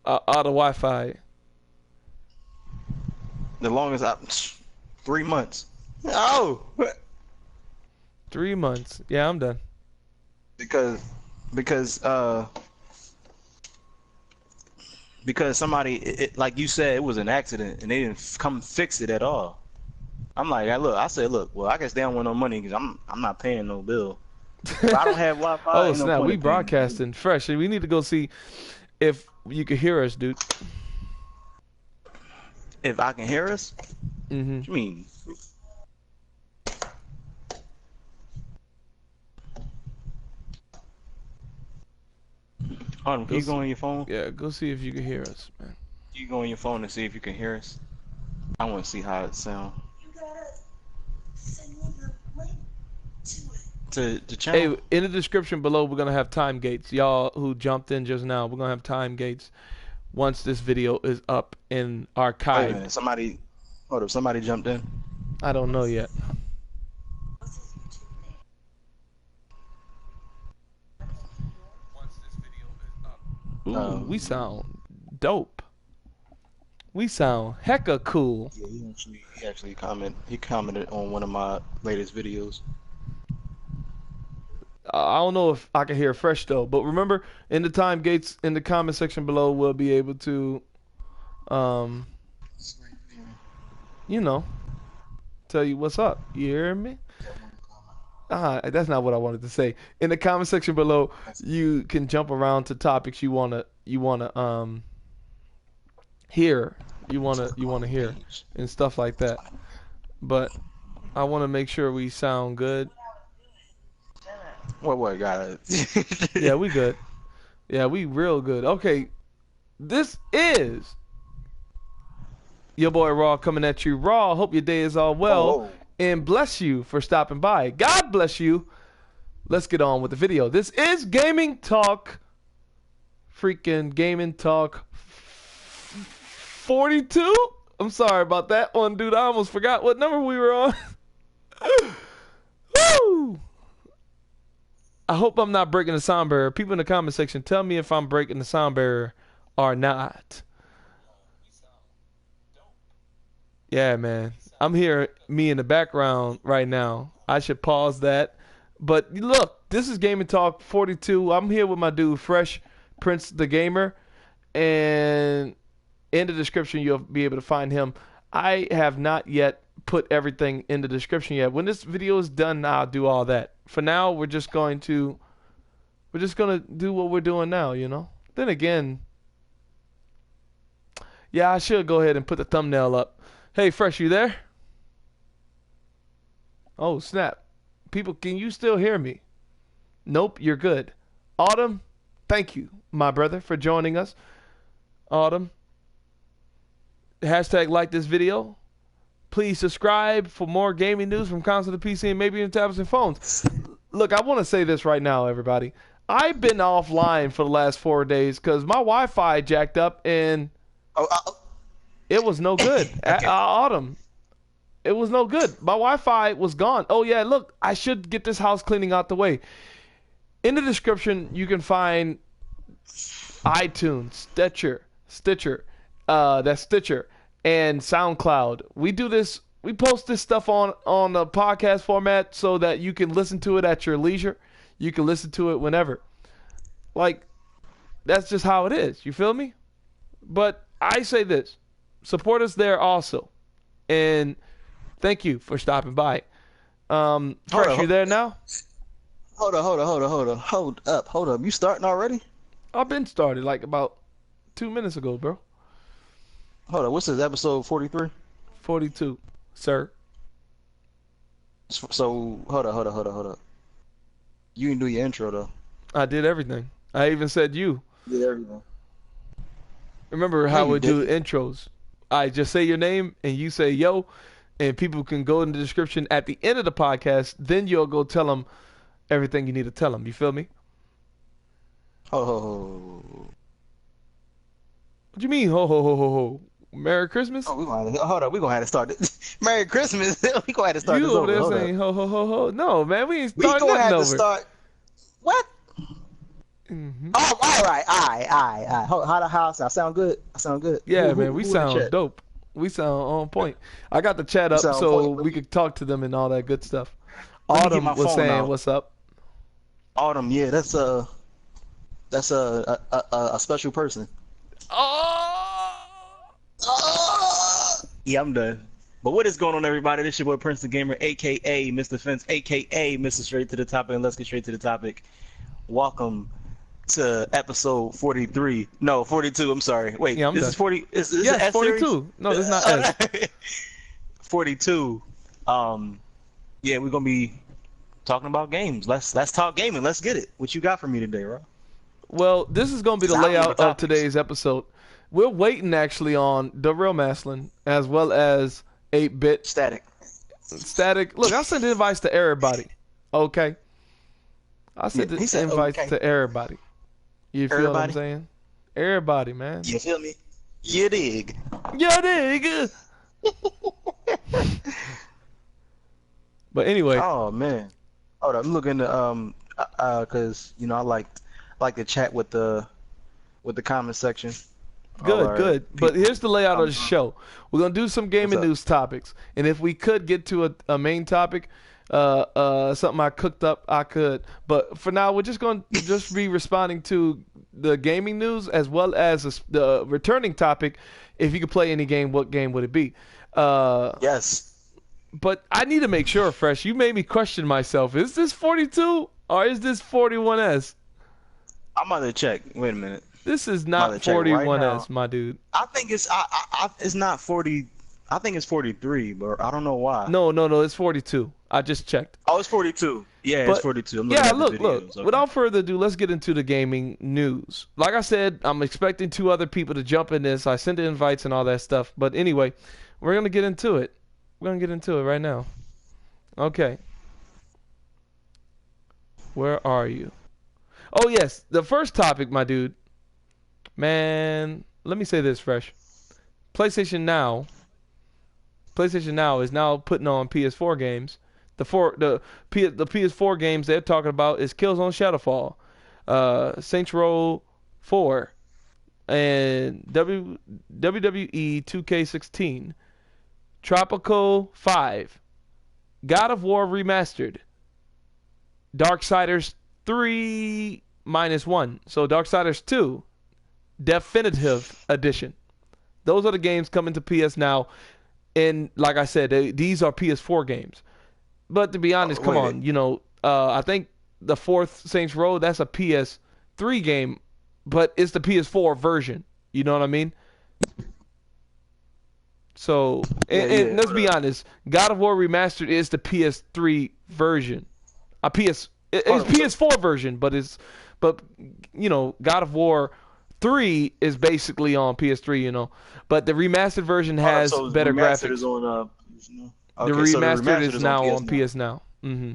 out of Wi-Fi. The longest 3 months. Oh, 3 months. Yeah, I'm done. because somebody, like you said, it was an accident and they didn't come fix it at all. I'm like, I said, look, well, I guess they don't want no money because I'm not paying no bill. If I don't have Wi-Fi, Oh ain't no snap! point We in paying. broadcasting fresh. We need to go see if you can hear us, dude. If I can hear us, Mm-hmm. what you mean? Hold on, can you go on your phone? Yeah, go see if you can hear us, man. You go on your phone and see if you can hear us. I want to see how it sounds. You gotta send me the link to it. To the channel. Hey, in the description below, we're gonna have time gates. Y'all who jumped in just now, we're gonna have time gates once this video is up in Wait a archive. minute, somebody jumped in. I don't know yet. What's his YouTube name? Once this video is up. Ooh, Um, we sound dope. We sound hecka cool. Yeah, he actually commented on one of my latest videos. I don't know if I can hear fresh though, but remember, in the time gates in the comment section below, we'll be able to, you know, tell you what's up. You hear me? That's not what I wanted to say. In the comment section below, you can jump around to topics you wanna hear. You wanna hear and stuff like that. But I want to make sure we sound good. What got it? Yeah, we good. Yeah, we real good. Okay, this is your boy Raw coming at you. Raw, hope your day is all well. Oh. And bless you for stopping by. God bless you. Let's get on with the video. This is Gaming Talk. Freaking Gaming Talk 42? I'm sorry about that one, dude. I almost forgot what number we were on. Woo! I hope I'm not breaking the sound barrier. People in the comment section, tell me if I'm breaking the sound barrier or not. Yeah, man. I'm here, me in the background right now. I should pause that. But look, this is Gaming Talk 42. I'm here with my dude, Fresh PrinceThaGamer. And in the description, you'll be able to find him. I have not yet put everything in the description yet. When this video is done, I'll do all that. For now, we're just gonna do what we're doing now, you know? Then again, yeah, I should go ahead and put the thumbnail up. Hey, Fresh, you there? Oh, snap. People, can you still hear me? Nope, you're good. Autumn, thank you, my brother, for joining us. Autumn, hashtag like this video. Please subscribe for more gaming news from console to PC and maybe in tablets and phones. Look, I want to say this right now, everybody. I've been offline for the last 4 days because my Wi-Fi jacked up and it was no good. Okay. Autumn, it was no good. My Wi-Fi was gone. Oh, yeah, look, I should get this house cleaning out the way. In the description, you can find iTunes, Stitcher, that's Stitcher, and SoundCloud. We do this. We post this stuff on the podcast format so that you can listen to it at your leisure. You can listen to it whenever. Like, that's just how it is. You feel me? But I say this. Support us there also. And thank you for stopping by. Fresh, you there now? Hold up. You starting already? I've been started like about 2 minutes ago, bro. Hold up. What's this, episode 43? 42, sir. So, hold up. You didn't do your intro, though. I did everything. I even said you. You did everything. Remember how you we do intros? I just say your name and you say yo, and people can go in the description at the end of the podcast. Then you'll go tell them everything you need to tell them. You feel me? Oh. What do you mean? Ho ho ho ho ho. Merry Christmas. Oh, hold up. We gonna have to start it. Merry Christmas. We gonna have to start You this over there Hold saying up. ho ho ho ho? No, man, we ain't We starting gonna nothing have over. to start. What? Mm-hmm. Oh, all right. How the house? I sound good. I sound good. Yeah, Who man, we in the sound chat? dope. We sound on point. I got the chat You up sound so point. we could talk to them and all that good stuff. Let me get Autumn my was phone saying, out. "What's up?" Autumn, yeah, that's a special person. Oh, Yeah, I'm done. But what is going on, everybody? This your boy PrinceThaGamer, aka Mr. Fence, aka Mr. Straight to the Topic, and let's get straight to the topic. Welcome to episode 43. No, 42. I'm sorry. Wait, yeah, I'm this done. is 40. Is this Yes, an S series? 42. No, this is not S. 42. Yeah, we're gonna be talking about games. Let's talk gaming. Let's get it. What you got for me today, bro? Well, this is going to be the Solid layout of topics. today's episode. We're waiting actually on DaRealMastalin as well as 8-Bit Static. Static. Look, I sent invites to everybody. Okay, I sent Yeah, he the said, invites okay. to everybody. You feel what I'm Everybody? saying? Everybody, man. You feel me? You dig? Yeah, nigga. But anyway, Oh man. Hold up, I'm looking to cause I like to chat with the comment section. good, All our good. But people. here's the layout of the show. We're gonna do some gaming What's up? news topics, and if we could get to a main topic, something I cooked up, I could. But for now, we're just gonna be responding to the gaming news as well as the returning topic. If you could play any game, what game would it be? Yes. But I need to make sure, Fresh. You made me question myself. Is this 42 or is this 41S? I'm about to check. Wait a minute. This is Mother not check right 41S, now. my dude. I think it's it's not 40. I think it's 43, but I don't know why. No, it's 42. I just checked. Oh, it's 42. Yeah, But- it's 42. I'm looking Yeah, at the look. videos. Okay. Without further ado, let's get into the gaming news. Like I said, I'm expecting 2 other people to jump in this. I sent the invites and all that stuff. But anyway, we're going to get into it. We're going to get into it right now. Okay. Where are you? Oh, yes. The first topic, my dude. Man, let me say this, Fresh. PlayStation Now is now putting on PS4 games. The PS4 games they're talking about is Killzone Shadowfall, Saints Row 4, and WWE 2K16, Tropico 5, God of War Remastered, Darksiders 3-1, so Darksiders 2 Definitive Edition. Those are the games coming to PS Now, and like I said, these are PS4 games. But to be honest, come wait. on, I think the 4th Saints Row, that's a PS3 game, but it's the PS4 version. You know what I mean? So, and let's be honest, God of War Remastered is the PS3 version. It's PS4 version, but God of War 3 is basically on PS3, But the remastered version has so better remastered graphics. Is on, The okay, so remastered is now on PS PS Now. Mm-hmm.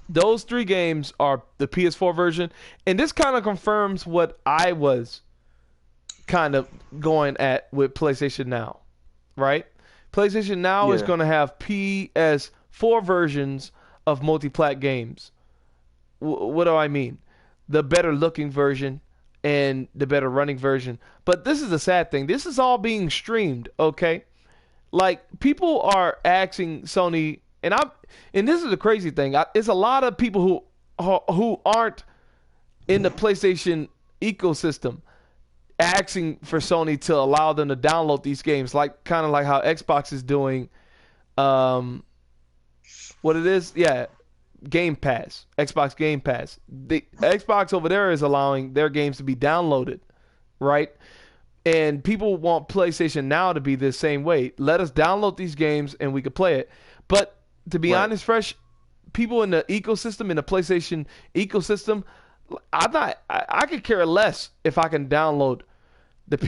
Those 3 games are the PS4 version, and this kind of confirms what I was kind of going at with PlayStation Now, right? PlayStation Now is Yeah. going to have PS4 versions of multi-plat games. What do I mean? The better looking version and the better running version. But this is the sad thing. This is all being streamed, okay? Like, people are asking Sony, and this is the crazy thing. It's a lot of people who aren't in the PlayStation ecosystem asking for Sony to allow them to download these games, kind of like how Xbox is doing. What it is, yeah, Game Pass, Xbox Game Pass. The Xbox over there is allowing their games to be downloaded, right? And people want PlayStation Now to be the same way. Let us download these games and we could play it. But to be honest, Fresh, people in the ecosystem, in the PlayStation ecosystem, I could care less if I can download the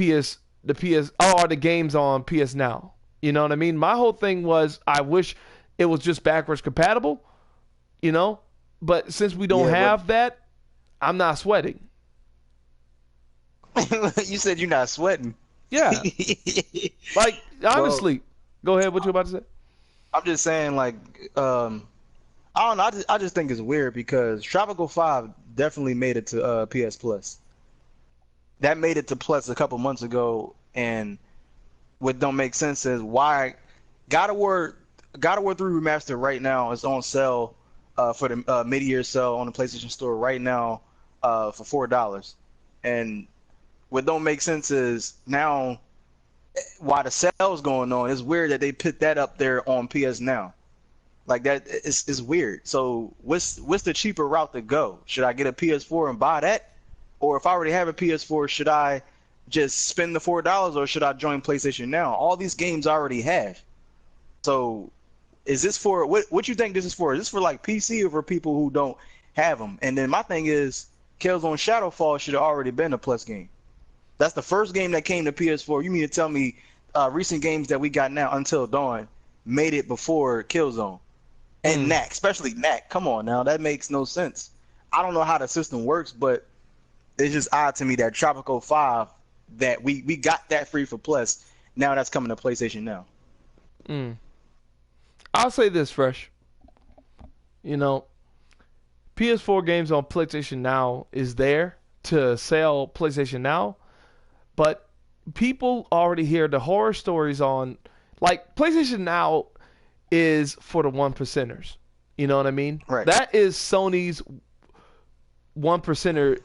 games on PS Now. You know what I mean? My whole thing was I wish it was just backwards compatible, but since we don't have that, I'm not sweating. You said you're not sweating. Yeah. Like, honestly, go ahead. What you about to say? I'm just saying, like, I don't know. I just think it's weird because Tropical 5 definitely made it to PS Plus. That made it to Plus a couple months ago, and what don't make sense is why God of War God of War 3 Remastered right now is on sale for the mid-year sale on the PlayStation Store right now for $4. And what don't make sense is now while the sale's going on, it's weird that they put that up there on PS Now. Like that is weird. So what's the cheaper route to go? Should I get a PS4 and buy that? Or if I already have a PS4, should I just spend the $4 or should I join PlayStation Now? All these games I already have. So is this for what you think this is for? Is this for like PC or for people who don't have them? And then my thing is Killzone Shadowfall should have already been a Plus game. That's the first game that came to PS4. You mean to tell me recent games that we got now, Until Dawn, made it before Killzone? And Knack, especially Knack. Come on now, that makes no sense. I don't know how the system works, but it's just odd to me that Tropical 5, that we got that free for Plus. Now that's coming to PlayStation Now. I'll say this, Fresh. You know, PS4 games on PlayStation Now is there to sell PlayStation Now, but people already hear the horror stories on, like, PlayStation Now is for the one percenters. You know what I mean? Right. That is Sony's one percenter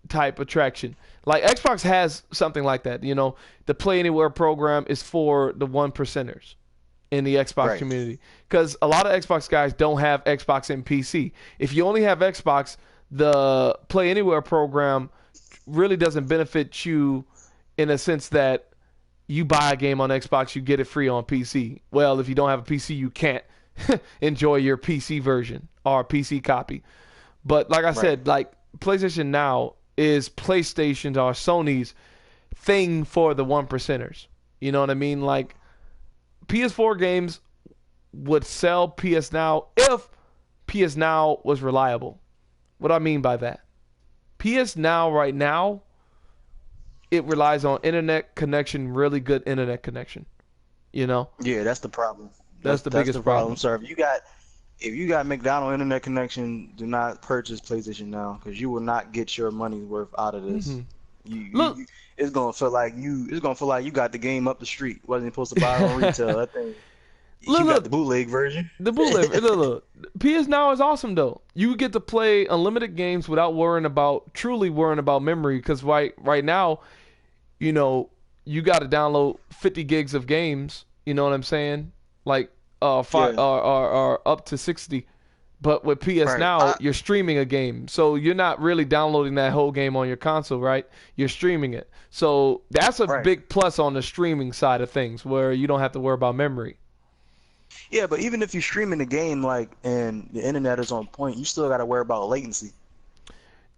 type attraction. Like Xbox has something like that. You know, the Play Anywhere program is for the one percenters in the Xbox community, because a lot of Xbox guys don't have Xbox and PC. If you only have Xbox, the Play Anywhere program really doesn't benefit you in a sense that you buy a game on Xbox, you get it free on PC. Well, if you don't have a PC, you can't enjoy your PC version or PC copy. But like I said, like PlayStation Now is PlayStation's or Sony's thing for the one percenters. You know what I mean? Like PS4 games would sell PS Now if PS Now was reliable. What do I mean by that? PS Now right now, it relies on internet connection, really good internet connection. You know? Yeah, that's the problem. That's the biggest problem. Sir, if you got McDonald's internet connection, do not purchase PlayStation Now because you will not get your money's worth out of this. Look, It's gonna feel like you got the game up the street. Wasn't supposed to buy it on retail. That thing. You got the bootleg version. The bootleg. Look. PS Now is awesome though. You get to play unlimited games without truly worrying about memory. Because right now, you know, you got to download 50 gigs of games. You know what I'm saying? Like or up to 60. But with PS Now, you're streaming a game. So you're not really downloading that whole game on your console, right? You're streaming it. So that's a big plus on the streaming side of things where you don't have to worry about memory. Yeah, but even if you're streaming the game and the internet is on point, you still got to worry about latency.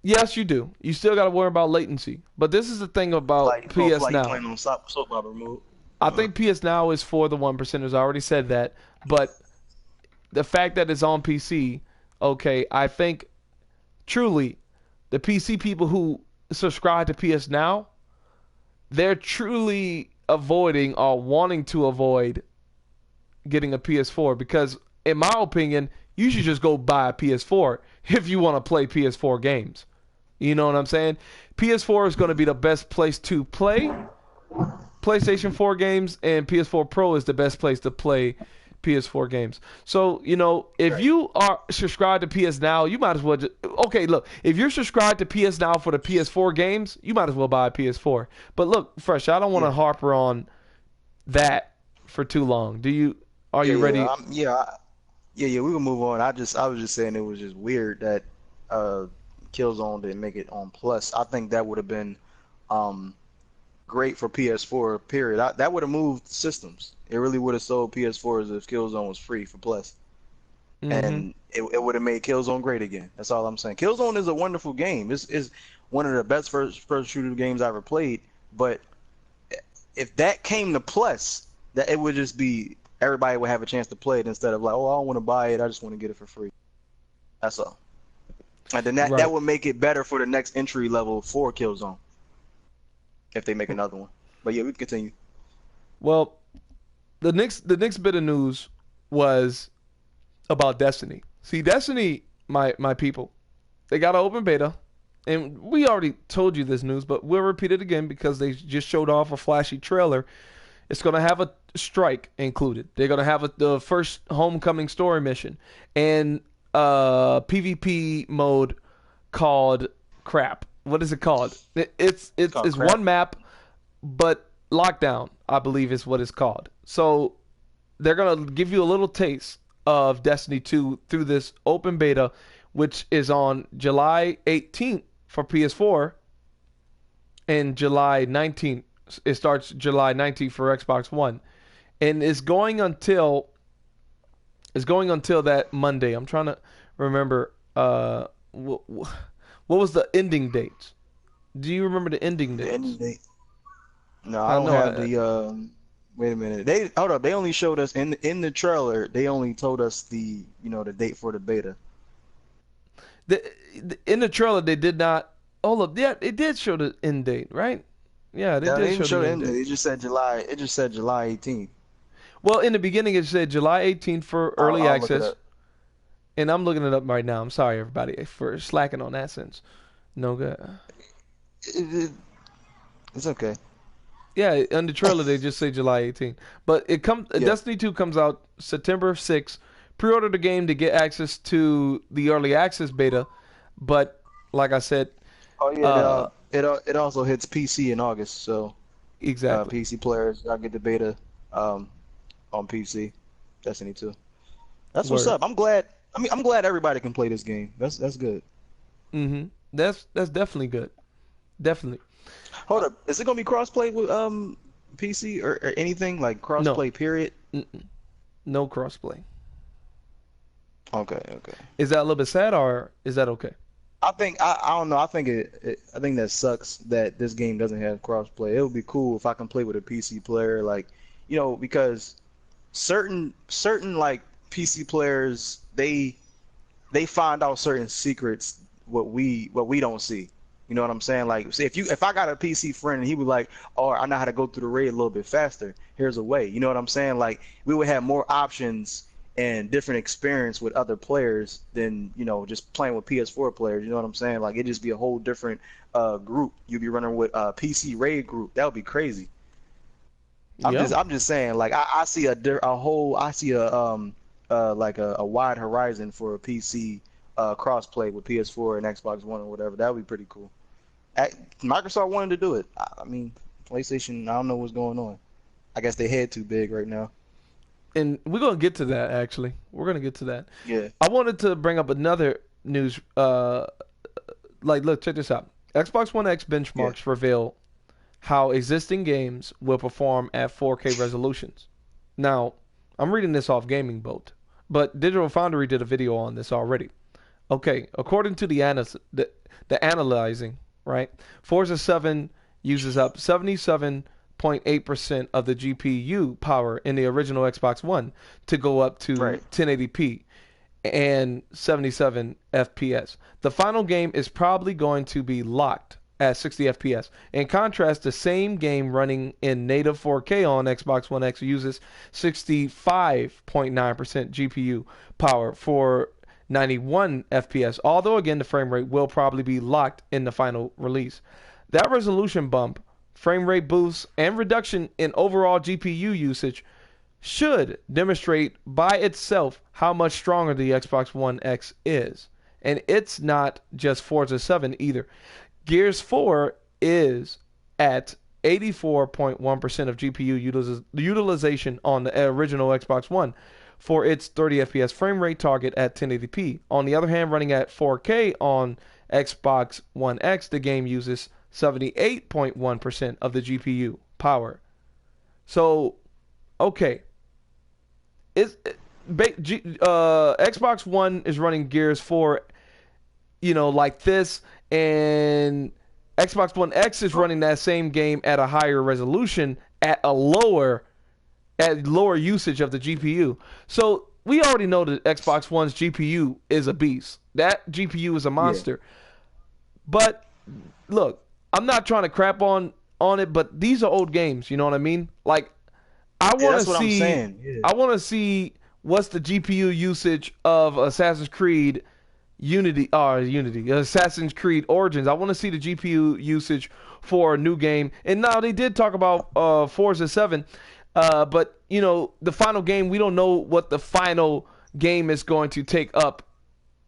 Yes, you do. You still got to worry about latency. But this is the thing about PS Now. Playing on soap opera mode. I think PS Now is for the one percenters. I already said that. But the fact that it's on PC, okay, I think truly the PC people who subscribe to PS Now, they're truly avoiding or wanting to avoid getting a PS4 because, in my opinion, you should just go buy a PS4 if you want to play PS4 games. You know what I'm saying? PS4 is going to be the best place to play PlayStation 4 games, and PS4 Pro is the best place to play PS4 games. So, you know, if you are subscribed to PS Now, you might as well if you're subscribed to PS Now for the PS4 games, you might as well buy a PS4. But look, Fresh, I don't want to harper on that for too long. Are you ready? We can move on. I was just saying it was just weird that Killzone didn't make it on Plus. I think that would have been great for PS4, period. That would have moved systems. It really would have sold PS4s if Killzone was free for Plus. And it would have made Killzone great again. That's all I'm saying. Killzone is a wonderful game. It's one of the best first shooter games I ever played. But if that came to Plus, that it would just be everybody would have a chance to play it instead of like, oh, I don't want to buy it. I just want to get it for free. That's all. And then that would make it better for the next entry level for Killzone if they make another one. But yeah, we can continue. Well, the next bit of news was about Destiny. See, Destiny, my people, they got an open beta, and we already told you this news, but we'll repeat it again because they just showed off a flashy trailer. It's gonna have a strike included. They're gonna have the first homecoming story mission and PvP mode called crap. What is it called? It's crap. one map, but lockdown, I believe, is what it's called. So they're gonna give you a little taste of Destiny 2 through this open beta, which is on July 18th for PS4 and July 19th. It starts July 19th for Xbox One, and it's going until that Monday. I'm trying to remember what was the ending dates. Do you remember the ending dates? The ending date. No, I don't have the. Wait a minute. They hold up. They only showed us in the trailer. They only told us the the date for the beta. In the trailer, they did not. Hold up. Yeah, it did show the end date, right? Yeah, they did show the end date. It just said July. It just said July 18th. Well, in the beginning, it said July 18th for early access. And I'm looking it up right now. I'm sorry, everybody, for slacking on that sense. No good. It's okay. Yeah, on the trailer they just say July 18th. But Destiny 2 comes out September 6th. Pre-order the game to get access to the early access beta. But like I said, it also hits PC in August, so exactly. PC players I get the beta on PC, Destiny 2. That's what's up. I'm glad. I'm glad everybody can play this game. That's good. Mhm. That's definitely good. Definitely. Hold up. Is it gonna be crossplay with PC or anything like crossplay? No. Period. No crossplay. Okay. Is that a little bit sad or is that okay? I think I don't know. I think I think that sucks that this game doesn't have crossplay. It would be cool if I can play with a PC player, like because certain like PC players they find out certain secrets what we don't see. You know what I'm saying? Like, say if I got a PC friend and he was like, "Oh, I know how to go through the raid a little bit faster. Here's a way." You know what I'm saying? Like, we would have more options and different experience with other players than just playing with PS4 players. You know what I'm saying? Like, it'd just be a whole different group. You'd be running with a PC raid group. That would be crazy. I'm just saying. Like, I see a wide horizon for a PC crossplay with PS4 and Xbox One or whatever. That would be pretty cool. Microsoft wanted to do it. I mean, PlayStation, I don't know what's going on. I guess they head too big right now. And we're going to get to that, actually. We're going to get to that. Yeah. I wanted to bring up another news. Look, check this out. Xbox One X benchmarks reveal how existing games will perform at 4K resolutions. Now, I'm reading this off Gaming Boat, but Digital Foundry did a video on this already. Okay, according to the analyzing, right, Forza 7 uses up 77.8% of the GPU power in the original Xbox One to go up to 1080p and 77 FPS. The final game is probably going to be locked at 60 FPS. In contrast, the same game running in native 4K on Xbox One X uses 65.9% GPU power for 91 FPS, although again the frame rate will probably be locked in the final release. That resolution bump, frame rate boosts, and reduction in overall GPU usage should demonstrate by itself how much stronger the Xbox One X is. And it's not just Forza 7 either. Gears 4 is at 84.1% of GPU utilization on the original Xbox One for its 30 FPS frame rate target at 1080p. On the other hand, running at 4K on Xbox One X, the game uses 78.1% of the GPU power. So, okay. Xbox One is running Gears 4, like this, and Xbox One X is running that same game at a higher resolution at lower usage of the GPU. So we already know that Xbox One's GPU is a beast. That GPU is a monster. Yeah. But look, I'm not trying to crap on it, but these are old games. You know what I mean? Like, I want to see what's the GPU usage of Assassin's Creed Assassin's Creed Origins. I want to see the GPU usage for a new game. And now they did talk about Forza 7, but you know, the final game, we don't know what the final game is going to take up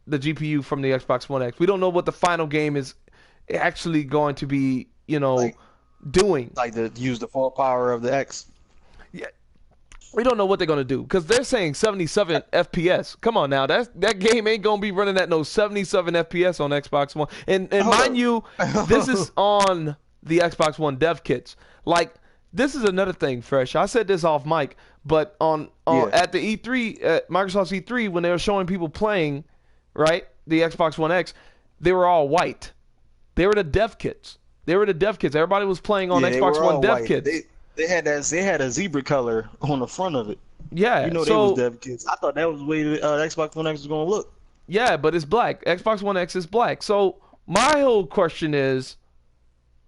the GPU from the Xbox One X. We don't know what the final game is actually going to be, you know, doing. Like to use the full power of the X. Yeah, we don't know what they're gonna do because they're saying 77 FPS. Come on now, that game ain't gonna be running at no 77 FPS on Xbox One. And mind you, this is on the Xbox One dev kits. Like, this is another thing, Fresh. I said this off mic, but at the E3, at Microsoft's E3, when they were showing people playing, right, the Xbox One X, they were all white. They were the dev kits. Everybody was playing on Xbox One dev kits. They had a zebra color on the front of it. Yeah, you know, they was dev kits. I thought that was the way the Xbox One X was gonna look. Yeah, but it's black. Xbox One X is black. So my whole question is,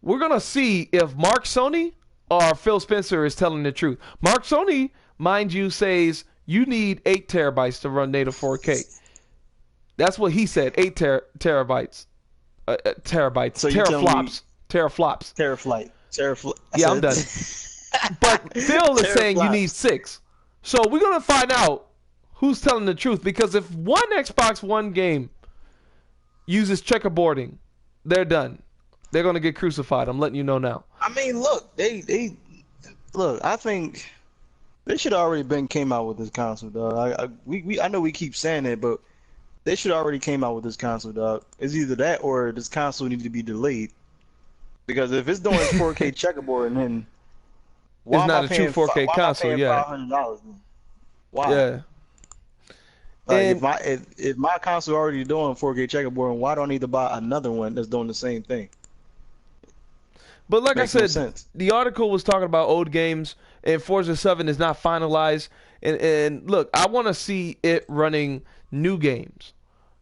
we're gonna see if Mark Sony or Phil Spencer is telling the truth. Mark Sony, mind you, says you need 8 terabytes to run native 4K. That's what he said. 8 terabytes. Terabytes. So teraflops. Teraflops. Yeah, I'm done. But Phil is saying you need 6. So we're going to find out who's telling the truth. Because if one Xbox One game uses checkerboarding, they're done. They're going to get crucified. I'm letting you know now. I mean, look, look. I think they should have already came out with this console, dog. I know we keep saying it, but they should have already came out with this console, dog. It's either that or this console needs to be delayed. Because if it's doing 4K checkerboard, then it's not a true 4K console, yeah. $500, why? Yeah. Like, if my console already doing 4K checkerboard, why do I need to buy another one that's doing the same thing? But like Makes I no said, sense. the article was talking about old games, and Forza 7 is not finalized. And look, I want to see it running new games.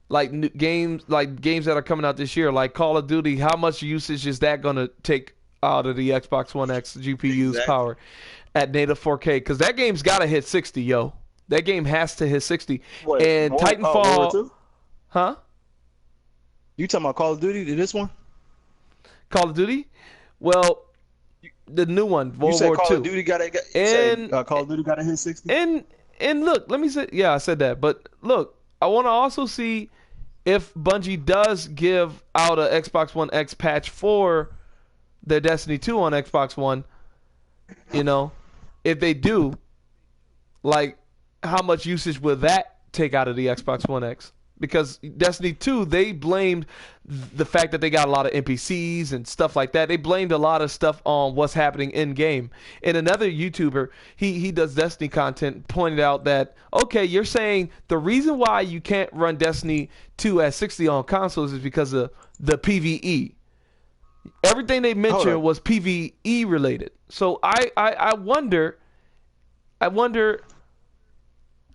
Like games that are coming out this year, like Call of Duty. How much usage is that going to take out of the Xbox One X GPU's power at native 4K? Because that game's got to hit 60, yo. That game has to hit 60. What, and Titanfall, World War II? huh? You talking about Call of Duty? This one? Call of Duty? Well, the new one, World War II. Call of Duty got to hit 60. And look, let me say, yeah, I said that, but look, I want to also see if Bungie does give out a Xbox One X patch for their Destiny 2 on Xbox One. You know, if they do, like, how much usage will that take out of the Xbox One X? Because Destiny 2, they blamed the fact that they got a lot of NPCs and stuff like that. They blamed a lot of stuff on what's happening in game. And another YouTuber, he does Destiny content, pointed out that, okay, you're saying the reason why you can't run Destiny 2 at 60 on consoles is because of the PvE. Everything they mentioned was PvE related. So I wonder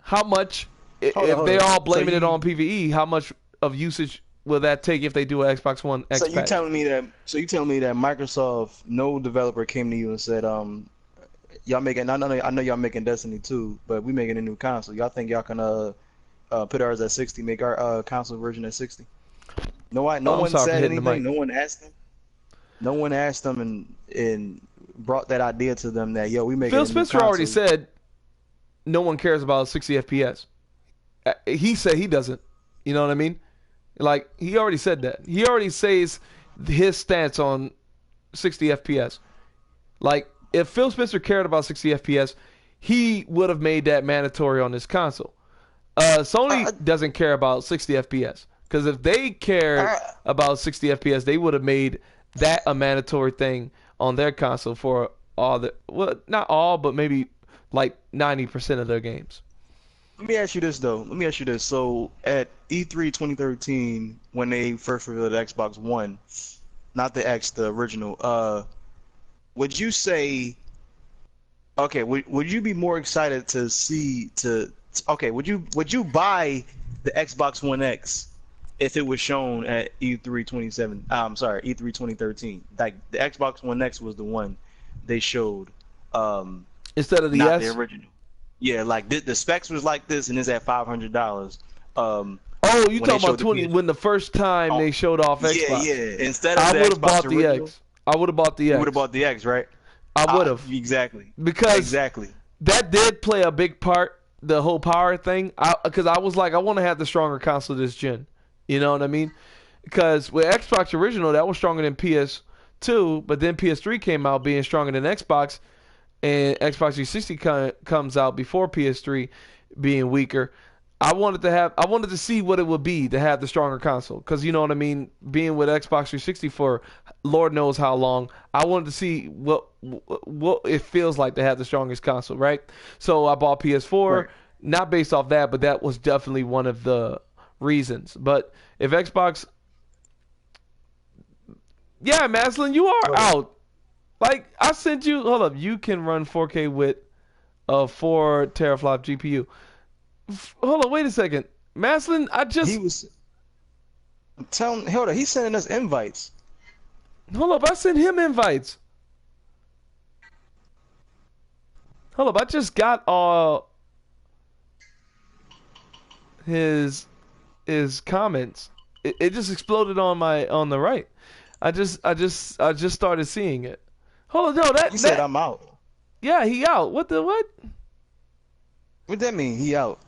how much, if they're all blaming it on PvE, how much of usage will that take if they do an Xbox One X? So you telling me that Microsoft, no developer came to you and said, y'all making, I know y'all making Destiny 2, but we making a new console. Y'all think y'all can put ours at 60, make our console version at 60? No one said anything. No one asked them. No one asked them and brought that idea to them that, yo, we making Phil a new Spencer console. already said no one cares about 60 FPS. He said he doesn't. You know what I mean? Like, he already said that. He already says his stance on 60 FPS. Like, if Phil Spencer cared about 60 FPS, he would have made that mandatory on this console. Sony doesn't care about 60 FPS. Because if they cared about 60 FPS, they would have made that a mandatory thing on their console for all the, well, not all, but maybe like 90% of their games. Let me ask you this, though. So at E3 2013, when they first revealed the Xbox One, not the X, the original, would you say, okay, would you be more excited to see, would you buy the Xbox One X if it was shown at E3 2013? Like, the Xbox One X was the one they showed, instead of the not S? the original. Yeah, like the specs was like this, and it's at $500. Oh, you When they talking about showed the 20 PS when the first time Oh, they showed off yeah, Xbox? yeah. Instead of I the would have Xbox bought the original, X. I would have bought the you X. would have bought the X, right? I would have. Exactly. Because Exactly. that did play a big part, the whole power thing. Because I was like, I want to have the stronger console this gen. You know what I mean? Because with Xbox original, that was stronger than PS2, but then PS3 came out being stronger than Xbox, and Xbox 360 comes out before PS3 being weaker. I wanted to see what it would be to have the stronger console, because you know what I mean. Being with Xbox 360 for Lord knows how long, I wanted to see what it feels like to have the strongest console, right? So I bought PS4, Right. not based off that, but that was definitely one of the reasons. But if Xbox, yeah, Maslin, you are What? out. Like I sent you, hold up, you can run 4K with a 4 teraflop GPU. Hold on, wait a second. Maslin, He was telling. Hold on, he's sending us invites. hold up, I sent him invites. Hold up, I just got his comments. It just exploded on the right. I just started seeing it. Hold on, no, He said, that "I'm out." yeah, he out. What the what? What that mean? He out.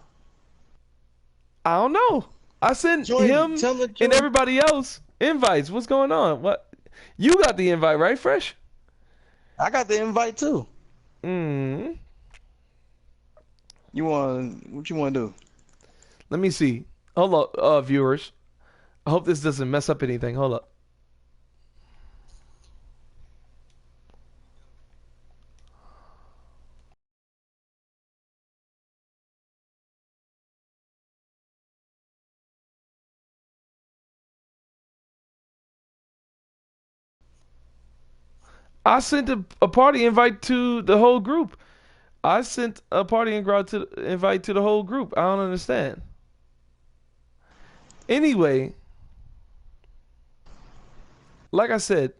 I don't know. I sent Join. him Tell him to and join. everybody else invites. What's going on? What? You got the invite, right, Fresh? I got the invite too. Mm. You want? What you want to do? Let me see. Hold up, viewers. I hope this doesn't mess up anything. Hold up. I sent a party invite to the whole group. I sent a party invite to the whole group. I don't understand. Anyway, like I said,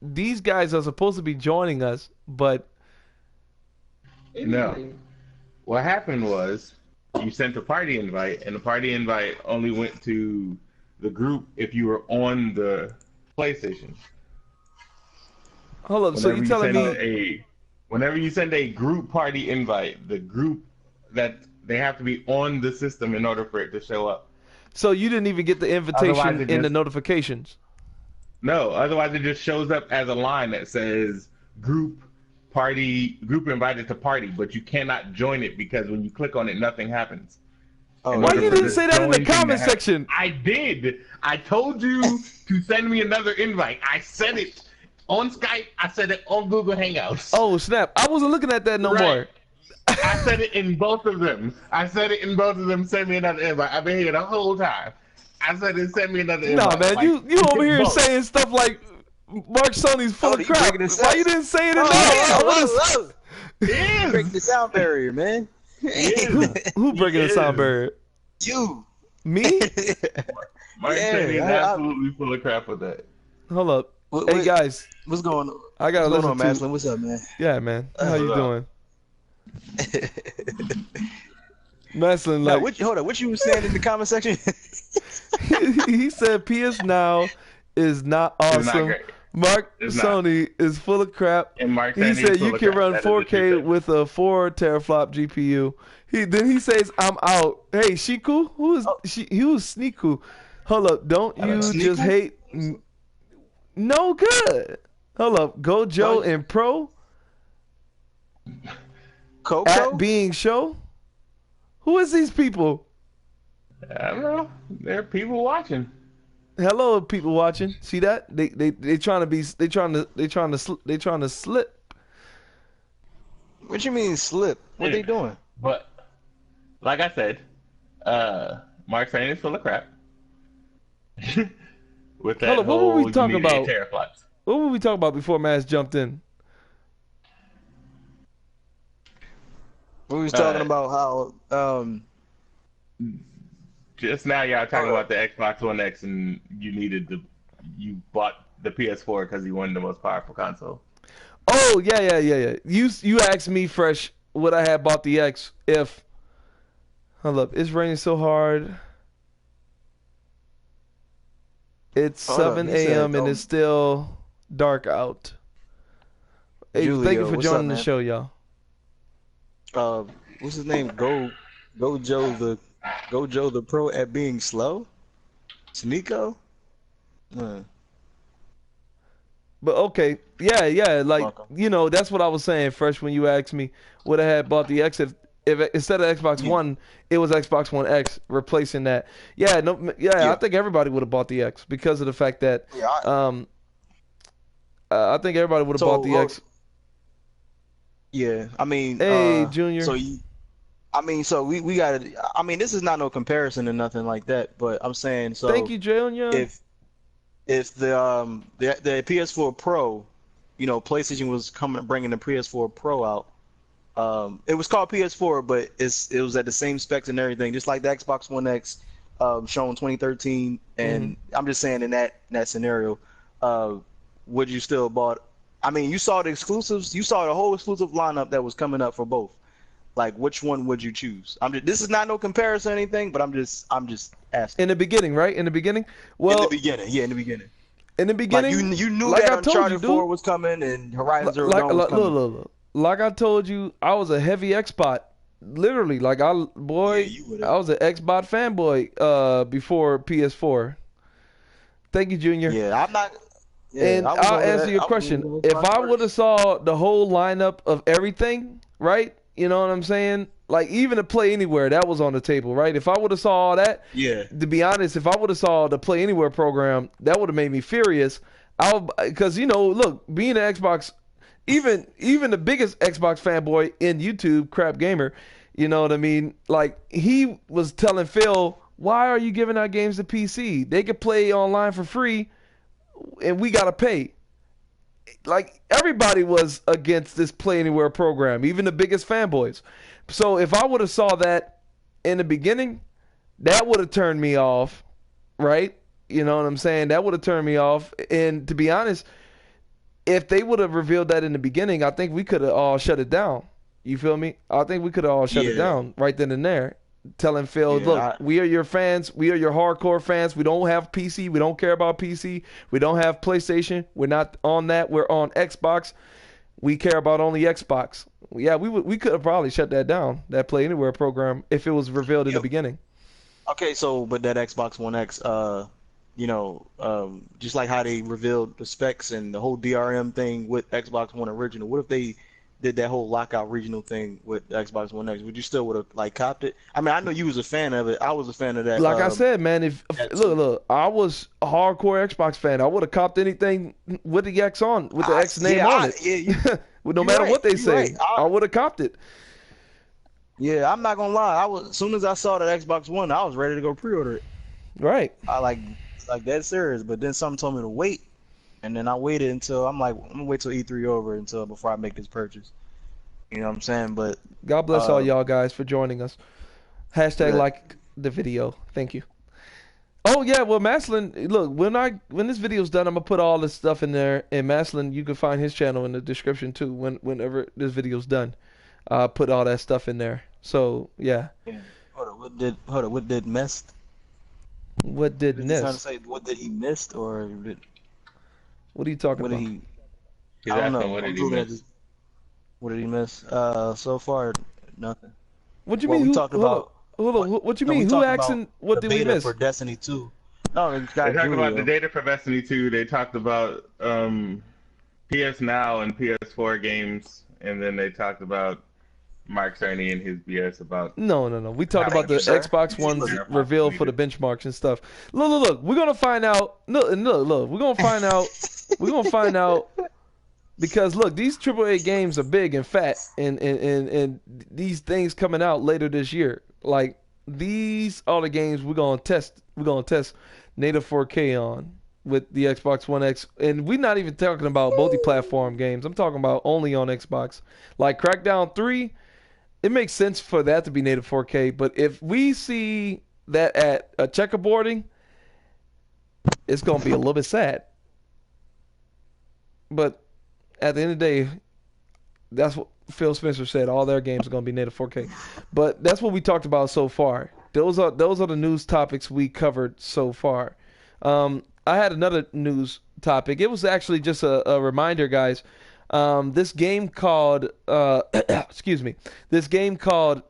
these guys are supposed to be joining us, but No. What happened was you sent a party invite, and the party invite only went to the group if you were on the PlayStation. hold up. So you telling me? Whenever you send a group party invite, the group that they have to be on the system in order for it to show up. So you didn't even get the Otherwise, invitation it in the just notifications? no. Otherwise, it just shows up as a line that says group invited to party, but you cannot join it because when you click on it, nothing happens. Oh, In Why order you for didn't this say that in the join thing to comment happen. section? I did. I told you to send me another invite. I said it on Skype. I said it on Google Hangouts. Oh snap! I wasn't looking at that no Right. more. I said it in both of them. Send me another invite. I've been here the whole time. I said it. Send me another invite. Nah, man, Like, you over here both. saying stuff like Mark Sony's full Oh, of you crap. breaking his Why set? you didn't say it in Oh, there? I would've- whoa, whoa. It Breaking the is. sound barrier, man. Who breaking the Yes. sound barrier? You. Me? Mark Yeah, said he's I- absolutely full of crap with that. Hold up. What- Hey what- guys, What's going on? I gotta What's listen going on, to. Maslin? What's up, man? Yeah, man. How you What's up? doing, Maslin? Now, Like hold on. What you were saying in the comment section? he said, PS Now is not It's not awesome. great. Mark It's not. Sony is full of crap. And Mark He said he's said full you of can crap. run That is what he 4K said. with a 4 teraflop GPU. He says I'm out. Hey, Shiku, who is she? Who's Sneaku? Hold up, don't you Sneaku? just hate? No good. Hold up, Gojo What? and Pro Coco? at Being Show. Who is these people? I don't know. There are people watching. Hello, people watching. See that? They trying to be. They trying to slip. What you mean slip? What they doing? But like I said, Mark saying is full of crap. With that Hold on, what were we whole talking you need about? 8 teraflops. What were we talking about before Mass jumped in? We was talking about how Just now, y'all talking about the Xbox One X, and you bought the PS4 because you wanted the most powerful console. Oh yeah. You asked me, Fresh, would I have bought the X if? Hold up, it's raining so hard. It's Hold up, 7 he said, a.m. and it's still dark out. Hey, thank you Julio, for what's up, joining the man? show, y'all. What's his name? Go Joe the pro at being slow. Sneeko. But okay, yeah, like Welcome. that's what I was saying first when you asked me would I have bought the X if instead of Xbox Yeah. One it was Xbox One X replacing that. Yeah, no, yeah, I think everybody would have bought the X because of the fact that Yeah. I think everybody would have bought the X. Yeah. I mean, Hey, Junior. so we got to. I mean, this is not no comparison or nothing like that. But I'm saying, Thank so you, Junior. if the PS4 Pro, PlayStation was bringing the PS4 Pro out. It was called PS4, but it was at the same specs and everything, just like the Xbox One X, shown 2013. And I'm just saying in that scenario, would you still bought? I mean, you saw the exclusives, you saw the whole exclusive lineup that was coming up for both. Like, which one would you choose? This is not no comparison or anything, but I'm just asking. In the beginning, right? In the beginning. In Well, the beginning, yeah, in the beginning. in the Like beginning, you knew like that I told you, Uncharted 4 dude. was coming and Horizon Zero Like, Dawn was coming. look. Like I told you, I was a heavy Xbot. Literally, like Yeah, you would have. I was an Xbot fanboy before PS4. Thank you, Junior. Yeah, I'm not. Yeah, And I was I'll over answer that. your I was question. over If that I would have first. saw the whole lineup of everything, right? You know what I'm saying? Like even to Play Anywhere, that was on the table, right? If I would have saw all that, Yeah, to be honest, if I would have saw the Play Anywhere program, that would have made me furious. Because look, being an Xbox, even the biggest Xbox fanboy in YouTube, Crap Gamer, you know what I mean? Like he was telling Phil, why are you giving out games to PC? They could play online for free, and we gotta pay. Like everybody was against this Play Anywhere program, even the biggest fanboys. So if I would have saw that in the beginning, that would have turned me off, right? You know what I'm saying? That would have turned me off. And to be honest, if they would have revealed that in the beginning, I think we could have all shut it down. You feel me? I think we could have all shut it yeah, down right then and there. Telling Phil, yeah. look, we are your fans. We are your hardcore fans. We don't have PC. We don't care about PC. We don't have PlayStation. We're not on that. We're on Xbox. We care about only Xbox. Yeah, we could have probably shut that down, that Play Anywhere program, if it was revealed in the Yep. beginning. Okay, so but that Xbox One X, just like how they revealed the specs and the whole DRM thing with Xbox One original. What if they did that whole lockout regional thing with the Xbox One X? Would you still would have like copped it? I mean, I know you was a fan of it. I was a fan of that. Like I said, man, if That too. look, I was a hardcore Xbox fan. I would have copped anything with the X on, with the X name on it. Yeah, Well, no you're matter right. what they You're say, right. I would have copped it. Yeah, I'm not gonna lie. As soon as I saw that Xbox One, I was ready to go pre-order it. Right. I like that serious, but then something told me to wait, and then I waited until I'm gonna wait till E3 over before I make this purchase. You know what I'm saying? But God bless all uh, y'all guys for joining us. Hashtag yeah, like the video. Thank you. Oh yeah, well Maslin, look, when this video's done, I'm gonna put all this stuff in there. And Maslin, you can find his channel in the description too. Whenever this video's done, put all that stuff in there. So yeah, yeah. What did missed? what did Is he trying to miss? say what did he missed or What are you talking what did about? he? He's I don't asking know. what I'm did he looking at miss? this. What did he miss? So far nothing. What you Well, mean? we Who? talked about Hold on. What you no, we mean? Who talked about asking? What the did we beta miss? for Destiny 2. No, it's They got talked about the Julio. data for Destiny 2. They talked about PS Now and PS4 games, and then they talked about Mark Cerny and his BS about No. We talked about Thank the you, sir. Xbox One's Look, Paradox reveal for the needed. benchmarks and stuff. Look. We're gonna find out. Look. We're gonna find out. We're gonna find out because look, these AAA games are big and fat, and these things coming out later this year. Like these are the games we're gonna test. We're gonna test native 4K on with the Xbox One X, and we're not even talking about multi-platform games. I'm talking about only on Xbox. Like Crackdown 3. It makes sense for that to be native 4K, but if we see that at a checkerboarding, it's gonna be a little bit sad. But at the end of the day, That's what Phil Spencer said. All their games are going to be native 4K. But that's what we talked about so far. Those are the news topics we covered so far. I had another news topic. It was actually just a reminder, guys. This game called excuse me. This game called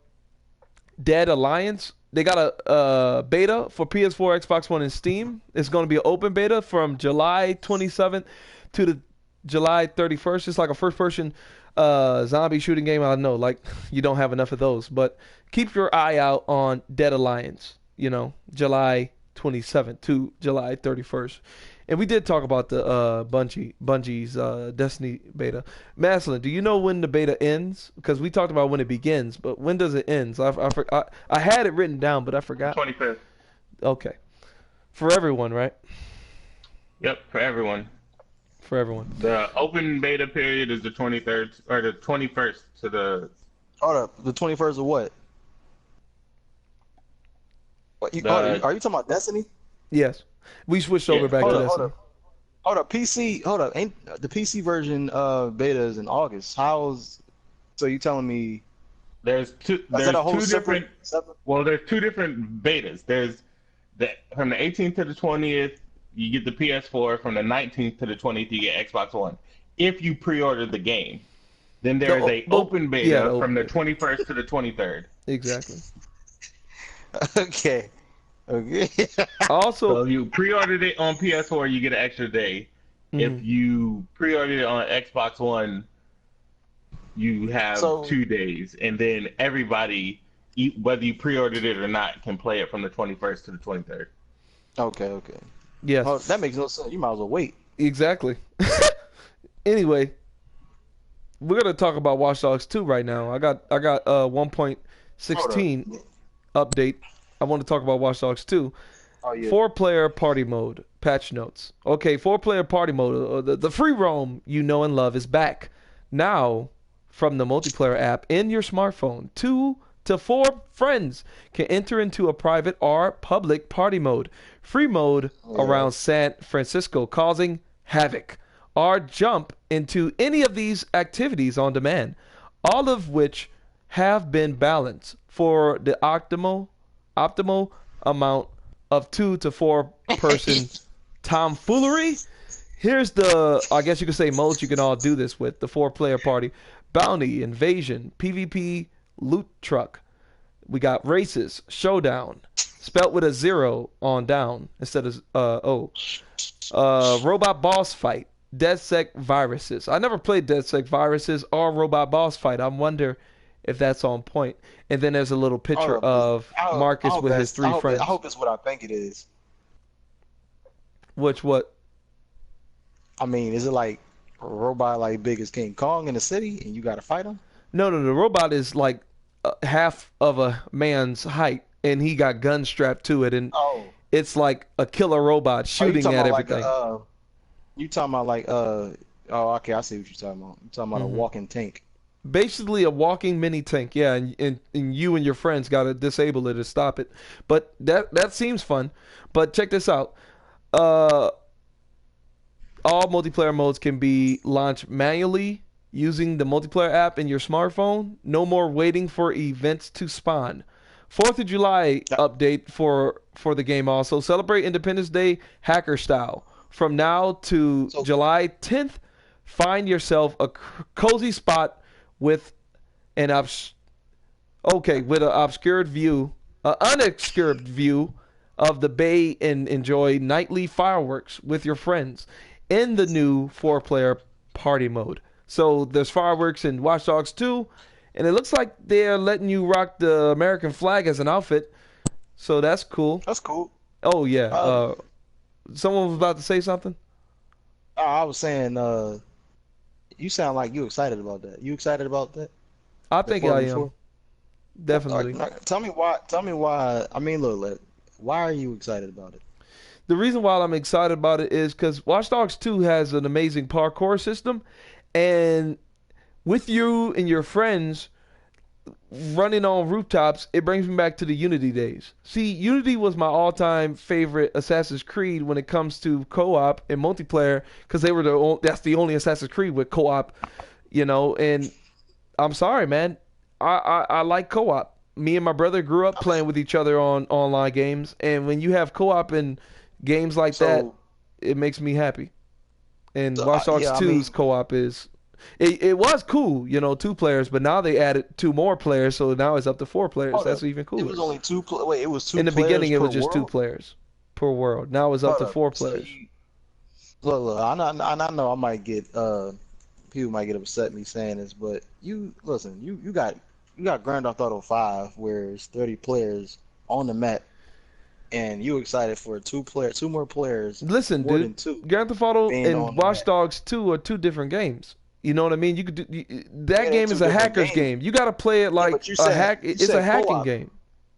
Dead Alliance. They got a beta for PS4, Xbox One, and Steam. It's going to be an open beta from July 27th to the July 31st. It's like a first-person zombie shooting game. I know, like, you don't have enough of those, but keep your eye out on Dead Alliance. You know, July 27th to July 31st. And we did talk about the Bungie's Destiny beta. Maslin, do you know when the beta ends? Because we talked about when it begins, but when does it end? I had it written down, but I forgot. 25th. Okay. For everyone, right? Yep, for everyone. For everyone. The open beta period is the 23rd or the 21st to the. Hold up, the 21st of what? Are you talking about Destiny? Yes. We switched over back to Destiny. Hold up, PC. Hold up, ain't the PC version beta is in August? So you telling me? There's two. There's two different. Well, there's two different betas. There's from the 18th to the 20th, you get the PS4. From the 19th to the 20th, you get Xbox One. If you pre-order the game, then there's a open beta from the 21st to the 23rd. Exactly. Okay. Also, so if you pre-ordered it on PS4, you get an extra day. If you pre-ordered it on Xbox One, you have 2 days, and then everybody, whether you pre-ordered it or not, can play it from the 21st to the 23rd. Okay. Yes. Oh, that makes no sense. You might as well wait. Exactly. Anyway, we're gonna talk about Watch Dogs 2 right now. I got 1.16 update. I want to talk about Watch Dogs 2. Oh, yeah. 4-player party mode. Patch notes. Okay, 4-player party mode. The free roam you know and love is back. Now, from the multiplayer app in your smartphone, 2 to 4 friends can enter into a private or public party mode. Free mode around San Francisco, causing havoc. Or jump into any of these activities on demand. All of which have been balanced for the optimal amount of 2 to 4 person tomfoolery. Here's the, I guess you could say, modes you can all do this with. The 4-player party. Bounty, Invasion, PvP, Loot Truck. We got Races, Showdown, spelt with a 0 on down instead of O. Robot Boss Fight, DedSec Viruses. I never played DedSec Viruses or Robot Boss Fight. I wonder if that's on point. And then there's a little picture of Marcus with his 3 friends. I hope it's what I think it is. What? I mean, is it like a robot like big as King Kong in the city and you got to fight him? No. The robot is like half of a man's height, and he got guns strapped to it, and it's like a killer robot shooting at everything. You talking about like okay, I see what you're talking about. You're talking about a walking tank. Basically a walking mini tank, yeah, and you and your friends got to disable it to stop it. But that seems fun. But check this out. All multiplayer modes can be launched manually using the multiplayer app in your smartphone. No more waiting for events to spawn. 4th of July update for the game also. Celebrate Independence Day hacker style. From now to July 10th, find yourself a cozy spot with an unobscured view of the bay and enjoy nightly fireworks with your friends in the new 4-player party mode. So there's fireworks in Watch Dogs 2, and it looks like they're letting you rock the American flag as an outfit. So that's cool. That's cool. Oh yeah. Someone was about to say something? I was saying you sound like you excited about that. You excited about that? I think I am. Definitely. Tell me why. I mean, look, why are you excited about it? The reason why I'm excited about it is because Watch Dogs 2 has an amazing parkour system, and with you and your friends running on rooftops, it brings me back to the Unity days. See, Unity was my all-time favorite Assassin's Creed when it comes to co-op and multiplayer, because that's the only Assassin's Creed with co-op, and I'm sorry, man. I like co-op. Me and my brother grew up playing with each other on online games, and when you have co-op in games like that, it makes me happy. And Watch Dogs 2's co-op is it was cool, 2 players, but now they added 2 more players, so now it's up to 4 players. That's even cooler. It was only 2 wait, it was 2 in the players beginning it per was just world? 2 players per world. Now it's up to 4 players. Look, I know I might get people might get upset at me saying this, but you got Grand Theft Auto 5 where it's 30 players on the map, and you excited for 2 more players. Listen, more dude, than 2 Grand Theft Auto and Watch map. Dogs 2 are 2 different games. You know what I mean? You could do that Yeah, game they're is 2 a different hacker's games. game. You got to play it like but you a said- hack. you It's said a hacking co-op. game.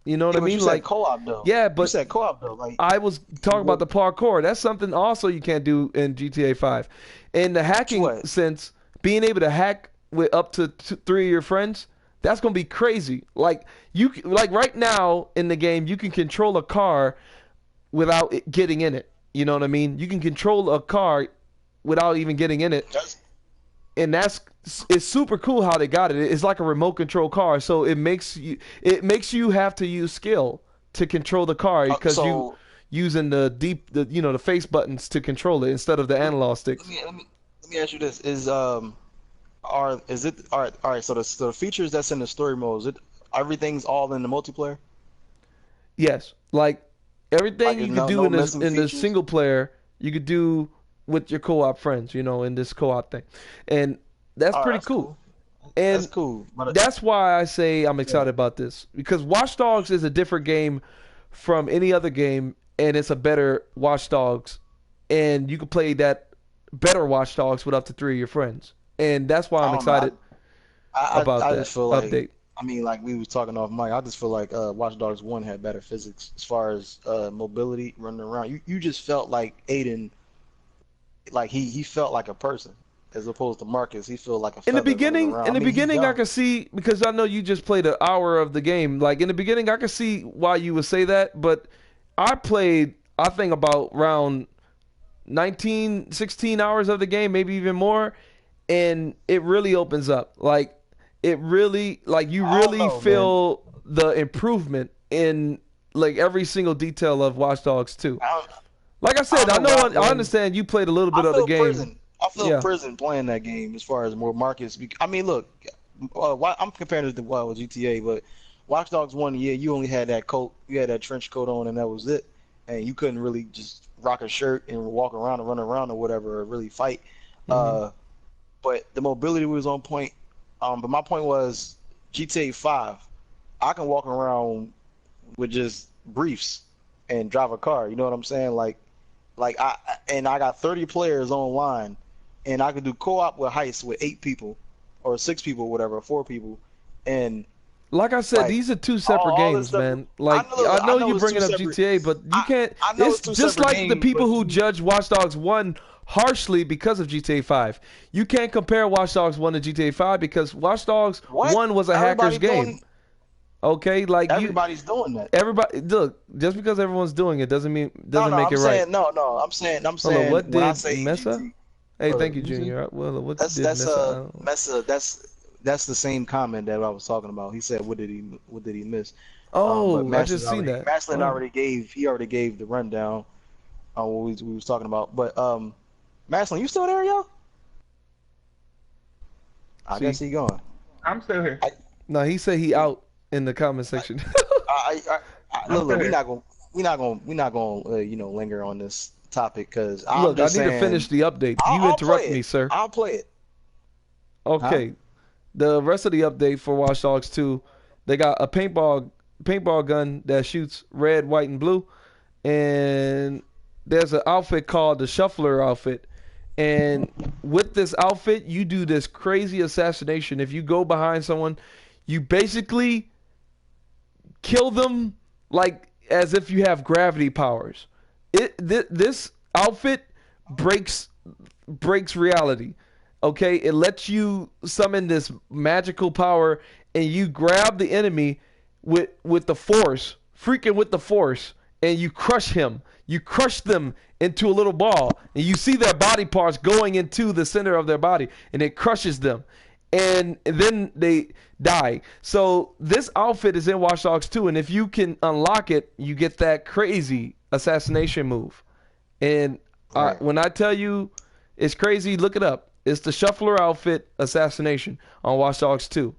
You know what Yeah, I but mean? you said Like co-op though. yeah, You but said co-op though. Like I was talking about the parkour. That's something also you can't do in GTA 5. In the hacking What? sense, being able to hack with up to 3 of your friends, that's gonna be crazy. Like right now in the game, you can control a car without it getting in it. You know what I mean? You can control a car without even getting in it, and it's super cool how they got it. It's like a remote control car, so it makes you have to use skill to control the car because you using the face buttons to control it instead of the analog sticks. let me ask you this: is it all right? So the features that's in the story mode, is it everything's all in the multiplayer? Yes, like everything Like, you no- could do no in missing the features? single player, you could do with your co-op friends, in this co-op thing, and that's Oh, pretty that's cool. cool. And That's cool. But that's why I say I'm excited about this, because Watch Dogs is a different game from any other game, and it's a better Watch Dogs, and you can play that better Watch Dogs with up to 3 of your friends, and that's why I I'm don't know, excited about I that just feel like update. I mean, like we was talking off mic. I just feel like Watch Dogs 1 had better physics as far as mobility, running around. You just felt like Aiden, like he felt like a person as opposed to Marcus. He felt like a In the feather running beginning, around. in the I mean, he's beginning, I young. could see, because I know you just played an hour of the game. Like in the beginning, I could see why you would say that, but I played, I think about around 19, 16 hours of the game, maybe even more, and it really opens up. Like it really, like you I don't really know, feel the improvement in like every single detail of Watch Dogs 2. Like I said, I don't know know, why, I man. understand you played a little I bit of the feel game. prison. I feel Yeah. prison playing that game as far as more Marcus. I mean, look, I'm comparing it to with GTA, but Watch Dogs 1, yeah, you only had that coat, you had that trench coat on, and that was it. And you couldn't really just rock a shirt and walk around and run around or whatever, or really fight. Mhm. But the mobility was on point. But my point was GTA 5. I can walk around with just briefs and drive a car. You know what I'm saying? Like I got 30 players online, and I could do co-op with heists with 8 people, or 6 people, whatever, 4 people, and Like I said, like, these are 2 separate all this games, stuff- man. Like I know you it's bringing 2 up separate- GTA, but you can't. I know It's it's 2 just separate like the games, people but who you- judge Watch Dogs 1 harshly because of GTA 5. You can't compare Watch Dogs 1 to GTA 5 because Watch Dogs What? 1 was a hacker's Everybody's game. doing- Okay, like Everybody's doing that. everybody look, just because everyone's doing it doesn't make I'm it saying, right. No, I'm saying Hold on, what when I did say Mesa? GT Hey, Hold thank on, you, who's it? Junior. Well, what That's did Mesa? that's the same comment that I was talking about. He said, "What did he miss?" Oh, But I just seen that. Maslin Oh. already gave the rundown on what we was talking about. But Maslin, you still there, yo? I See? guess he gone. I'm still here. No, he said he out in the comment section. Look, we're not gonna linger on this topic because Look, I need to finish the update. You interrupt me, sir. I'll play it. Okay. The rest of the update for Watch Dogs 2, they got a paintball gun that shoots red, white, and blue. And there's an outfit called the Shuffler outfit. And with this outfit, you do this crazy assassination. If you go behind someone, you basically kill them like as if you have gravity powers. This outfit breaks reality. Okay, it lets you summon this magical power, and you grab the enemy with the force, freaking with the force, and you crush him. You crush them into a little ball, and you see their body parts going into the center of their body, and it crushes them. and then they die. So this outfit is in Watch Dogs 2, and if you can unlock it, you get that crazy assassination move. And when I tell you it's crazy, look it up. It's the Shuffler outfit assassination on Watch Dogs 2.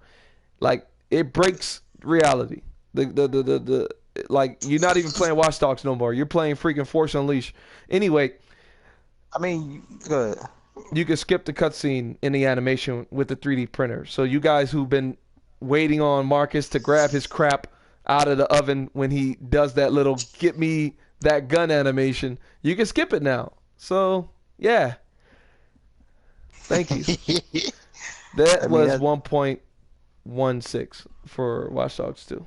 Like, it breaks reality. Like, you're not even playing Watch Dogs no more. You're playing freaking Force Unleashed. Anyway, I mean, good. You can skip the cutscene in the animation with the 3D printer. So you guys who've been waiting on Marcus to grab his crap out of the oven when he does that little get me that gun animation, you can skip it now. So, yeah. Thank you. That was 1.16 for Watch Dogs 2.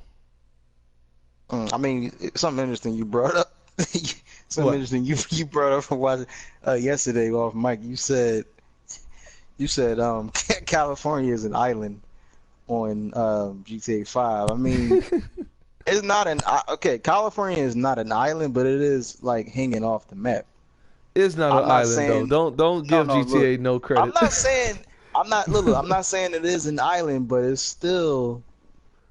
I mean, something interesting you brought up. Interesting you brought up from watching yesterday off mic. You said California is an island on GTA 5. I mean, it's not California is not an island, but it is like hanging off the map. It's not an island though. Don't give GTA no credit. I'm not saying it is an island, but it's still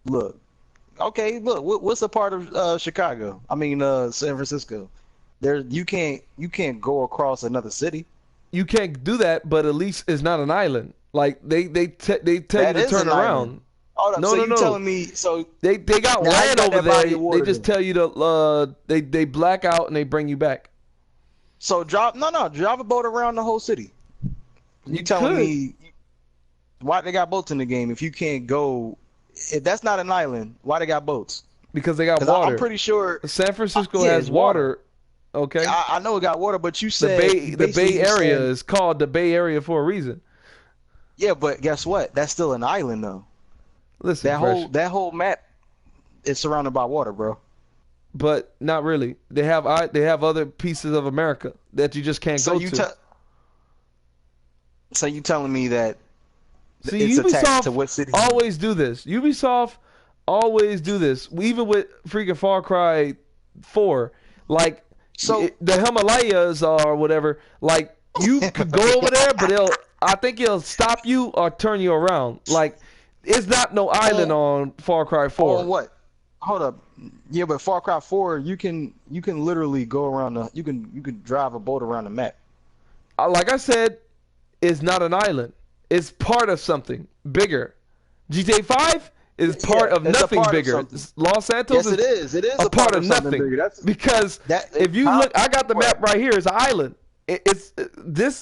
what's a part of Chicago? I mean, San Francisco. You can't go across another city. You can't do that, but at least it's not an island. Like they tell you to turn around. No, you telling me they got land over there? They just tell you to they black out and they bring you back. So drive a boat around the whole city. You telling me why they got boats in the game if you can't go? If that's not an island, why they got boats? Because they got water. I'm pretty sure San Francisco has water. Okay. I know it got water, but you said the Bay Area is called the Bay Area for a reason. Yeah, but guess what? That's still an island though. Listen, that whole map is surrounded by water, bro. But not really. They have other pieces of America that you just can't go to. So you telling me that See, it's Ubisoft attached to what city? Always do this. Ubisoft always do this. Even with freaking Far Cry 4, like the Himalayas or whatever. Like you could go over there, but I think it'll stop you or turn you around. Like it's not no island on Far Cry 4. On what? Hold up. Yeah, but Far Cry 4, you can literally go around you can drive a boat around the map. Like I said, it's not an island. It's part of something bigger. GTA 5 is part of nothing bigger. Los Santos is a part of nothing. Because if you look, I got the map right here. It's an island. This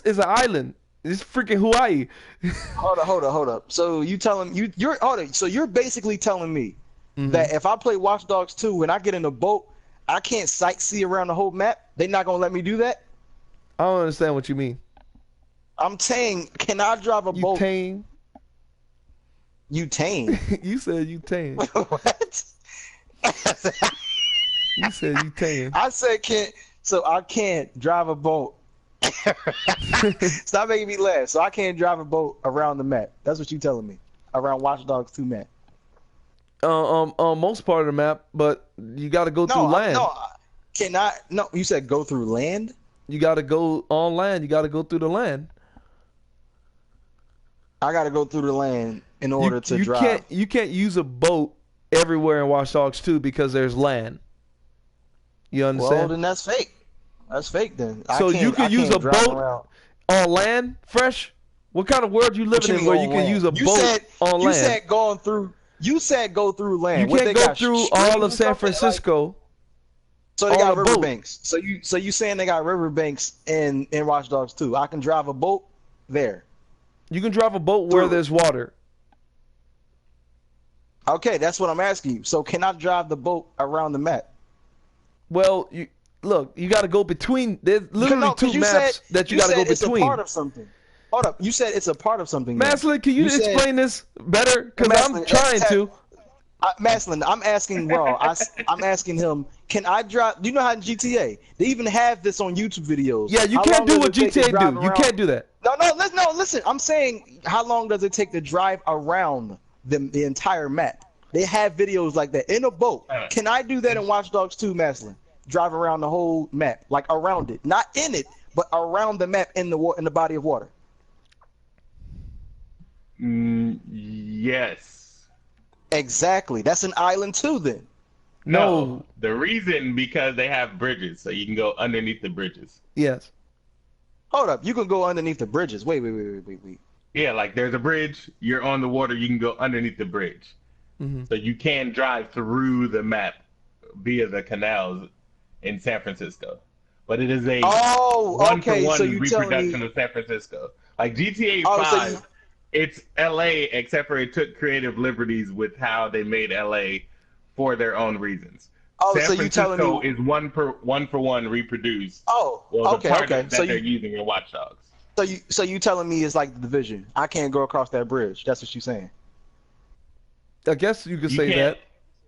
is an island. It's freaking Hawaii. Hold up. So you're basically telling me that if I play Watch Dogs 2 and I get in a boat, I can't sightsee around the whole map? They're not gonna let me do that? I don't understand what you mean. I'm saying, can I drive a boat? You tame. You said you tame. What? You said you tame. I said I can't drive a boat. Stop making me laugh. So I can't drive a boat around the map. That's what you telling me. Around Watch Dogs 2 map. Most part of the map, but you got to go through land. No, you said go through land? You got to go on land. You got to go through the land. I got to go through the land in order to drive. You can't use a boat everywhere in Watch Dogs 2 because there's land. You understand? Well, then that's fake. That's fake then. So you can use a boat on land, Fresh? What kind of world you living in where you can use a boat on land? You said going through. You said go through land. You can't go through all of San Francisco. So they got riverbanks. So you saying they got riverbanks in Watch Dogs 2? I can drive a boat there. You can drive a boat where there's water. Okay, that's what I'm asking you. So can I drive the boat around the map? Well, you got to go between. There's literally two maps that you got to go between. It's a part of something. Hold up, you said it's a part of something. Maslin, can you explain this better? Because I'm trying to. Maslin, I'm asking Raw. I'm asking him. Can I drive? Do you know how in GTA they even have this on YouTube videos? Yeah, you can't do what GTA do. You can't do that. No, listen. I'm saying, how long does it take to drive around the entire map? They have videos like that in a boat. Can I do that in Watch Dogs 2, Maslin? Drive around the whole map, like around it, not in it, but around the map in the body of water. Yes. Exactly. That's an island too, then. No. The reason because they have bridges, so you can go underneath the bridges. Yes. Hold up. You can go underneath the bridges. Wait. Yeah, like there's a bridge, you're on the water, you can go underneath the bridge. Mm-hmm. So you can drive through the map via the canals in San Francisco. But it is a one-for-one reproduction of San Francisco. Like GTA 5, it's LA, except for it took creative liberties with how they made LA for their own reasons. San Francisco is one-for-one reproduced. Okay. So they're using in Watch Dogs. So you telling me it's like the Division? I can't go across that bridge. That's what you're saying. I guess you could say that.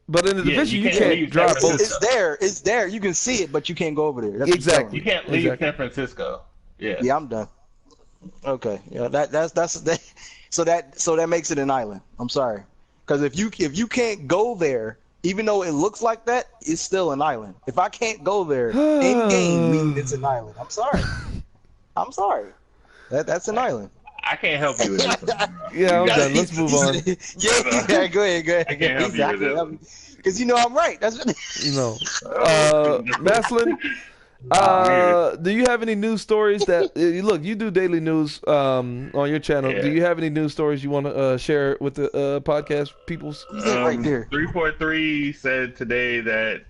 But in the Division, you can't drive boats. It's there. You can see it, but you can't go over there. That's exactly. You can't leave San Francisco. Yeah. Yeah, I'm done. Okay. Yeah, that's that. So that makes it an island. I'm sorry, because if you can't go there, even though it looks like that, it's still an island. If I can't go there in game, meaning it's an island. I'm sorry. That's an island. I can't help you with this one. Yeah, I'm done. Let's move on. Yeah, go ahead. I can't help you with this. Because I'm right. That's Maslin, do you have any news stories that look? You do daily news on your channel. Yeah. Do you have any news stories you want to share with the podcast peoples? Right there. 343 said today that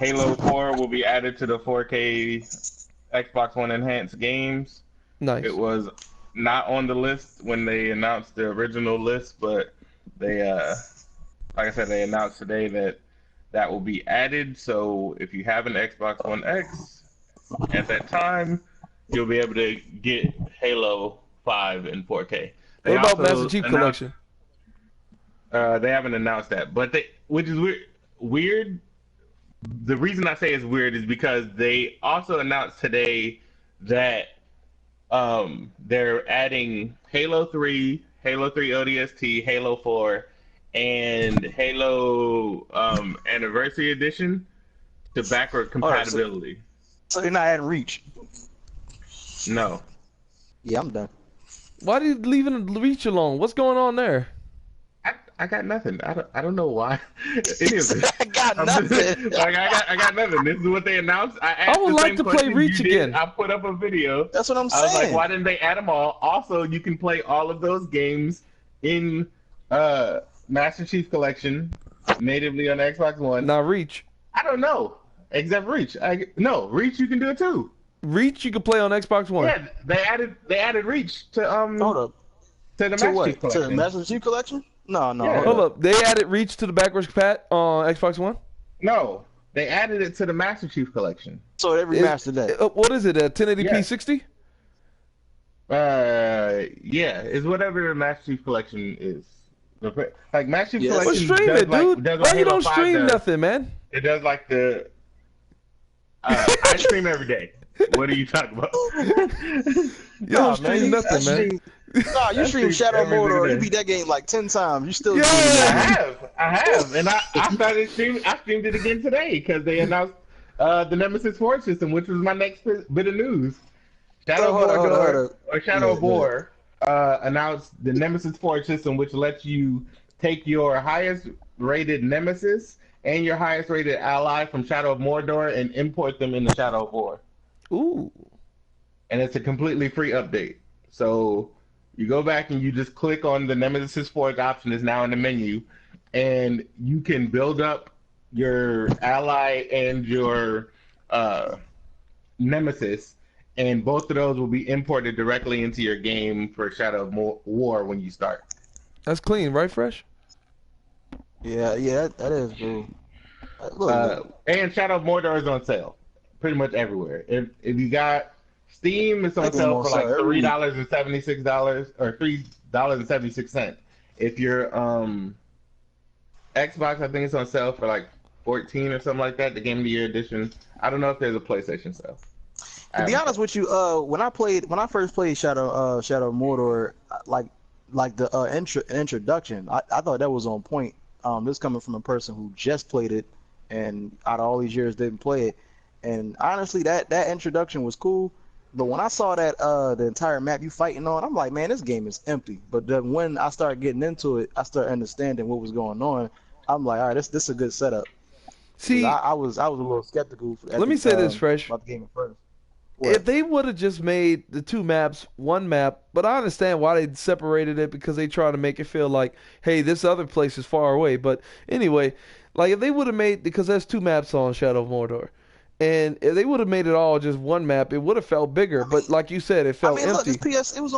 Halo 4 will be added to the 4K Xbox One enhanced games. Nice. It was not on the list when they announced the original list, but they, like I said, they announced today that will be added. So if you have an Xbox One X at that time, you'll be able to get Halo 5 in 4K. What about Master Chief Collection? They haven't announced that, but which is weird. The reason I say it's weird is because they also announced today that they're adding Halo 3, Halo 3 ODST, Halo 4, and Halo Anniversary Edition to backward compatibility. So they're not adding Reach? No. Yeah, I'm done. Why are you leaving Reach alone? What's going on there? I got nothing. I don't know why any of this. I got nothing. I got nothing. This is what they announced. I would like to play Reach again. I put up a video. That's what I'm saying. I was like, why didn't they add them all? Also, you can play all of those games in Master Chief Collection natively on Xbox One. Now Reach. I don't know. Except Reach. Reach you can do it too. Reach you can play on Xbox One. Yeah, they added Reach to Hold up. To the Master Chief Collection. To the Master Chief Collection? No. Yeah. Hold up. They added Reach to the backwards compat on Xbox One? No. They added it to the Master Chief Collection. So they remastered that. What is it? 1080p 60? Yeah, it's whatever the Master Chief Collection is. Like Master Chief Collection. Well, stream it, dude. Why you don't stream nothing, man? It does like the. I stream every day. What are you talking about? You don't stream nothing, man. No, you stream Shadow of Mordor. You beat that game like 10 times. You still. Yeah, I have, and I started streaming. I streamed it again today because they announced the Nemesis Forge system, which was my next bit of news. Shadow of War announced the Nemesis Forge system, which lets you take your highest rated Nemesis and your highest rated ally from Shadow of Mordor and import them into Shadow of War. Ooh. And it's a completely free update. So you go back and you just click on the Nemesis Forge option is now in the menu, and you can build up your ally and your Nemesis, and both of those will be imported directly into your game for Shadow of War when you start. That's clean, right, Fresh? Yeah, that is cool. And Shadow of Mordor is on sale pretty much everywhere. If you got Steam, it's on sale for like $3.76 or $3.76. If you're Xbox, I think it's on sale for like $14 or something like that. The Game of the Year edition. I don't know if there's a PlayStation sale. To be honest with you, when I first played Shadow of Mordor, like the introduction, I thought that was on point. This coming from a person who just played it, and out of all these years didn't play it. And honestly, that introduction was cool. But when I saw that the entire map you fighting on, I'm like, man, this game is empty. But then when I started getting into it, I started understanding what was going on. I'm like, all right, this is a good setup. See, I was a little skeptical. Let me say this, Fresh. About the game at first. If they would have just made the two maps one map, but I understand why they separated it because they try to make it feel like, hey, this other place is far away. But anyway, like if they would have made, because there's two maps on Shadow of Mordor, and if they would have made it all just one map, it would have felt bigger. But like you said, it felt empty. Look, it was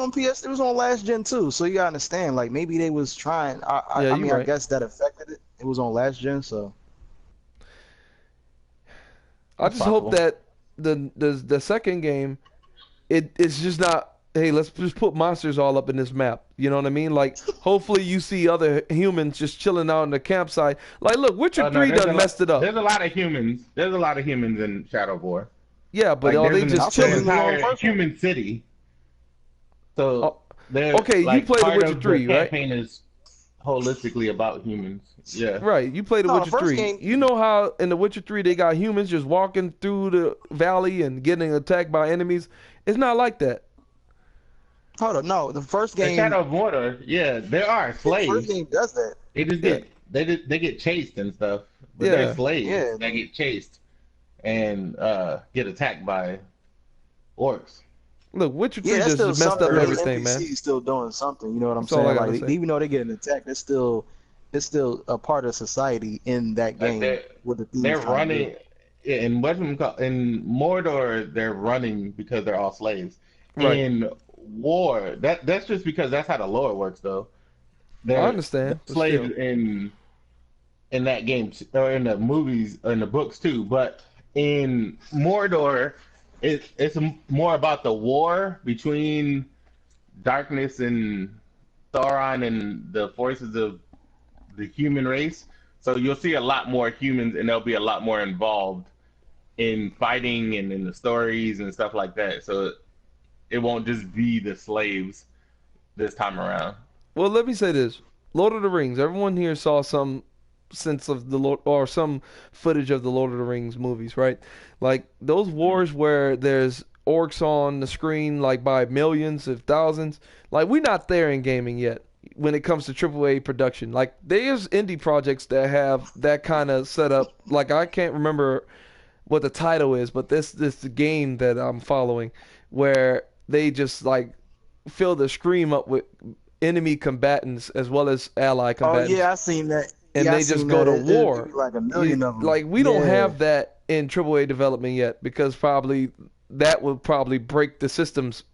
on last gen too, so you gotta understand. Like maybe they was trying. I mean, right. I guess that affected it. It was on last gen, so. I just hope that the second game, it's just not, hey, let's just put monsters all up in this map. You know what I mean? Like, hopefully you see other humans just chilling out in the campsite. Like, look, Witcher 3 done messed it up. There's a lot of humans. There's a lot of humans in Shadow of War. Yeah, but like, they just chilling in the human city. So, okay, like, you played The Witcher 3, right? Campaign is holistically about humans. Yeah. Right, you played The Witcher 3. You know how in The Witcher 3 they got humans just walking through the valley and getting attacked by enemies? It's not like that. Hold on, no. The first game, Shadow of Mordor, yeah, there are slaves. The first game does that. They just they get chased and stuff. But they're slaves that get chased and get attacked by orcs. Look, Witcher 3 just messed up everything, man. NPC's still doing something. You know what I'm saying? Like even though they get attacked, it's still a part of society in that game. They're running in Mordor. They're running because they're all slaves. Right. In War, that's just because that's how the lore works, though. I understand. Slaves in that game, or in the movies, or in the books too. But in Mordor, it's more about the war between darkness and Sauron and the forces of the human race. So you'll see a lot more humans, and they'll be a lot more involved in fighting and in the stories and stuff like that. So it won't just be the slaves this time around. Well, let me say this. Lord of the Rings. Everyone here saw some sense of the Lord, or some footage of the Lord of the Rings movies, right? Like those wars where there's orcs on the screen like by millions of thousands. Like we're not there in gaming yet when it comes to AAA production. Like there's indie projects that have that kind of setup. Like I can't remember what the title is, but this game that I'm following where they just like fill the screen up with enemy combatants as well as ally combatants. Oh yeah, I seen that. And they just go to war. Like a million of them. Like we don't have that in AAA development yet because probably that would probably break the systems.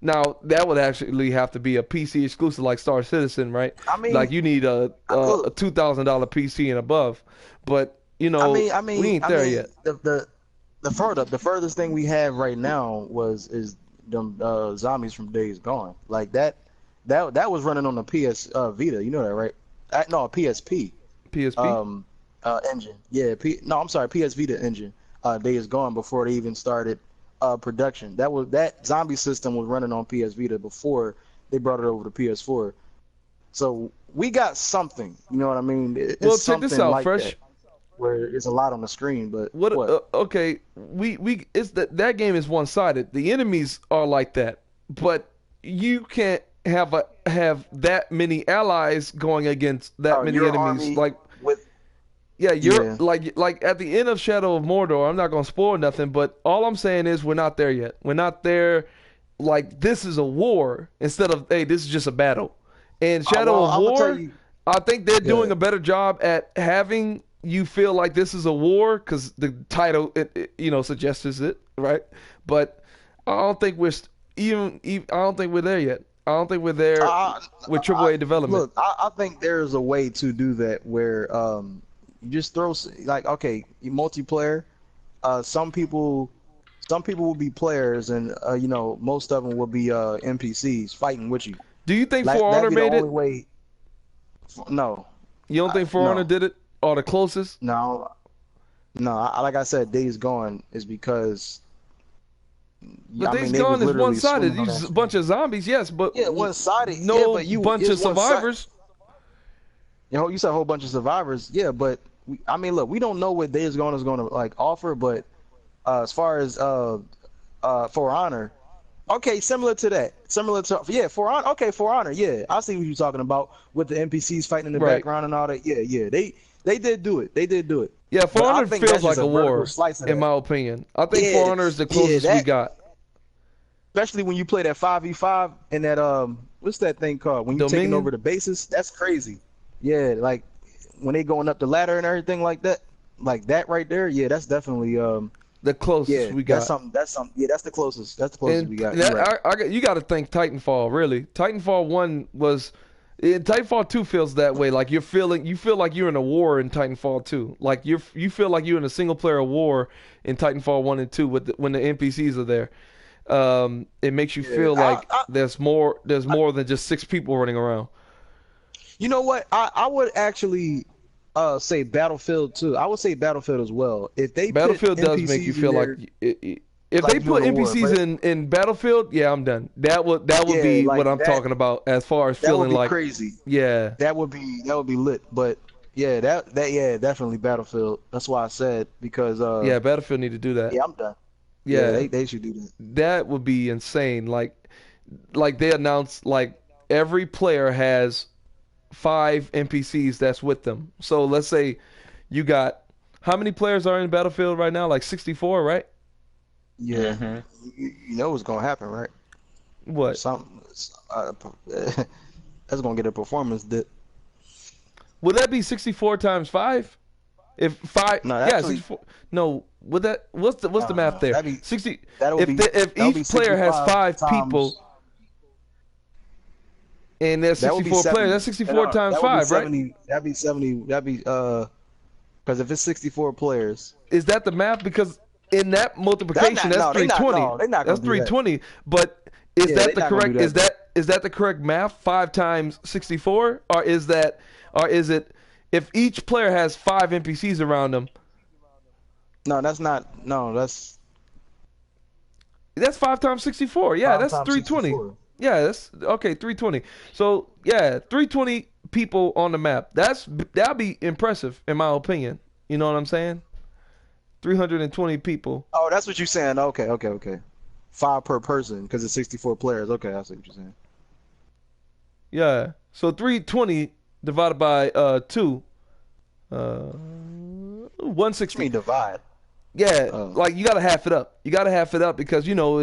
Now that would actually have to be a PC exclusive like Star Citizen, right? I mean, like you need a $2,000 PC and above. But you know, we ain't there yet. The furthest thing we have right now is them zombies from Days Gone. Like that was running on the PS Vita. You know that, right? No, PSP. PSP? Engine. Yeah, I'm sorry, PS Vita engine. Days Gone before they even started production. That zombie system was running on PS Vita before they brought it over to PS4. So we got something. You know what I mean? It's check this out, like Fresh. That, where it's a lot on the screen, but what? Okay, it's that game is one-sided. The enemies are like that, but you can't have that many allies going against that many enemies. Like like at the end of Shadow of Mordor. I'm not gonna spoil nothing, but all I'm saying is we're not there yet. We're not there. Like this is a war instead of hey, this is just a battle. And Shadow of War, I think they're doing a better job at having you feel like this is a war because the title suggests it, right? But I don't think we're I don't think we're there yet. I don't think we're there with AAA development. Look, I think there's a way to do that where you just throw like multiplayer. Some people will be players, and most of them will be NPCs fighting with you. Do you think For Honor made it? No. You don't think For Honor did it? Or the closest? No. Like I said, Days Gone is because. But Days Gone is one-sided. There's a bunch of zombies, yes, but one-sided. No bunch of survivors. You said a whole bunch of survivors, but look, we don't know what Days Gone is going to like offer, but as far as For Honor, Okay, similar to that. Similar to For Honor. Okay, For Honor. Yeah, I see what you're talking about with the NPCs fighting in the Right. background and all that. Yeah. They did do it. They did do it. Yeah, But For I Honor think feels that's just like a vertical war, slice of in that. my opinion. I think Yeah, For Honor is the closest we got. especially when you play that 5v5 and that what's that thing called? When you taking Dominion? over the bases, that's crazy. Yeah, like when they going up the ladder and everything like that right there. Yeah, that's definitely The closest we got. That's something. Yeah, that's the closest. That's the closest And we got. that, You're right. you got to think Titanfall, really. Titanfall 1 was. Titanfall 2 feels that way. Like you feel like you're in a war in Titanfall 2. Like you feel like you're in a single player war in Titanfall 1 and 2 when the NPCs are there. It makes you feel like there's more than just 6 people running around. You know what? I would actually say Battlefield too. I would say Battlefield as well. If they Battlefield put does NPCs make you in feel there, if like they put you're in a war, NPCs in Battlefield, yeah, I'm done. That would be like what I'm that- talking about as far as that would feeling be like crazy. Yeah. That would be lit. But yeah, definitely Battlefield. That's why I said because Yeah, Battlefield need to do that. yeah, I'm done. Yeah, they should do that. that would be insane. Like they announced like every player has 5 NPCs that's with them. So let's say you got how many players are in Battlefield right now? Like 64, right? Yeah, Mhm. you know what's gonna happen, right? What? Something that's gonna get a performance dip. Would that be 64 times 5? If 5 No, yeah, actually- 64. No, would that what's the No, math there? that'd be- 60 that'll if be- if that'll be each player has 65 5 people times- and there's That would be 64 players, 70. that's 64 times that would be 5, right? 70, That'd be 70. That'd be because if it's 64 players, Is that the math? Because in that multiplication, They're that's not- no, they're not- 320. no, they're not That's gonna do that. 320. But is Yeah, that they're the not gonna correct? do that. Is that the correct math? 5 times 64, or is it if each player has 5 NPCs around them? no, that's not. No, that's That's 5 times 64. Yeah, 5 that's times 320. 64. Yeah, that's okay. 320. So yeah, 320 people on the map. That'd be impressive in my opinion. You know what I'm saying? 320 people. Oh, that's what you're saying. Okay. 5 per person because it's 64 players. Okay, I see what you're saying. Yeah. So 320 divided by 2, What 160. you mean divide? Yeah, Oh. like you gotta half it up. You gotta half it up because no,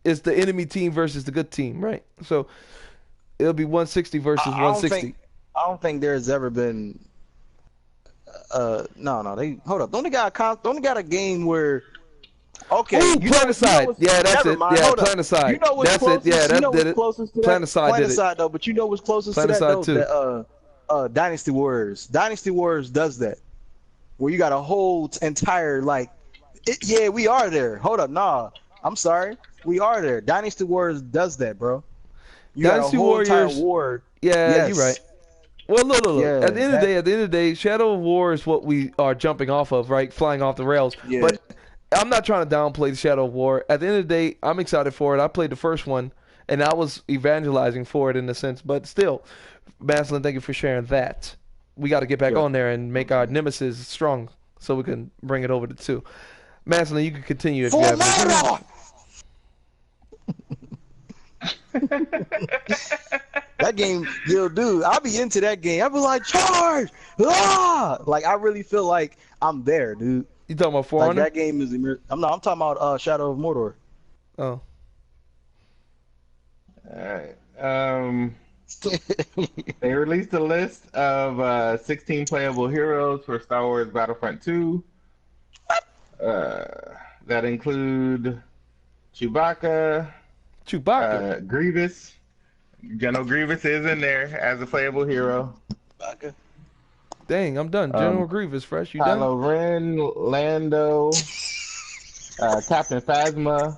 it's the enemy team versus the good team, right? So it'll be 160 versus I don't 160. I don't think there's ever been. No. They hold up. Don't they got a game where? Okay, Ooh, Planetside. Yeah, that's never it. mind, Yeah, hold up. Planetside. You know what's That's closest? it. Yeah, You that know did what's it. closest to that? Planetside did it. Planetside though, but you know what's closest to that Planetside though? too. Dynasty Warriors. Dynasty Warriors does that, where you got a whole entire yeah, we are there. Hold up, nah, I'm sorry, we are there. Dynasty Warriors does that, bro. You Dynasty got a whole Warriors- entire war. Yeah, Yes. you're right. Well, look. Yeah, At the end of the day, Shadow of War is what we are jumping off of, right? Flying off the rails. Yeah. But I'm not trying to downplay the Shadow of War. At the end of the day, I'm excited for it. I played the first one, and I was evangelizing for it in a sense. But still, Maslin, thank you for sharing that. We got to get back Yeah. on there and make our nemesis strong so we can bring it over to 2. Maslin, you can continue if you have any. That game, yo, dude, I'll be into that game. I'll be like, charge! Ah! Like, I really feel like I'm there, dude. You talking about For Like, Honor? that game is I'm talking about Shadow of Mordor. Oh. Alright. They released a list of 16 playable heroes for Star Wars Battlefront 2. That include Chewbacca, Grievous. General Grievous is in there as a playable hero. Dang, I'm done. General Grievous, fresh. You done? Kylo Ren, Lando, Captain Phasma,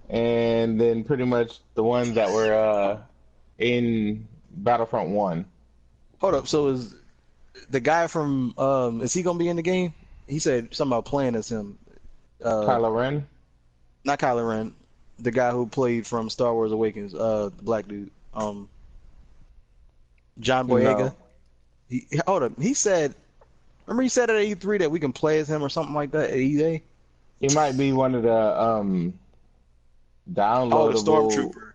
and then pretty much the ones that were in Battlefront 1. Hold up, so is the guy from, is he going to be in the game? He said something about playing as him. Kylo Ren? Not Kylo Ren. The guy who played from Star Wars Awakens, the black dude. John Boyega. No. Hold up, he said, remember he said at E3 that we can play as him or something like that at EA? He might be one of the downloadable. Oh, the Stormtrooper.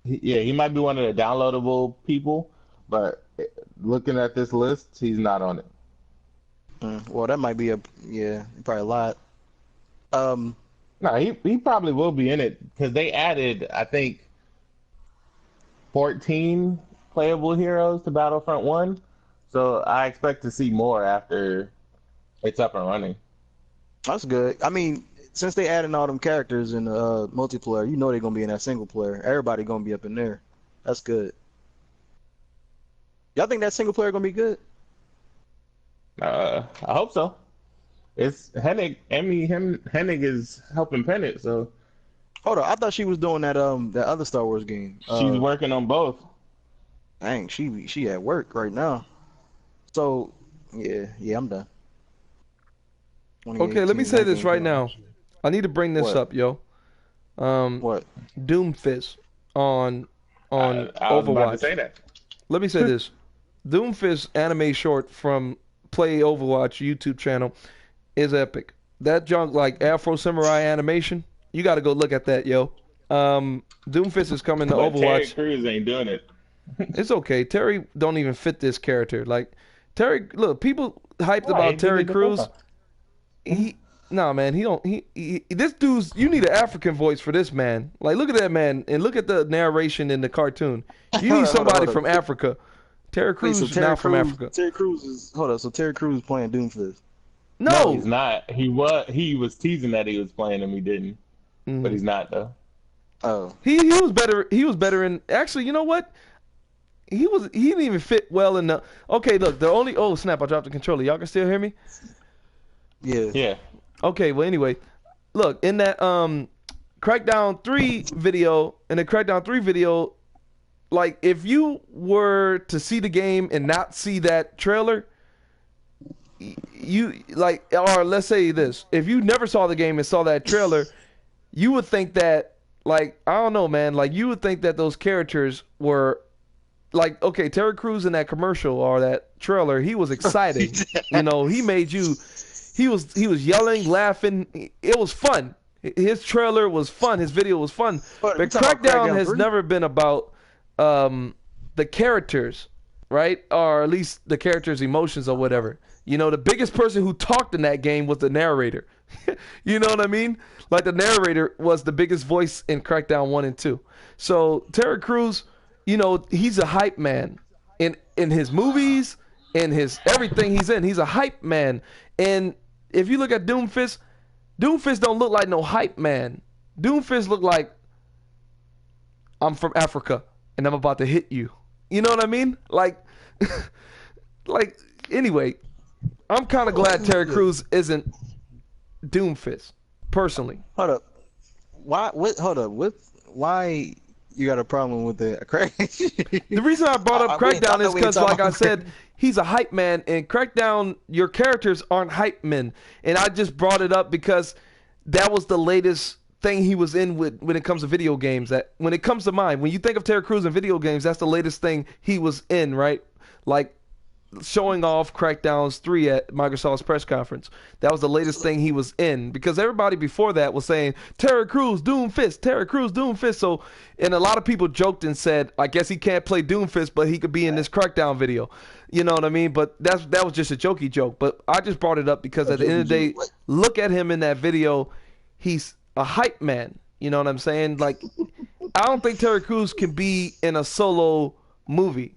Yeah, he might be one of the downloadable people, but looking at this list, he's not on it. Well, that might be probably a lot. No, he probably will be in it because they added, I think, 14 playable heroes to Battlefront 1. So I expect to see more after it's up and running. That's good. I mean, since they adding all them characters in the multiplayer, you know they're gonna be in that single player. Everybody gonna be up in there. That's good. Y'all think that single player gonna be good? I hope so. It's Hennig. Hennig is helping pen it. So Hold on, I thought she was doing that that other Star Wars game. she's working on both. Dang, she at work right now. So yeah, I'm done. Okay, let me say this right now. I need to bring this What? up, yo. What? Doomfist on I was Overwatch. about to say that. Let me say this. Doomfist anime short from Play Overwatch YouTube channel is epic. That junk like Afro Samurai animation, you got to go look at that, yo. Doomfist is coming to But Terry Overwatch. Crews ain't doing it. It's okay. Terry don't even fit this character. Like Terry, look, people hyped Why? about He Terry did the Crews. profile. Man, he don't. This dude's. You need an African voice for this man. Like, look at that man, and look at the narration in the cartoon. You need somebody Hold on. from Africa. Terry Crews so is not from Africa. Terry Crews is So Terry Crews is playing Doomfist. No, No, he's not. He was teasing that he was playing him. He didn't, but he's not though. Oh, he was better. He was better in. Actually, you know what? He didn't even fit well in the. Okay, look. The only. Oh snap! I dropped the controller. Y'all can still hear me? yeah. Yeah. Okay, well anyway, look, in that Crackdown 3 video, like if you were to see the game and not see that trailer, you like, or let's say this, if you never saw the game and saw that trailer, you would think that, like, I don't know, man, like you would think that those characters were like, okay, Terry Crews in that commercial or that trailer, he was exciting. You know, he made you. He was yelling, laughing. It was fun. His trailer was fun. His video was fun. But you talking about Crackdown Crackdown has 3? never been about the characters, right? Or at least the characters' emotions or whatever. You know, the biggest person who talked in that game was the narrator. You know what I mean? Like the narrator was the biggest voice in Crackdown 1 and 2. So Terry Crews, you know, he's a hype man in his movies, in his everything he's in. He's a hype man. And if you look at Doomfist don't look like no hype man. Doomfist look like, I'm from Africa and I'm about to hit you. You know what I mean? Like, anyway, I'm kind of glad Terry Crews isn't Doomfist, personally. Hold up. Why you got a problem with the crack? The reason I brought up we ain't Crackdown is talking- we ain't because, like talking I about said, he's a hype man. In Crackdown, your characters aren't hype men. And I just brought it up because that was the latest thing he was in with when it comes to video games. That when it comes to mind, when you think of Terry Crews in video games, that's the latest thing he was in, right? Like showing off Crackdown's 3 at Microsoft's press conference. That was the latest thing he was in, because everybody before that was saying Terry Crews, Doomfist, Terry Crews, Doomfist. So, and a lot of people joked and said, I guess he can't play Doomfist, but he could be in this Crackdown video. You know what I mean? But that was just a jokey joke. But I just brought it up because at the end of the day, look at him in that video. He's a hype man. You know what I'm saying? Like, I don't think Terry Crews can be in a solo movie.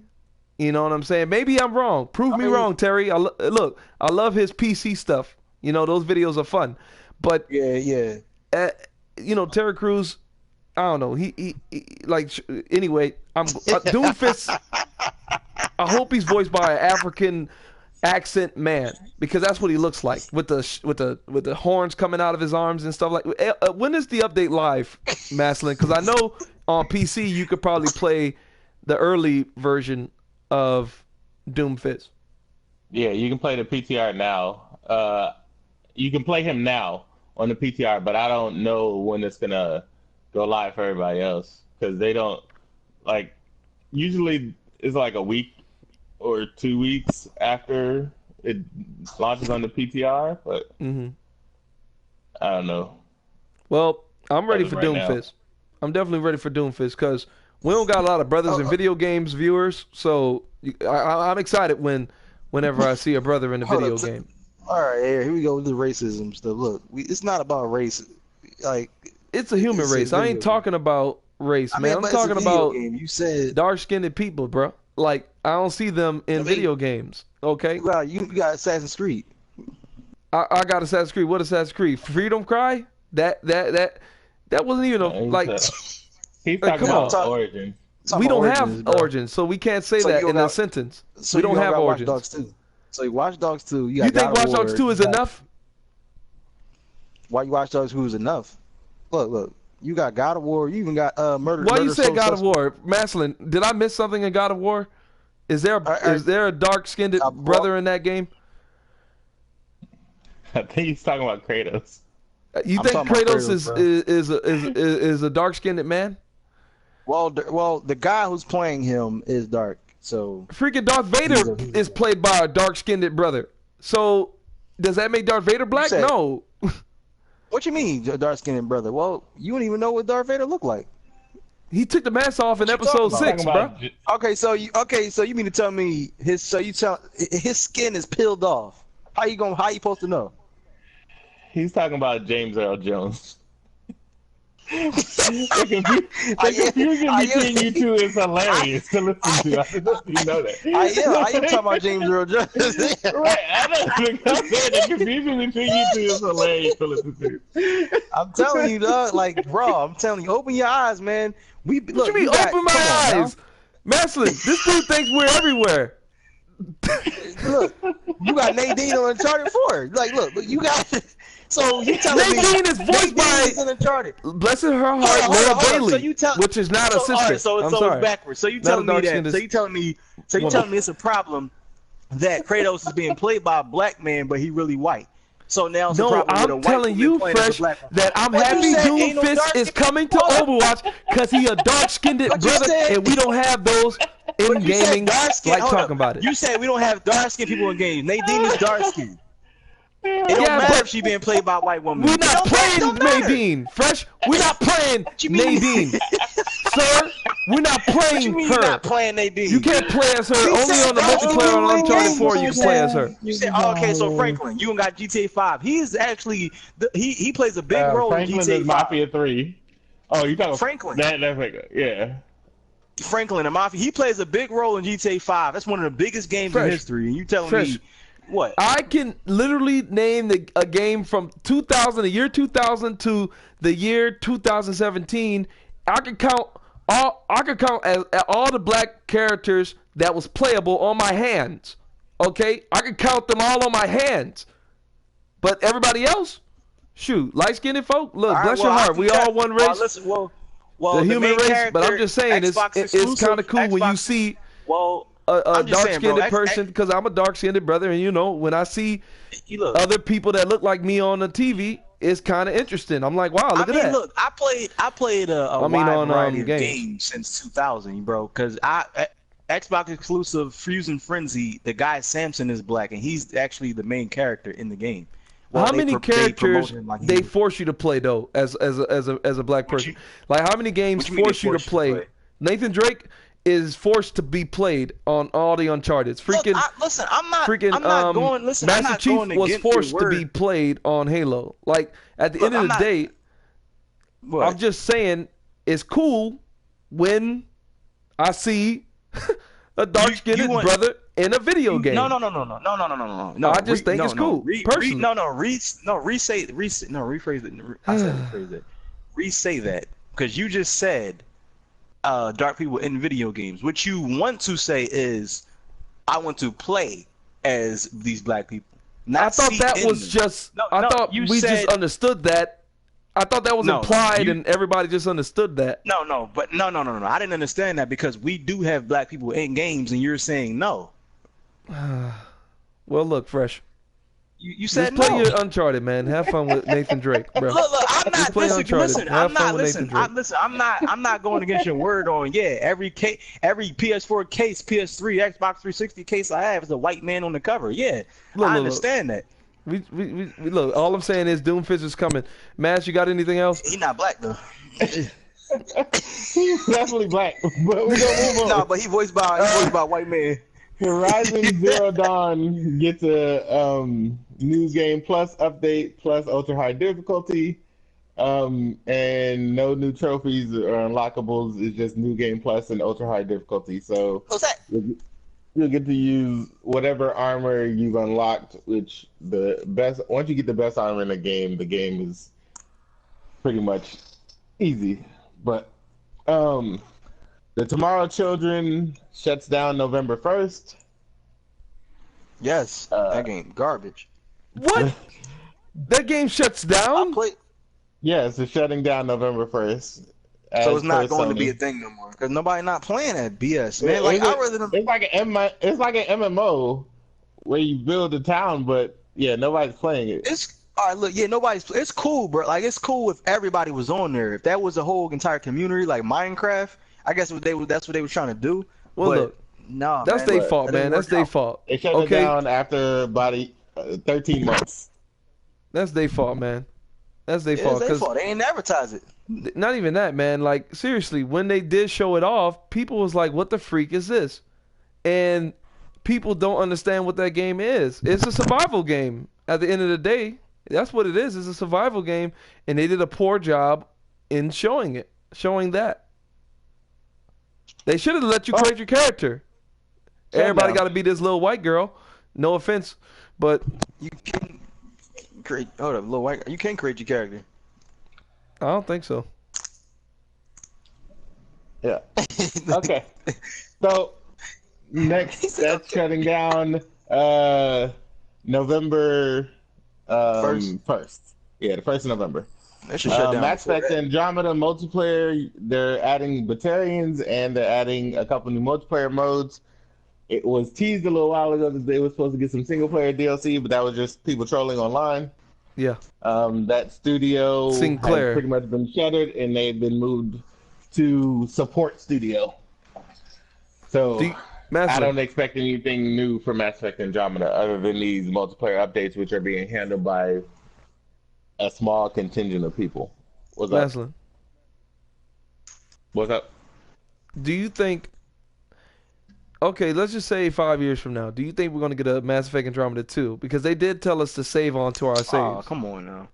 You know what I'm saying? Maybe I'm wrong. Prove me wrong, Terry. Look, I love his PC stuff. You know, those videos are fun. But Yeah. you know, Terry Crews, I don't know. He like anyway. Doomfist. I hope he's voiced by an African accent man, because that's what he looks like with the horns coming out of his arms and stuff like. When is the update live, Maslin? Because I know on PC you could probably play the early version of Doomfist. Yeah, you can play the PTR now. You can play him now on the PTR, but I don't know when it's gonna go live for everybody else, because they don't, like, usually it's like a week or 2 weeks after it launches on the PTR, but I don't know. Well, I'm ready for Right now. Doomfist. I'm definitely ready for Doomfist because we don't got a lot of brothers in video games viewers. So I'm excited whenever I see a brother in a video game. All right, here we go with the racism stuff. Look, it's not about race. Like, it's a human race. I ain't talking about race, man. I'm talking about you said dark-skinned people, bro. Like, I don't see them in video games. Okay. You got Assassin's Creed. I got Assassin's Creed. What Assassin's Creed? Freedom Cry? That wasn't even like. He's talking about Origins. We don't have Origins, so we can't say that in a sentence. We don't have Origins. Watch Dogs 2. So Watch Dogs 2. You think Watch Dogs 2 is enough? Why you Watch Dogs 2 is enough? Look. You got God of War. You even got Murder. Why you said God of War, Maslin? Did I miss something in God of War? Is there a dark-skinned brother in that game? I think he's talking about Kratos. You think Kratos is a dark-skinned man? Well, the guy who's playing him is dark. So freaking Darth Vader is played by a dark-skinned brother. So does that make Darth Vader black? No. What you mean, dark-skinned brother? Well, you don't even know what Darth Vader looked like. He took the mask off in episode 6, bro. Okay, so you mean to tell me his skin is peeled off? How you supposed to know? He's talking about James Earl Jones. The confusion between you two is hilarious to listen to. I don't know if you know that. I am talking about James Earl Jones. Right, I know. The confusion between you two is hilarious to listen to. I'm telling you, dog. Like, bro, I'm telling you, open your eyes, man. What you mean, open my eyes? Maslin, this dude thinks we're everywhere. Look, you got Nadine on Uncharted 4. Like, look, you got. So you telling me Nadine is voiced by Uncharted. Bless her heart, Laura Bailey, which is not a sister. Right, so it's backwards. So you telling me that? So you telling me it's a problem that Kratos is being played by a black man, but he really white. So now it's a problem with a white telling you, Fresh, that I'm happy Doomfist is coming to Overwatch because he a dark-skinned brother, and we don't have those in gaming like talking about it. You said we don't have dark-skinned people in games. Nadine is dark-skinned. It don't matter if she being played by a white woman. We're not playing Nadine, Fresh. We're not playing Nadine, sir. We're not playing her. Not playing Nadine. You can't play as her. Only on the multiplayer on Uncharted 4 you can play as her. You said, okay, so Franklin, you got GTA 5. He's actually he plays a big role Franklin in GTA 5. Mafia 3. Oh, you talking Franklin? That's like, yeah. Franklin and Mafia. He plays a big role in GTA 5. That's one of the biggest games in history. And you telling me what? I can literally name a game from 2000, the year 2000 to the year 2017. I can count all the black characters that was playable on my hands. Okay, I can count them all on my hands. But everybody else, shoot, light-skinned folk. Look, bless your heart. We all one race. The human race. But I'm just saying, it's kind of cool when you see. A dark-skinned person, because I'm a dark-skinned brother, and you know, when I see other people that look like me on the TV, it's kind of interesting. I'm like, wow, look at that. Look, I played a wide variety of games since 2000, bro. Because Xbox exclusive Fusion Frenzy, the guy Samson is black, and he's actually the main character in the game. How many characters they force you to play though, as a black person? Like, how many games force you to play? Nathan Drake is forced to be played on all the Uncharted. Freaking, Master Chief was forced to be played on Halo. Like, at the end of the day, I'm just saying it's cool when I see a dark-skinned brother in a video game. No. I just think it's cool. Personally. Rephrase it. I said rephrase it. Re-say that, because you just said dark people in video games. What you want to say is, I want to play as these black people. I thought that was just. I thought we just understood that. I thought that was implied, and everybody just understood that. No. I didn't understand that, because we do have black people in games, and you're saying no. Well, look, Fresh. You said just play your Uncharted, man. Have fun with Nathan Drake, bro. Look, I'm not. Listen, I'm not going against your word on. Yeah, every PS4 case, PS3, Xbox 360 case I have is a white man on the cover. Yeah, I understand that. We look. All I'm saying is Doomfist is coming. Mass, you got anything else? He's not black though. He's definitely black, but we're gonna move on. Nah, but he voiced by a white man. Horizon Zero Dawn gets a New Game Plus update plus ultra high difficulty, and no new trophies or unlockables. It's just New Game Plus and ultra high difficulty. So What's that? you'll get to use whatever armor you've unlocked. Which the best once you get the best armor in the game is pretty much easy. But the Tomorrow Children shuts down November 1st. Yes, that game garbage. What? That game shuts down? Yes, it's shutting down November 1st. So it's not going to be a thing no more because nobody not playing that BS, man. Like it's like an MMO where you build a town, but yeah, nobody's playing it. It's all right. Look, yeah, it's cool, bro. Like it's cool if everybody was on there. If that was a whole entire community like Minecraft, I guess that's what they were trying to do. Well, but, look, no, that's their fault, man. That's their fault. They shut it down after about 13 months. That's their fault, man. That's their fault. It's their fault. They ain't advertise it. Not even that, man. Like, seriously, when they did show it off, people was like, what the freak is this? And people don't understand what that game is. It's a survival game. At the end of the day, that's what it is. It's a survival game, and they did a poor job in showing that. They should have let you create your character. Everybody got to be this little white girl. No offense, but you can create. Hold up, little white. You can create your character. I don't think so. Yeah. Okay. So next, that's shutting down November 1st. Yeah, the 1st of November. They should shut down. Mass Effect Andromeda multiplayer. They're adding battalions and they're adding a couple new multiplayer modes. It was teased a little while ago that they were supposed to get some single player DLC, but that was just people trolling online. Yeah. That studio Sinclair has pretty much been shuttered, and they've been moved to support studio. So I don't expect anything new for Mass Effect Andromeda other than these multiplayer updates, which are being handled by a small contingent of people. What's up? What's up? Do you think... Okay, let's just say 5 years from now. Do you think we're going to get a Mass Effect Andromeda 2? Because they did tell us to save onto our saves. Oh, come on now.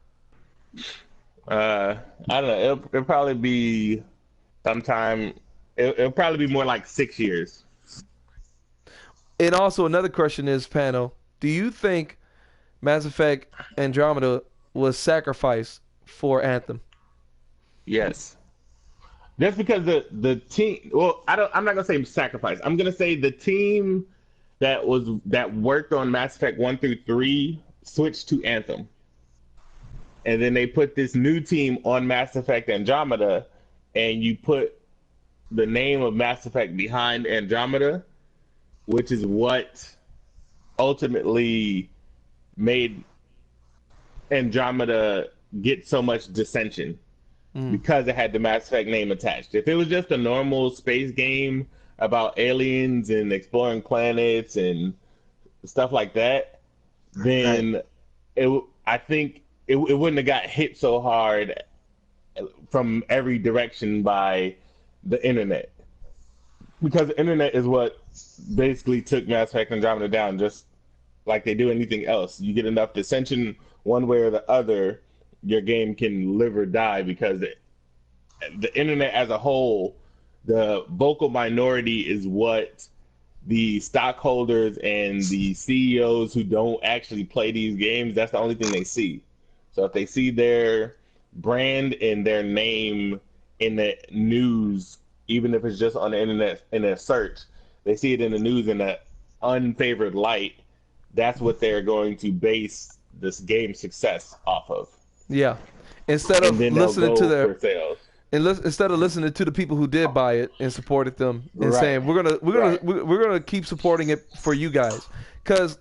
I don't know. It'll probably be sometime... It'll probably be more like 6 years. And also another question is, panel, do you think Mass Effect Andromeda was sacrificed for Anthem? Yes. That's because the team. Well, I'm not gonna say sacrifice. I'm gonna say the team that worked on Mass Effect 1 through 3 switched to Anthem, and then they put this new team on Mass Effect Andromeda, and you put the name of Mass Effect behind Andromeda, which is what ultimately made Andromeda get so much dissension. Because it had the Mass Effect name attached. If it was just a normal space game about aliens and exploring planets and stuff like that, then I think it wouldn't have got hit so hard from every direction by the internet. Because the internet is what basically took Mass Effect Andromeda down, just like they do anything else. You get enough dissension one way or the other, your game can live or die, because the internet as a whole, the vocal minority is what the stockholders and the CEOs who don't actually play these games, that's the only thing they see. So if they see their brand and their name in the news, even if it's just on the internet in a search, they see it in the news in an unfavored light, that's what they're going to base this game's success off of. Yeah, instead of listening to the people who did buy it and supported them and saying we're gonna keep supporting it for you guys, because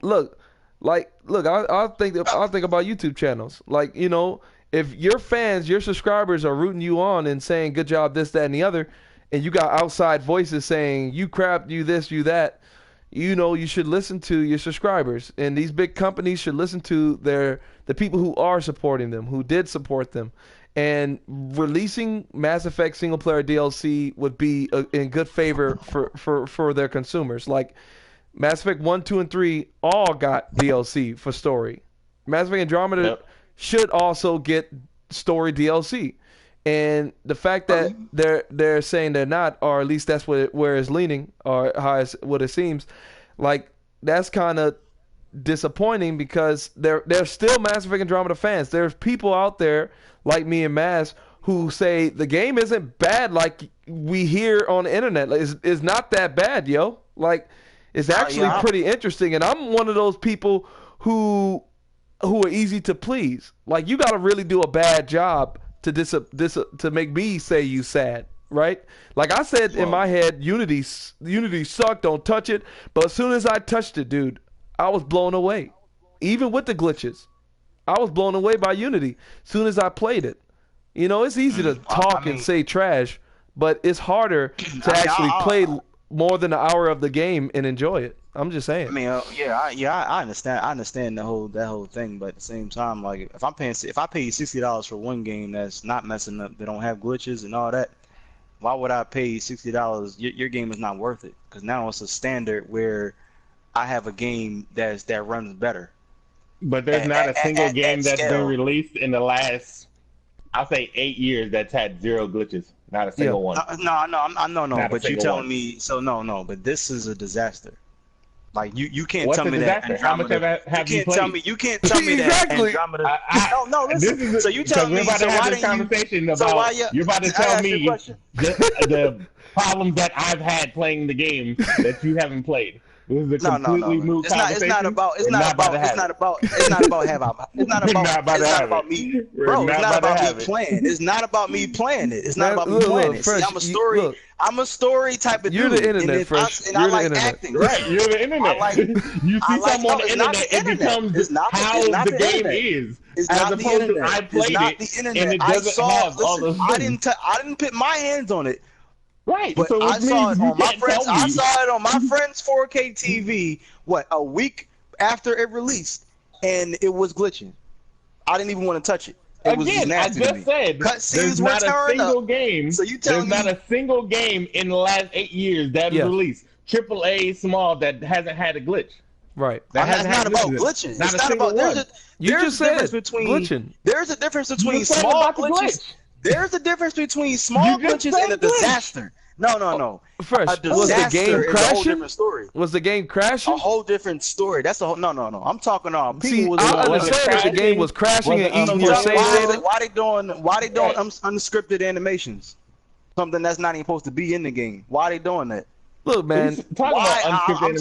I'll think about YouTube channels, like, you know, if your fans, your subscribers are rooting you on and saying good job, this, that, and the other, and you got outside voices saying you crap, you this, you that, you know, you should listen to your subscribers, and these big companies should listen to the people who are supporting them, who did support them, and releasing Mass Effect single player DLC would be in good favor for their consumers. Like Mass Effect 1, 2, and 3 all got DLC for story. Mass Effect Andromeda should also get story DLC. And the fact that they're saying they're not, or at least that's where it's leaning, or what it seems, like that's kind of disappointing because they're still Mass Effect Andromeda fans. There's people out there like me and Mass who say the game isn't bad like we hear on the internet. Like, it's not that bad, yo. Like it's actually pretty interesting, and I'm one of those people who are easy to please. Like you got to really do a bad job to make me say you sad, right? Like I said in my head, Unity sucked, don't touch it. But as soon as I touched it, dude, I was blown away. Even with the glitches, I was blown away by Unity as soon as I played it. You know, it's easy to talk and say trash, but it's harder to actually play more than an hour of the game and enjoy it. I'm just saying. I mean, I understand. I understand that whole thing, but at the same time, like if I pay $60 for one game that's not messing up, they don't have glitches and all that, why would I pay $60? Your game is not worth it because now it's a standard where I have a game that runs better. But there's not a single game that's been released in the last, I'll say 8 years that's had 0 glitches. Not a single one. No. But you're telling me no. But this is a disaster. Like you can't tell me that Andromeda. You can't tell me that Andromeda. No, listen. So you tell me. We're about to have this conversation about. You're about to tell me the problems that I've had playing the game that you haven't played. This is a completely moot conversation. It's not about me, bro. It's not about me playing. It's not about me playing it. It's not about me playing it. See, I'm a story. I'm a story type of dude. You're the internet, and I like acting. Right, you're the internet. You see something on the internet, it becomes how the game is. As opposed to I played it, and it doesn't have all those things. I didn't put my hands on it. Right, but so I saw it on my friends. I saw it on my friend's 4K TV. A week after it released, and it was glitching. I didn't even want to touch it. It was nasty to me. Said there's not a single game. So you tell me there's not a single game in the last 8 years that was released, AAA small, that hasn't had a glitch. Right. That's not about glitching. It's not about. There's a difference between glitching. There's a difference between small glitches. There's a difference between small glitches and a disaster. No. First, was the game crashing? A whole different story. Was the game crashing? A whole different story. That's a whole. No. I'm talking on. See, I understand that the game was crashing and eating your save data. Why they doing unscripted animations? Something that's not even supposed to be in the game. Why they doing that? Look, man. I'm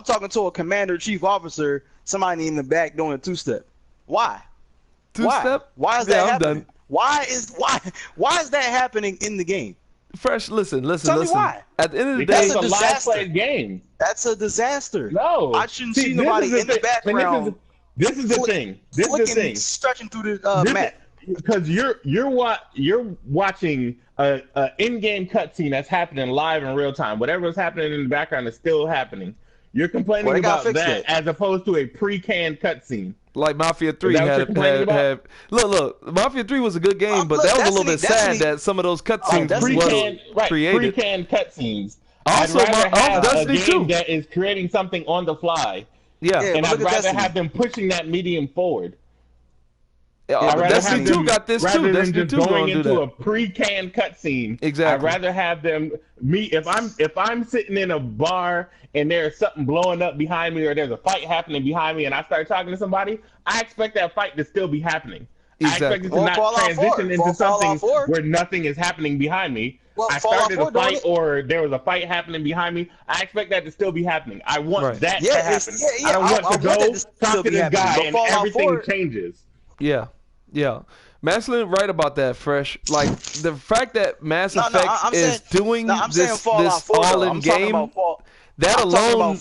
talking to a commander chief officer. Somebody in the back doing a 2-step. Why? Two-step? Why is that happening? Why is that happening in the game? Fresh, listen. Tell me why. At the end of the day, it's a live game. That's a disaster. No, I shouldn't see nobody in the background. This is the thing. This is the thing. Stretching through the map. Because you're watching a in-game cutscene that's happening live in real time. Whatever is happening in the background is still happening. You're complaining about that as opposed to a pre-canned cutscene. Like Mafia 3 had look, Mafia 3 was a good game, but that was a little bit sad that some of those cutscenes were created. Pre-canned cutscenes. Also, Destiny 2 that is creating something on the fly. Yeah, and I'd rather have them pushing that medium forward. Destiny 2 got this too. Destiny 2 going into a pre-canned cutscene. Exactly. I'd rather have them if I'm sitting in a bar and there's something blowing up behind me or there's a fight happening behind me and I start talking to somebody, I expect that fight to still be happening. Exactly. I expect it to not transition into something where nothing is happening behind me. I started a fight or there was a fight happening behind me. I expect that to still be happening. I want that to happen. I don't want to go talk to this guy and everything changes. Yeah. Mastalin right about that, Fresh. Like the fact that Mass Effect is doing this all in game, that alone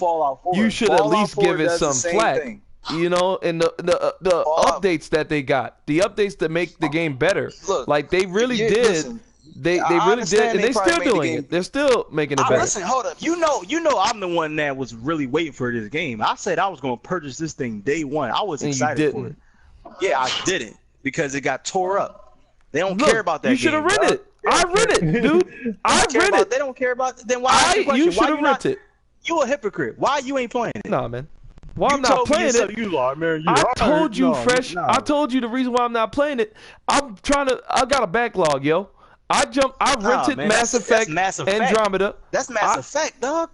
you should at least give it some flack. You know, and the updates that they got, the updates that make the game better. Like they really did. They really did, and they're still doing it. They're still making it better. Listen, hold up. You know, I'm the one that was really waiting for this game. I said I was going to purchase this thing day one. I was excited for it. Yeah, I didn't because it got tore up. They don't Look, care about that. You should have game, read dog. it. I read it, dude. I read it. They don't care about. Then why? You should have read it. You a hypocrite. Why you ain't playing it? Nah, man. Why I'm not playing it? You lie, man. I told you, Fresh. I told you the reason why I'm not playing it. I got a backlog, yo. I rented Mass Effect Andromeda. That's Mass Effect, dog.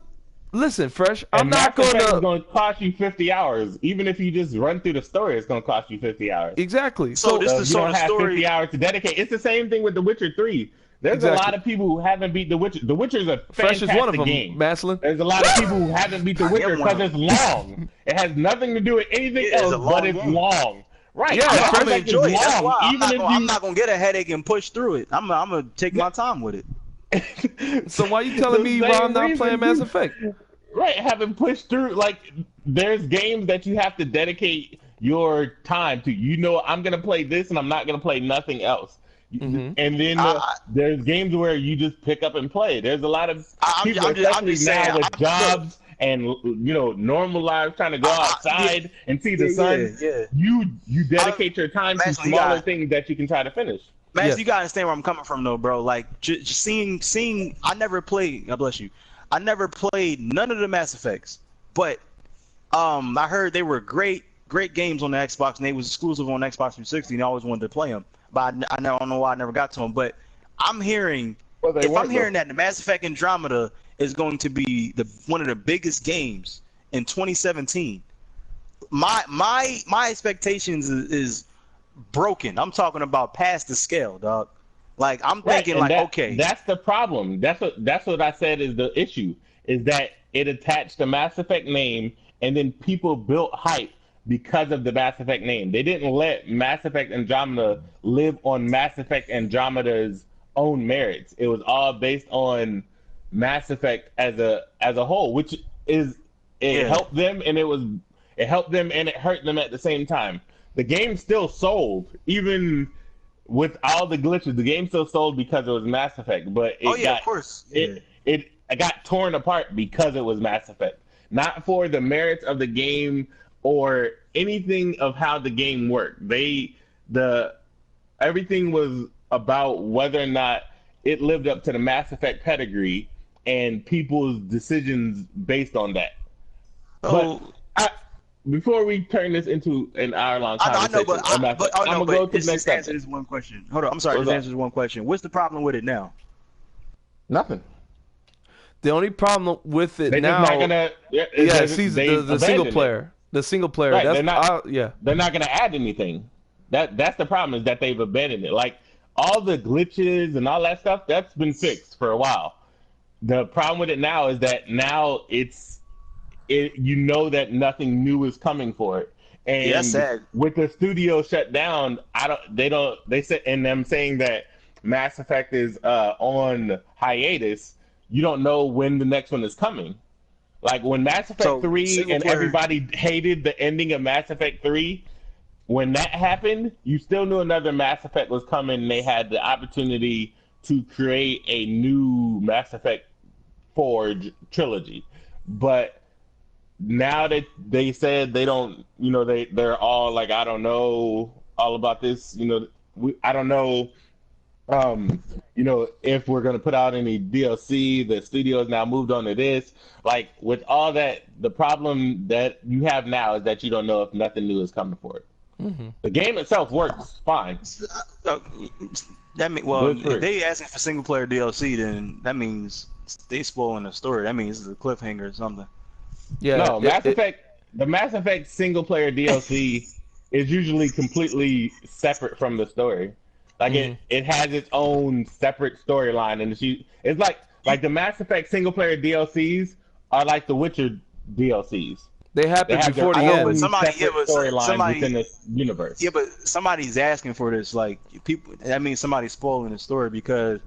Listen, Fresh. I'm not going to. It's going to cost you 50 hours. Even if you just run through the story, it's going to cost you 50 hours. Exactly. So this is you don't have story. 50 hours to dedicate. It's the same thing with The Witcher 3. There's a lot of people who haven't beat The Witcher. The Witcher is a Fresh fantastic is one of them, game. Maslin. There's a lot of people who haven't beat The Witcher because it's long. It has nothing to do with anything else, but it's long. Right. Yeah, I'm gonna enjoy it. That's why I'm not gonna get a headache and push through it. I'm gonna take my time with it. So why you telling me why I'm not playing Mass Effect? Right, having pushed through, like, there's games that you have to dedicate your time to. You know, I'm gonna play this, and I'm not gonna play nothing else. Mm-hmm. And then there's games where you just pick up and play. There's a lot of people, especially now with jobs and normal lives, trying to go outside and see the sun. Yeah. You dedicate your time to smaller things that you can try to finish. Man, you gotta understand where I'm coming from, though, bro. Like, just seeing. I never played. God bless you. I never played none of the Mass Effects, but I heard they were great games on the Xbox, and they was exclusive on Xbox 360, and I always wanted to play them. But I don't know why I never got to them. But I'm hearing, that the Mass Effect Andromeda is going to be one of the biggest games in 2017, my expectations is broken. I'm talking about past the scale, dog. Like, I'm thinking, okay, that's the problem. That's what I said is the issue, is that it attached the Mass Effect name, and then people built hype because of the Mass Effect name. They didn't let Mass Effect Andromeda live on Mass Effect Andromeda's own merits. It was all based on Mass Effect as a whole, which is helped them, and it helped them and it hurt them at the same time. The game still sold, even with all the glitches. The game still sold because it was Mass Effect, but of course. Yeah. It got torn apart because it was Mass Effect, not for the merits of the game or anything of how the game worked. Everything was about whether or not it lived up to the Mass Effect pedigree and people's decisions based on that. Before we turn this into an hour-long conversation, I'm gonna go to the next answer this one question. Hold on, I'm sorry. Just answer this one question. What's the problem with it now? Nothing. The only problem with it they're now, not gonna, the single player. The single player. Right, they're not gonna add anything. That's the problem, is that they've abandoned it. Like, all the glitches and all that stuff, that's been fixed for a while. The problem with it now is that now you know that nothing new is coming for it. And that's sad. With the studio shut down, they said, and them saying that Mass Effect is on hiatus, you don't know when the next one is coming. Like, when Mass Effect 3 and everybody hated the ending of Mass Effect 3, when that happened, you still knew another Mass Effect was coming, and they had the opportunity to create a new Mass Effect 4 trilogy. But now that they said they don't, they're all like, I don't know all about this, I don't know, if we're going to put out any DLC. The studio has now moved on to this. Like, with all that, the problem that you have now is that you don't know if nothing new is coming for it. Mm-hmm. The game itself works fine. That mean, if they asking for single player DLC, then that means they spoiling the story. That means it's a cliffhanger or something. Yeah. No, the Mass Effect single player DLC is usually completely separate from the story. Like, it has its own separate storyline, and it's like the Mass Effect single player DLCs are like the Witcher DLCs. They happen before the end. Somebody within this universe. Yeah, but somebody's asking for this. Like, people, that means somebody's spoiling the story, because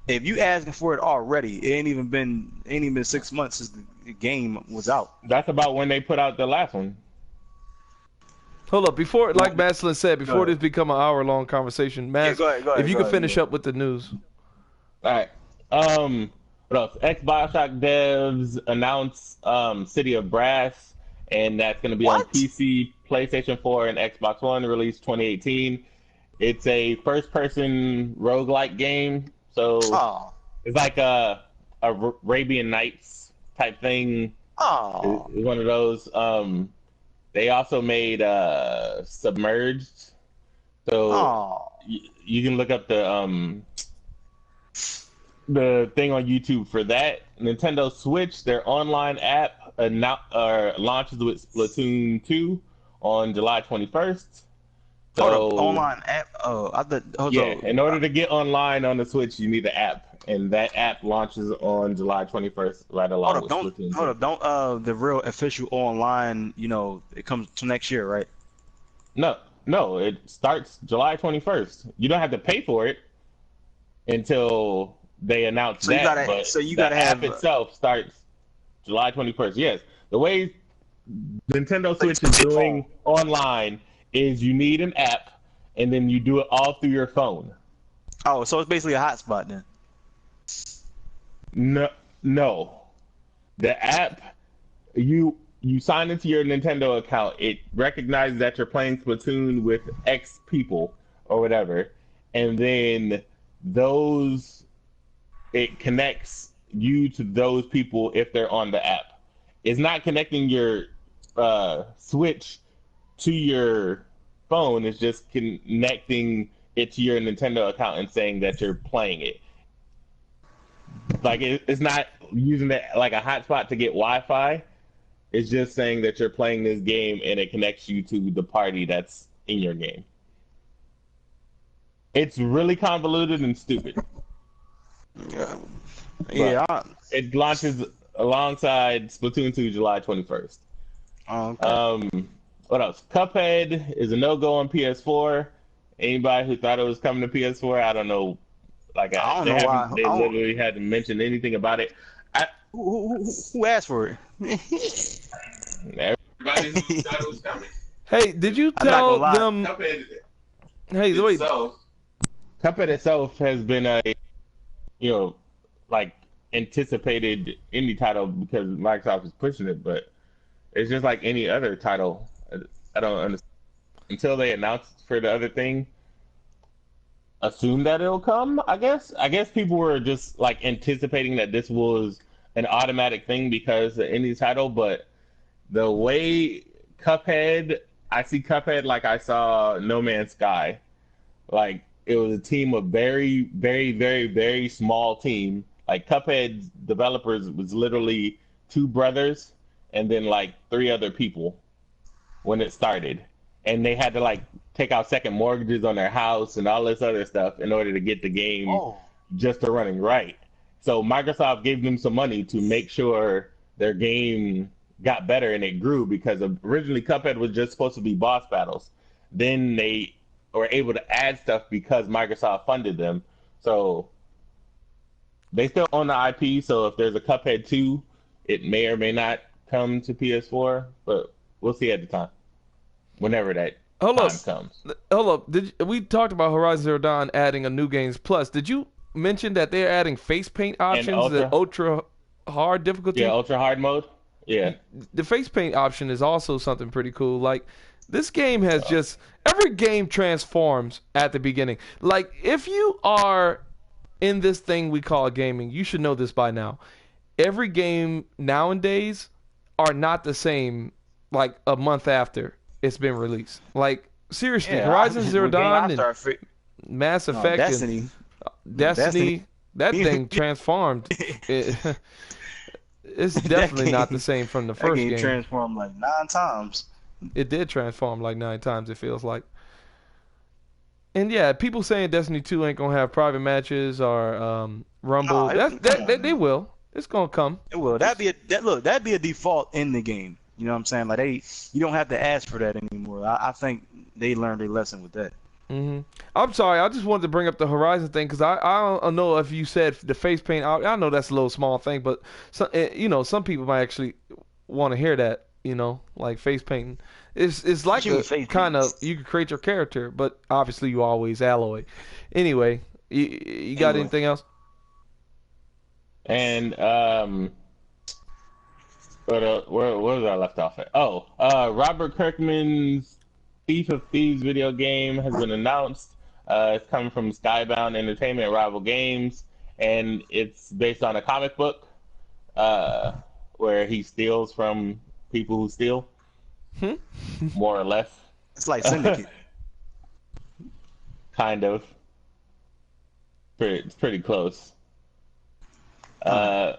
if you asking for it already, it ain't even been 6 months since the game was out. That's about when they put out the last one. Hold up, before, like Maslin said, before this become an hour-long conversation, go ahead, if you could finish up with the news. All right. What else? Xbox devs announced City of Brass, and that's going to be on PC, PlayStation 4, and Xbox One, released 2018. It's a first-person roguelike game. So it's like a Arabian Nights type thing. It's one of those. They also made Submerged. So you can look up the thing on YouTube for that. Nintendo Switch, their online app launches with Splatoon 2 on July 21st. So, online app. In order to get online on the Switch, you need an app, and that app launches on July 21st, right along with Splatoon 2. Don't the real official online, it comes to next year, right? No, it starts July 21st. You don't have to pay for it until they announce that. The app itself starts July 21st. Yes, the way Nintendo Switch is doing online is you need an app, and then you do it all through your phone. Oh, so it's basically a hotspot then? No. The app, you sign into your Nintendo account. It recognizes that you're playing Splatoon with X people or whatever, and then it connects you to those people if they're on the app. It's not connecting your Switch to your phone. It's just connecting it to your Nintendo account and saying that you're playing it. Like it's not using it like a hotspot to get Wi-Fi. It's just saying that you're playing this game and it connects you to the party that's in your game. It's really convoluted and stupid. Yeah. It launches alongside Splatoon 2 July 21st. Oh, okay. What else? Cuphead is a no-go on PS4. Anybody who thought it was coming to PS4, I don't know. Like I don't know why. They literally hadn't mentioned anything about it. Who asked for it? Everybody who thought it was coming. Hey, did you tell them? Hey, wait. Cuphead itself has been a, anticipated indie title because Microsoft is pushing it, but it's just like any other title. I don't understand. Until they announce for the other thing, assume that it'll come, I guess. I guess people were just like anticipating that this was an automatic thing because the indie title, but the way I see Cuphead like I saw No Man's Sky. Like it was a team of very, very, very, very small team. Like Cuphead's developers was literally 2 brothers and then like 3 other people when it started. And they had to take out second mortgages on their house and all this other stuff in order to get the game just to running right. So Microsoft gave them some money to make sure their game got better and it grew because originally Cuphead was just supposed to be boss battles. Then they were able to add stuff because Microsoft funded them. So they still own the IP, so if there's a Cuphead 2, it may or may not come to PS4, but we'll see at the time. Whenever that time comes. Hold up. We talked about Horizon Zero Dawn adding a New Games Plus. Did you mention that they're adding face paint options, the ultra hard difficulty? Yeah, ultra hard mode. Yeah. The face paint option is also something pretty cool. Like, this game has every game transforms at the beginning. Like, if you are in this thing we call gaming, you should know this by now. Every game nowadays are not the same like a month after it's been released. Like, seriously, Horizon Zero Dawn and Mass Effect Destiny. and Destiny, that thing transformed. It's definitely not the same from the first game. Transformed like 9 times. It did transform like 9 times, it feels like. And yeah, people saying Destiny 2 ain't gonna have private matches or Rumble. They will. It's gonna come. It will. That'd be a default in the game. You know what I'm saying? Like you don't have to ask for that anymore. I think they learned a lesson with that. Mm-hmm. I'm sorry. I just wanted to bring up the Horizon thing because I don't know if you said the face paint. I know that's a little small thing, but some people might actually want to hear that. Like face painting. It's like a kind of you can create your character, but obviously you always alloy. Anyway, you got anything else? And where was I left off at? Robert Kirkman's Thief of Thieves video game has been announced. It's coming from Skybound Entertainment, Rival Games, and it's based on a comic book where he steals from people who steal, more or less. It's like Syndicate. Kind of. It's pretty close. And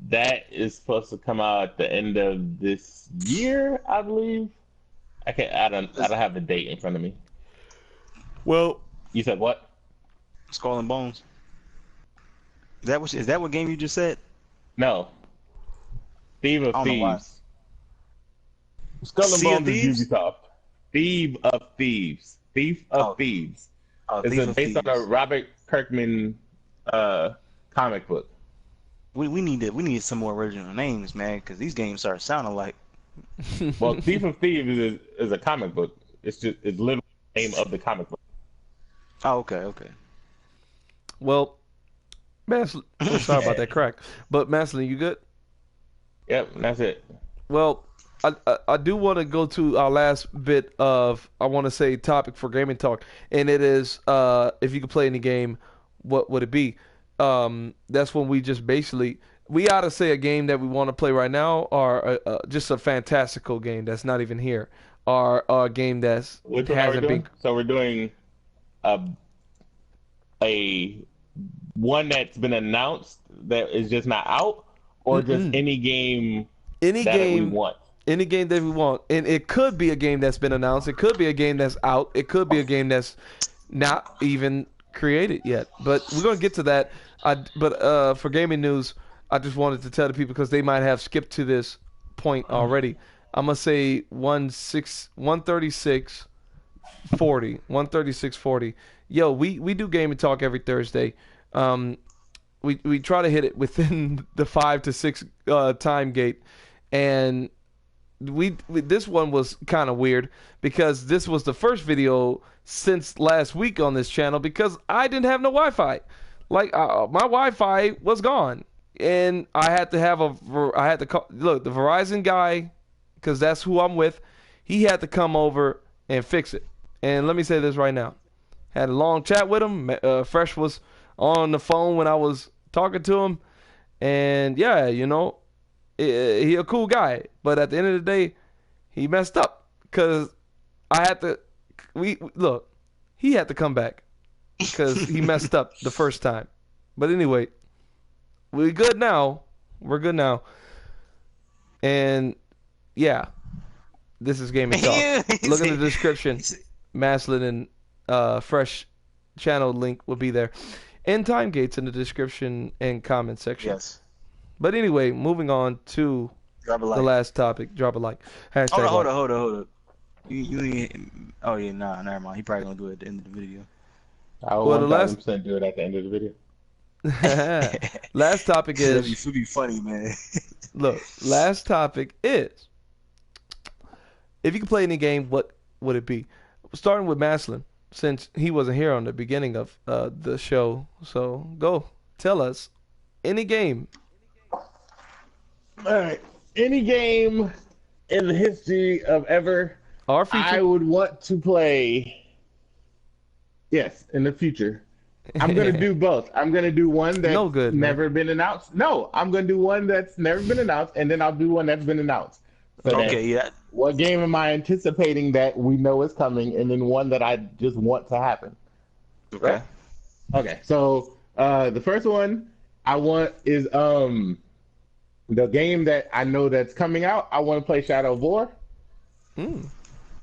that is supposed to come out at the end of this year, I believe. I don't have the date in front of me. Well, you said what? Skull and Bones. Is that what game you just said? No. Thief of Thieves. Skull and Bones is Ubisoft. Thief of Thieves. Thief of Thieves. It's based on a Robert Kirkman comic book. We need some more original names, man, because these games start sounding like. Well, Thief of Thieves is a comic book. It's literally the name of the comic book. Oh, okay. Well, Maslin, sorry about that crack. But Maslin, you good? Yep, that's it. Well, I do want to go to our last bit of, I want to say, topic for gaming talk, and it is if you could play any game, what would it be? That's when we just basically, we ought to say a game that we want to play right now, or just a fantastical game that's not even here, or a game that's hasn't been. So we're doing a one that's been announced that is just not out, or just any game we want. Any game that we want. And it could be a game that's been announced. It could be a game that's out. It could be a game that's not even created yet. But we're going to get to that. But for gaming news, I just wanted to tell the people, because they might have skipped to this point already. I'm going to say 136-40. 136-40. Yo, we do gaming talk every Thursday. We try to hit it within the 5 to 6 time gate. And this one was kind of weird, because this was the first video since last week on this channel, because I didn't have no Wi-Fi. Like my Wi-Fi was gone, and I had to call the Verizon guy, because that's who I'm with. He had to come over and fix it. And let me say this right now, had a long chat with him. Fresh was on the phone when I was talking to him, and yeah, you know, he a cool guy, but at the end of the day, he messed up, because I had to. He had to come back because he messed up the first time. But anyway, we're good now. And yeah, this is Gaming Talk. Look at the description. Maslin and Fresh channel link will be there, and time gates in the description and comment section. Yes. But anyway, moving on to the last topic. Drop a like. Hashtag hold on. Oh yeah, nah, never mind. He probably gonna do it at the end of the video. I will 1,000% do it at the end of the video. Last topic is. It should be funny, man. Look, last topic is, if you could play any game, what would it be? Starting with Maslin, since he wasn't here on the beginning of the show. So go tell us any game. All right, any game in the history of ever I would want to play. Yes, in the future. I'm going to do both. I'm going to do one that's never been announced. No, I'm going to do one that's never been announced, and then I'll do one that's been announced. So okay, yeah. What game am I anticipating that we know is coming, and then one that I just want to happen? Okay. Right? Okay, so the first one I want is the game that I know that's coming out. I want to play Shadow of War.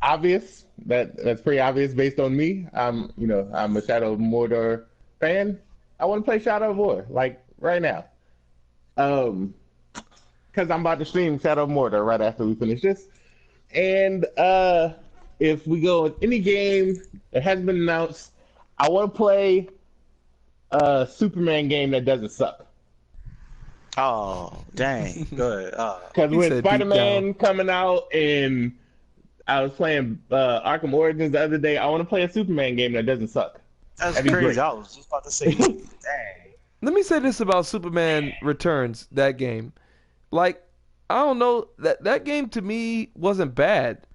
Obvious. That's pretty obvious based on me. I'm a Shadow of Mordor fan. I want to play Shadow of War, like right now. Because I'm about to stream Shadow of Mordor right after we finish this. And if we go with any game that hasn't been announced, I want to play a Superman game that doesn't suck. Oh, dang. Good. Because with Spider-Man coming out, and I was playing Arkham Origins the other day, I want to play a Superman game that doesn't suck. That's crazy. I was just about to say, dang. Let me say this about Superman Returns, that game. Like, I don't know, that game to me wasn't bad.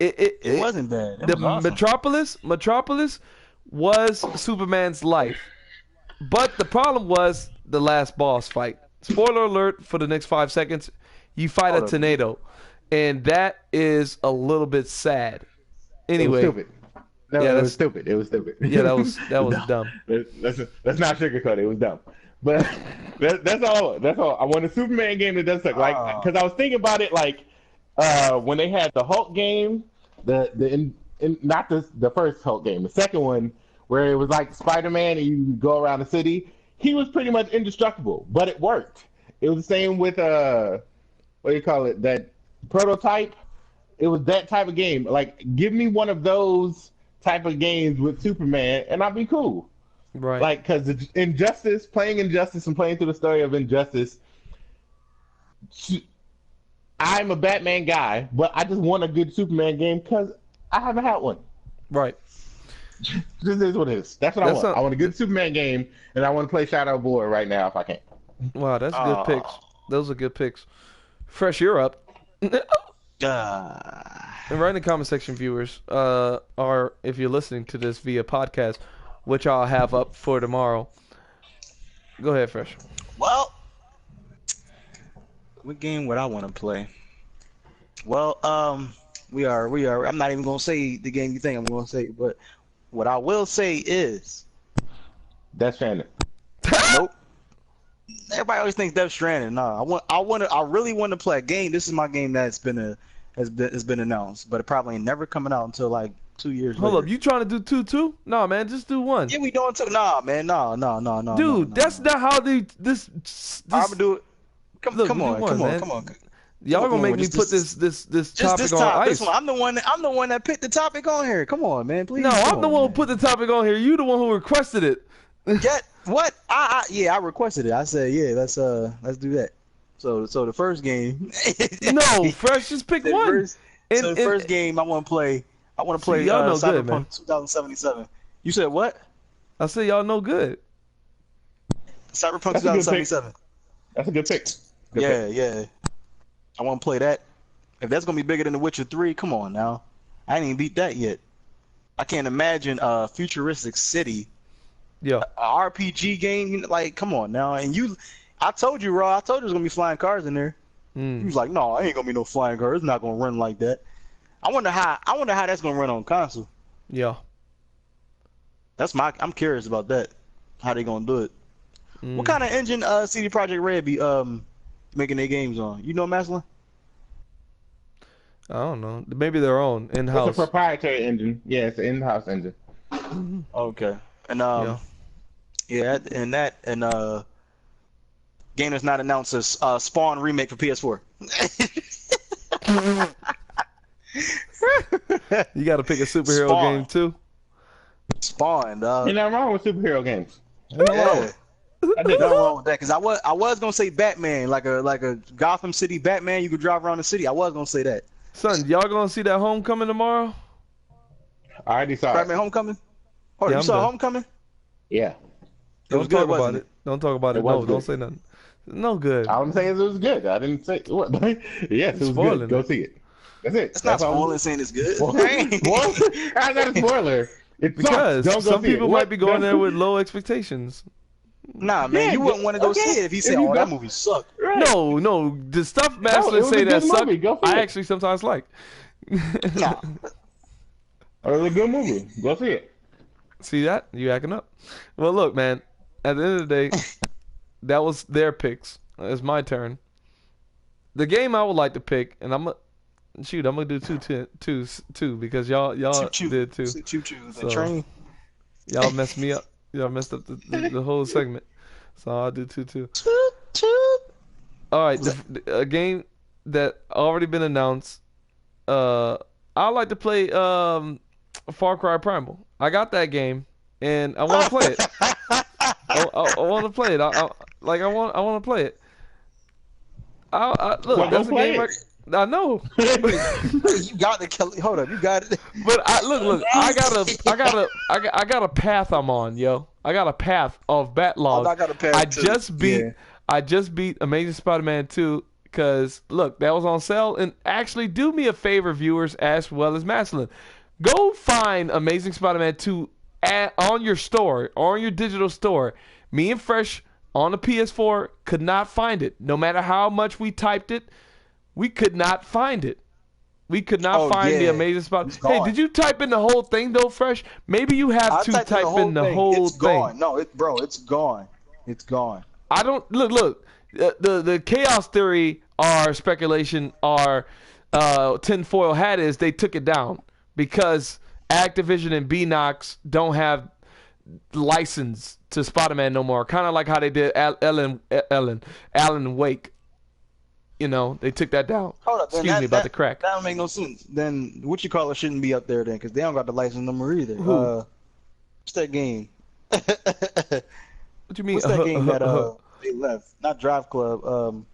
It wasn't bad. It the was awesome. Metropolis was Superman's life, but the problem was the last boss fight. Spoiler alert for the next 5 seconds: you fight a tornado, and that is a little bit sad. Anyway, it was stupid. It was stupid. It was stupid. Yeah, that was dumb. Let's not sugarcoat it. It was dumb. But that's all. That's all. I want a Superman game that does suck. Like, because I was thinking about it, like when they had the Hulk game, not the first Hulk game, the second one, where it was like Spider-Man and you go around the city. He was pretty much indestructible, but it worked. It was the same with what do you call it? That Prototype. It was that type of game. Like, give me one of those type of games with Superman, and I'd be cool. Right. Like, because playing Injustice and playing through the story of Injustice, I'm a Batman guy, but I just want a good Superman game because I haven't had one. Right. This is what it is. That's what I want. I want a good Superman game, and I want to play Shadow Boy right now if I can. Wow, that's good picks. Those are good picks. Fresh, you're up. And write in the comment section, viewers, or if you're listening to this via podcast, which I'll have up for tomorrow. Go ahead, Fresh. Well, what game would I want to play? Well, we are. I'm not even gonna say the game you think I'm gonna say, but what I will say is Death Stranding. Nope. Everybody always thinks Death Stranding. No, I really want to play a game. This is my game that's been announced, but it probably ain't never coming out until like 2 years later. Hold up, you trying to do two too? No, man, just do one. Yeah, we doing two. Nah, man, no. Dude, that's not how this. I'm gonna do it. Come on. Y'all gonna make me put this topic on ice. This one. I'm the one that picked the topic on here. Come on, man, please. No, I'm the one who put the topic on here. You the one who requested it. What? I requested it. I said, yeah, let's do that. So the first game. No, Fresh, just pick one. The first game I want to play. Y'all know good, man. Cyberpunk 2077. You said what? I said y'all know good. Cyberpunk 2077. That's a good pick. Yeah. I want to play that. If that's gonna be bigger than The Witcher 3, come on now. I ain't even beat that yet. I can't imagine a futuristic city. Yeah. A RPG game, like, come on now. And I told you, Raw. I told you there's gonna be flying cars in there. He was like, no, I ain't gonna be no flying cars. It's not gonna run like that. I wonder how that's gonna run on console. Yeah. I'm curious about that. How they gonna do it? What kind of engine CD Projekt Red be making their games on? You know, Maslin? I don't know. Maybe their own in-house. It's a proprietary engine. Yeah, it's an in-house engine. Okay. And game that's not announced is Spawn remake for PS4. You got to pick a superhero game too. Spawn, dog. Ain't nothing wrong with superhero games. Yeah. I did nothing wrong with that because I was gonna say Batman, like a Gotham City Batman. You could drive around the city. I was gonna say that. Son, y'all gonna see that Homecoming tomorrow? I already saw Batman Homecoming. Oh, yeah, you saw Homecoming? Yeah. Don't talk about it. Don't talk about it. No, don't say nothing. No good. All I'm saying is it was good. I didn't say what. Yes, it was good. Go see it. That's it. It's not spoiling saying it's good. How's that a spoiler? Because some people might be going there with low expectations. Nah, man, you wouldn't want to go see it if you said, "Oh, that movie sucked." Right. No, the stuff Maslin say that sucked, I actually sometimes like. Nah. It was a good movie. Go see it. See that? You acting up. Well, look, man. At the end of the day, that was their picks. It's my turn. The game I would like to pick, and I'm gonna do two because y'all did too. The train. Y'all messed me up. Y'all messed up the whole segment. So I'll do two. All right, a game that already been announced. I like to play Far Cry Primal. I got that game, and I want to play it. I want to play it. I want to play it. Look, that's a game. I know. You got the Kelly. Hold up, you got it. But look. I got a path I'm on, yo. I got a path of backlog. I got a path I just beat Amazing Spider-Man 2 because look, that was on sale. And actually, do me a favor, viewers, as well as Maslin, go find Amazing Spider-Man 2 on your store or on your digital store. Me and Fresh on the PS4 could not find it. No matter how much we typed it, we could not find it. We could not find the Amazing Spider-Man. Hey, did you type in the whole thing though, Fresh? Maybe you have to type in the whole thing. It's gone. No, it's gone. It's gone. I don't look. The chaos theory or speculation or tinfoil hat is they took it down because Activision and Beenox don't have license to Spider-Man no more. Kind of like how they did Alan Wake. You know, they took that down. Hold up, Excuse me about the crack. That don't make no sense. Then what you call it shouldn't be up there then, because they don't got the license number either. Who? What's that game? What you mean? What's that game that they left? Not Drive Club.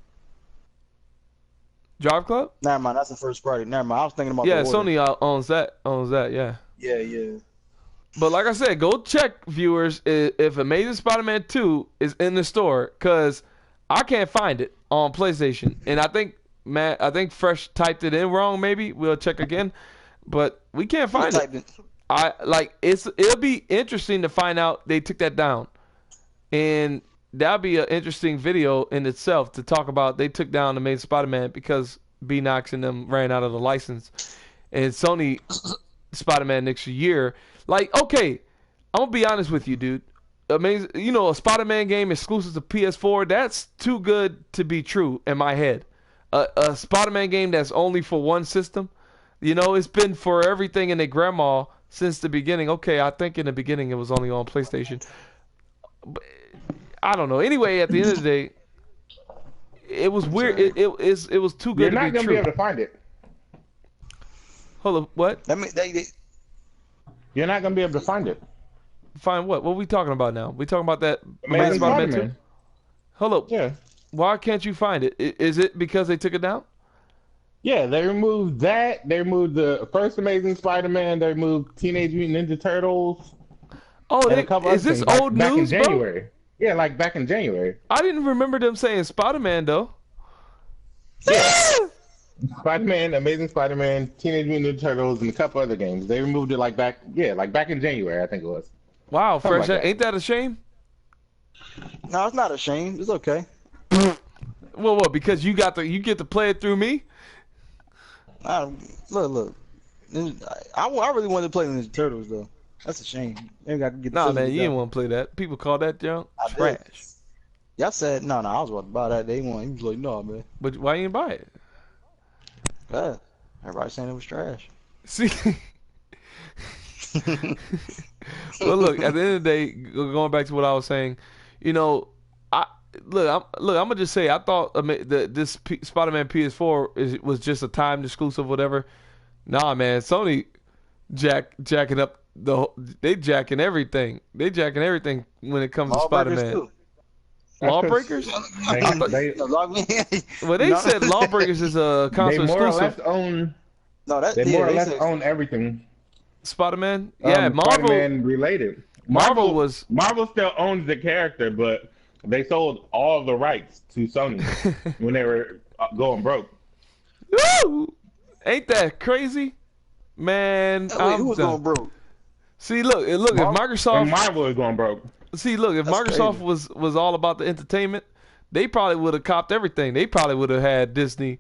Drive Club? Never mind, that's the first party. Never mind, I was thinking about Yeah, the order. Sony owns that. Yeah. Yeah. But like I said, go check, viewers, if Amazing Spider-Man 2 is in the store, because I can't find it on PlayStation. And I think Fresh typed it in wrong, maybe. We'll check again. But we can't find it. It'll be interesting to find out they took that down. And that'll be an interesting video in itself to talk about. They took down Amazing Spider-Man because Beenox and them ran out of the license. And Sony Spider-Man next year. Like, okay, I'm gonna be honest with you, dude. Amazing, a Spider-Man game exclusive to PS4. That's too good to be true in my head. A Spider-Man game that's only for one system. It's been for everything in their grandma since the beginning. Okay, I think in the beginning it was only on PlayStation. But I don't know. Anyway, at the end of the day, it was weird. It was too good to be true. You're not gonna be able to find it. Hold up, what? You're not gonna be able to find it. Find what? What are we talking about now? We talking about that Amazing Spider-Man 2? Spider-Man. Hold up. Yeah. Why can't you find it? Is it because they took it down? Yeah, they removed that. They removed the first Amazing Spider-Man. They removed Teenage Mutant Ninja Turtles. Oh, is this old news, back in January? Bro? Yeah, like back in January. I didn't remember them saying Spider-Man though. Yeah. Spider-Man, Amazing Spider-Man, Teenage Mutant Ninja Turtles, and a couple other games. They removed it like back in January, I think it was. Wow, Fresh, like ain't that a shame? No, it's not a shame. It's okay. Well, what? Because you get to play it through me. Look. I really wanted to play Ninja Turtles though. That's a shame. Maybe I could get. Nah, man, you didn't want to play that. People call that junk trash. Y'all said no. I was about to buy that. He was like, no, man. But why you didn't buy it? Everybody saying it was trash. See. Well, look. At the end of the day, going back to what I was saying, I'm gonna just say I thought this Spider-Man PS4 was just a timed exclusive, whatever. Nah, man, Sony jacking up they jacking everything. They jacking everything when it comes to Spider-Man. Lawbreakers? Well, they said Lawbreakers is a console exclusive. They more or less own everything. Spider-Man? Yeah, Marvel. Spider-Man related. Marvel still owns the character, but they sold all the rights to Sony when they were going broke. Woo! Ain't that crazy? Man, who was going broke? See, look, if Microsoft... And Marvel is going broke. See, look, if Microsoft was all about the entertainment, they probably would have copped everything. They probably would have had Disney,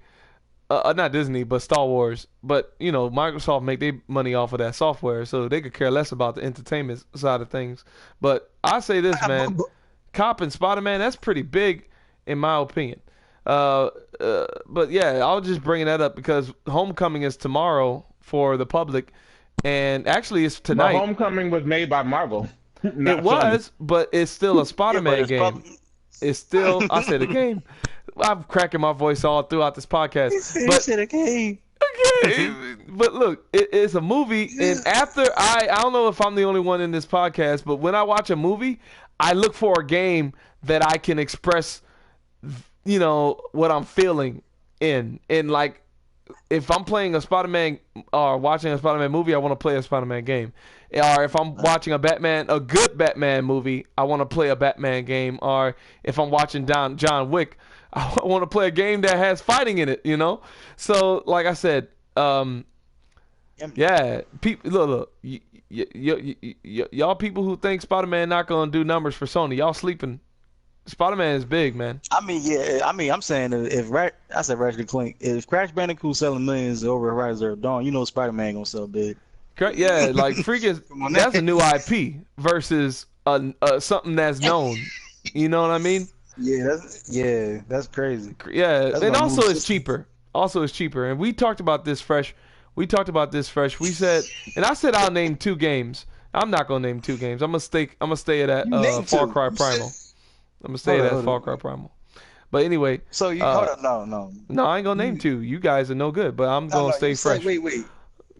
not Disney, but Star Wars. But, Microsoft make their money off of that software, so they could care less about the entertainment side of things. But I say this, man, copping Spider-Man, that's pretty big, in my opinion. But yeah, I'll just bring that up because Homecoming is tomorrow for the public, and actually it's tonight. But Homecoming was made by Marvel. It was, but it's still a Spider-Man game. It's still, I said a game. I'm cracking my voice all throughout this podcast. He said a game. Okay, but look, it's a movie, and after I don't know if I'm the only one in this podcast, but when I watch a movie, I look for a game that I can express, what I'm feeling in. And like, if I'm playing a Spider-Man or watching a Spider-Man movie, I want to play a Spider-Man game. Or if I'm watching a good Batman movie, I want to play a Batman game. Or if I'm watching John Wick, I want to play a game that has fighting in it, you know? So, like I said, yeah, people, look, y'all people who think Spider-Man not gonna do numbers for Sony, y'all sleeping. Spider-Man is big, man. I mean, yeah. I mean, I'm saying I said Ratchet and Clank. If Crash Bandicoot selling millions over Horizon Zero Dawn, you know Spider-Man gonna sell big. Yeah, like freaking, that's a new IP versus something that's known. You know what I mean? Yeah, that's crazy. Yeah, That's and gonna also move it's cheaper. Also, it's cheaper. And we talked about this fresh. We said, and I said I'll name 2 games. I'm not gonna name 2 games. I'm gonna stay at You named Far 2. Cry You Primal. said- I'm gonna stay Hold at on. Far Cry Primal. But anyway, So you uh, hold on, no. no, I ain't gonna name 2. You guys are no good. But I'm gonna stay You said, fresh. wait.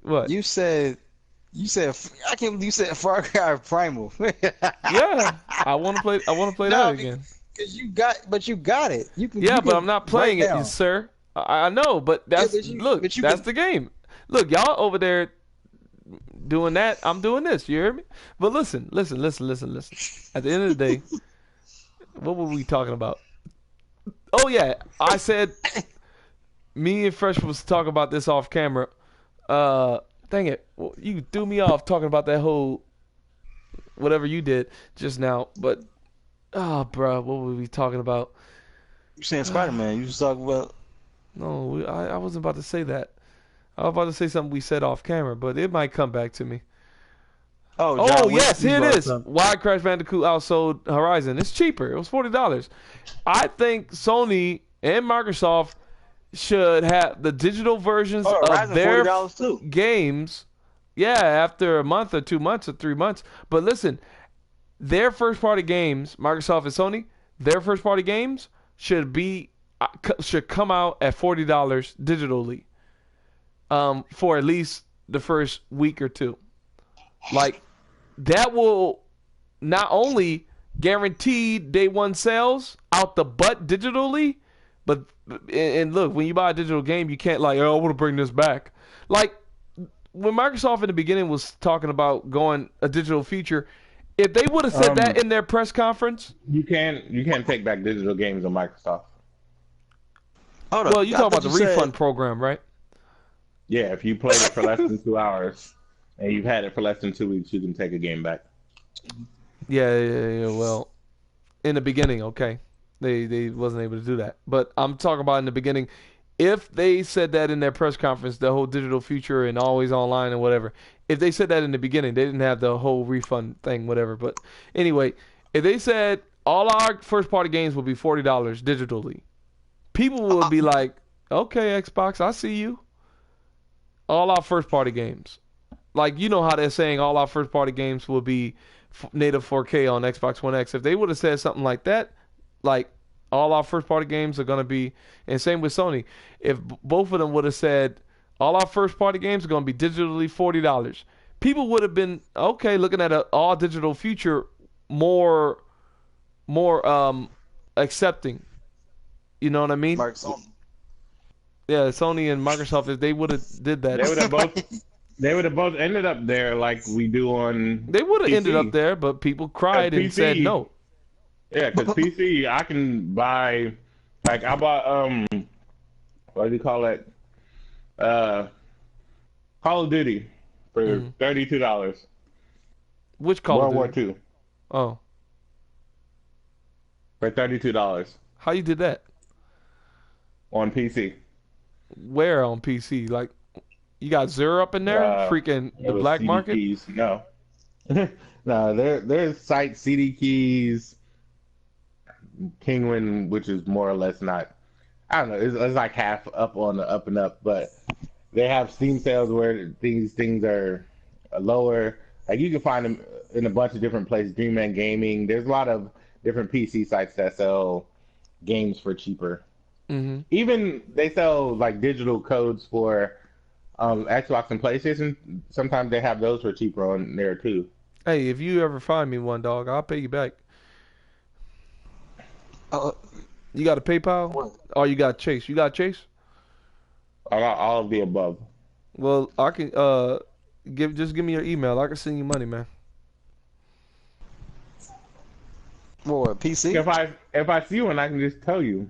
What? You said I can't believe you said Far Cry Primal. Yeah, I want to play. I want to play that again. Because you got it. You can. Yeah, you but can I'm not playing write it, down. sir. I know, but that's but you that's can- the game. Look, y'all over there doing that. I'm doing this. You hear me? But listen. At the end of the day, what were we talking about? Oh yeah, I said me and Fresh was talking about this off camera. Dang it, you threw me off talking about that whole whatever you did just now. But bro, what were we talking about? You saying Spider-Man? You was talking about. No, I wasn't about to say that. I was about to say something we said off camera, but it might come back to me. Oh, yes, here it is. Why Crash Bandicoot outsold Horizon? It's cheaper. It was $40. I think Sony and Microsoft should have the digital versions of Horizon their $40 too. games. Yeah, after a month or 2 months or 3 months. But listen, their first party games, Microsoft and Sony, their first party games should come out at $40 digitally. For at least the first week or 2. Like, that will not only guarantee day one sales out the butt digitally, but and look, when you buy a digital game, you can't like, oh, I want to bring this back. Like, when Microsoft in the beginning was talking about going a digital feature, if they would have said that in their press conference, you can't take back digital games on Microsoft. Well, you talk about the refund program, right? Yeah, if you played it for less than 2 hours and you've had it for less than 2 weeks, you can take a game back. Yeah. Well, in the beginning, okay, they wasn't able to do that. But I'm talking about in the beginning, if they said that in their press conference, the whole digital feature and always online and whatever. If they said that in the beginning, they didn't have the whole refund thing, whatever. But anyway, if they said all our first party games will be $40 digitally, people would be like, okay, Xbox, I see you. All our first party games. Like, you know how they're saying all our first party games will be native 4K on Xbox One X. If they would have said something like that, like all our first party games are going to be, and same with Sony, if both of them would have said all our first party games are going to be digitally $40, people would have been, okay, looking at an all digital future more accepting. You know what I mean? Yeah, Sony and Microsoft, if they would have did that, they would have both ended up there like we do on. They would have PC. ended up there, but people cried and said no. Yeah, because PC, I can buy, like I bought what do you call it? Call of Duty for $32. Which Call of Duty? World War II. Oh, for $32 how you did that? on PC. Where on PC? Like, you got Zero up in there? Freaking the black CD market? Keys. No. No, there's site CD keys, Kingwin, which is more or less not. I don't know. It's like half up on the up and up, but they have Steam sales where these things are lower. Like you can find them in a bunch of different places. GamIN Gaming. There's a lot of different PC sites that sell games for cheaper. Mm-hmm. Even they sell like digital codes for Xbox and PlayStation. Sometimes they have those for cheaper on there too. Hey, if you ever find me one, dog, I'll pay you back. You got a PayPal? What? Or you got Chase? You got Chase? I got all of the above. Well, I can just give me your email. I can send you money, man. What, PC? If I see one, I can just tell you.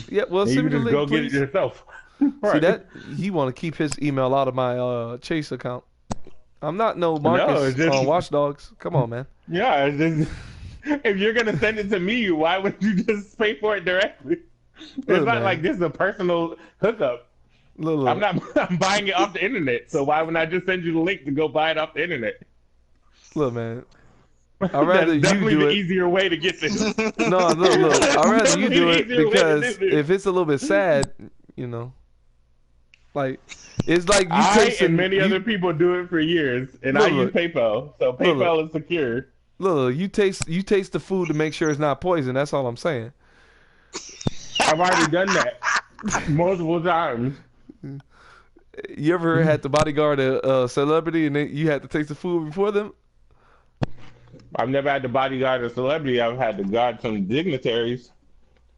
Yeah, well, And send you me the just link, go get it please. yourself. See Right. that? He want to keep his email out of my Chase account. I'm not no No, Marcus it's just on Watch Dogs. Come on, man. yeah. It's just, if you're gonna send it to me, why would you just pay for it directly? It's Look, not man. like this is a personal hookup. Look. I'm not. I'm buying it off the internet. So why would I just send you the link to go buy it off the internet? Look, man. I'd rather That's you definitely do the it. easier way to get this. No, look. I'd rather you Definitely do the it easier way to do because this. if it's a little bit sad, you know, like it's like you I tasting. and many other people do it for years, and I use Look. PayPal, so PayPal is secure. Look, you taste the food to make sure it's not poison. That's all I'm saying. I've already done that multiple times. You ever had to bodyguard a celebrity and then you had to taste the food before them? I've never had to bodyguard a celebrity. I've had to guard some dignitaries.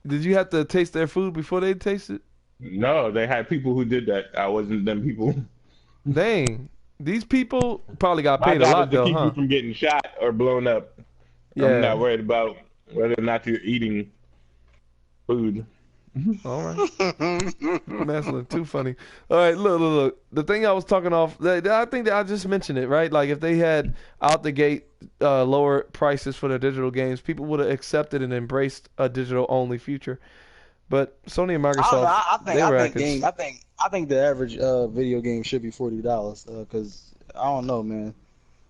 Did you have to taste their food before they taste it? No, they had people who did that. I wasn't them people. Dang, these people probably got My paid a job lot is to though, keep huh? you from getting shot or blown up. Yeah. I'm not worried about whether or not you're eating food. All right. Masculine, too funny. All right, look. The thing I was talking off, I think that I just mentioned it, right? Like if they had out the gate lower prices for their digital games, people would have accepted and embraced a digital only future. But Sony and Microsoft, I think the average video game should be $40. Because I don't know, man.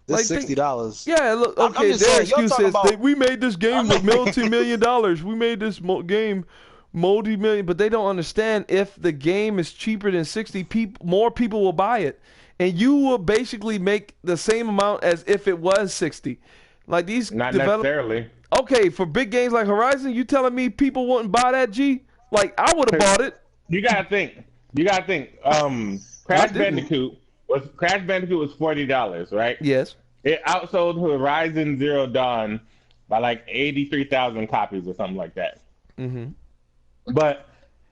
This Like, $60. yeah, look, I'm okay, just their saying, you're excuse talking is about- we made this game with multi-million dollars. We made this game multi-million, but they don't understand if the game is cheaper than 60, more people will buy it. And you will basically make the same amount as if it was 60. Like these Not necessarily. Okay, for big games like Horizon, you telling me people wouldn't buy that, G? Like I would have bought it. You gotta think. Crash Bandicoot was $40, right? Yes. It outsold Horizon Zero Dawn by like 83,000 copies or something like that. Mm-hmm. But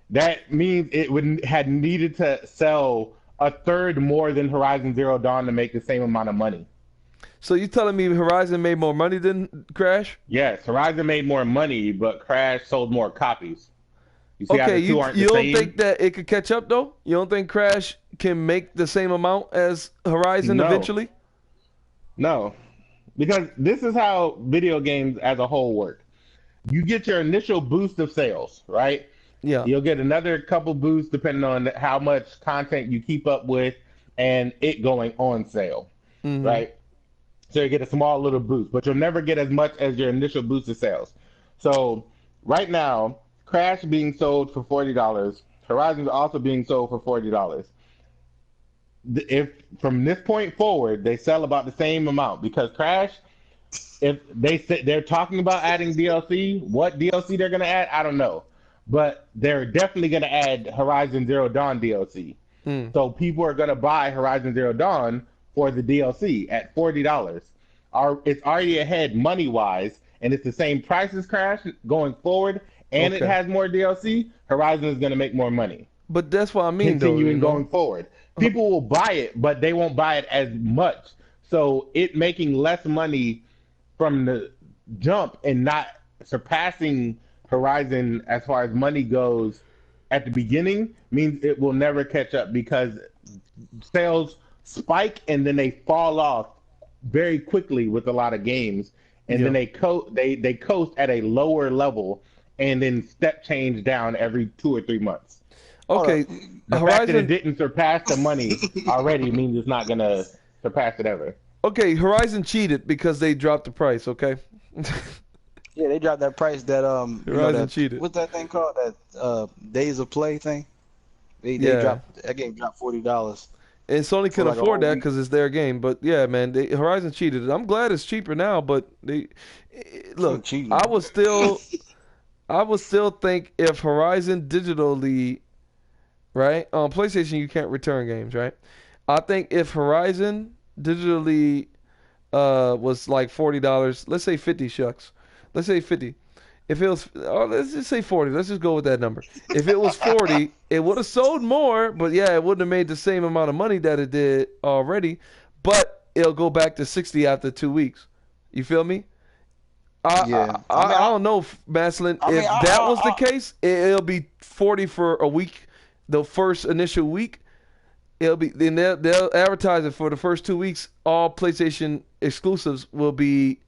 that means it had needed to sell a third more than Horizon Zero Dawn to make the same amount of money. So you telling me Horizon made more money than Crash? Yes, Horizon made more money, but Crash sold more copies. You see how Okay, the two aren't the you don't same? think that it could catch up though? You don't think Crash can make the same amount as Horizon No. eventually? No, because this is how video games as a whole work. You get your initial boost of sales, right? Yeah. You'll get another couple boosts depending on how much content you keep up with and it going on sale, Mhm. right? So you get a small little boost, but you'll never get as much as your initial boost of sales. So right now, Crash being sold for $40, Horizon's also being sold for $40. If from this point forward they sell about the same amount, because Crash, if they're talking about adding DLC, what DLC they're gonna add, I don't know, but they're definitely gonna add Horizon Zero Dawn DLC. So people are gonna buy Horizon Zero Dawn for the DLC at $40. It's already ahead money wise, and it's the same price as Crash going forward, and it has more DLC. Horizon is gonna make more money. But that's what I mean, Continuing though. going forward. People will buy it, but they won't buy it as much. So it making less money from the jump and not surpassing Horizon as far as money goes at the beginning means it will never catch up, because sales spike and then they fall off very quickly with a lot of games, and then they coast at a lower level and then step change down every 2 or 3 months. Okay, The fact that it didn't surpass the money already means it's not gonna surpass it ever. Okay, Horizon cheated because they dropped the price. Okay. Yeah, they dropped that price that Horizon cheated. What's that thing called? That Days of Play thing. They dropped that game dropped $40. And Sony can like a afford whole that week. because it's their game. But yeah, man, Horizon cheated. I'm glad it's cheaper now, but look, cheating. I would still think if Horizon digitally, right, on PlayStation you can't return games, right? I think if Horizon digitally was like $40, let's say 50 shucks. Let's say 50. If it was, let's just say 40. Let's just go with that number. If it was 40, it would have sold more, but yeah, it wouldn't have made the same amount of money that it did already. But it'll go back to 60 after 2 weeks. You feel me? I don't know, Maslin. If that was the case, it'll be 40 for a week. The first initial week, it'll be. Then they'll advertise it for the first 2 weeks. All PlayStation exclusives will be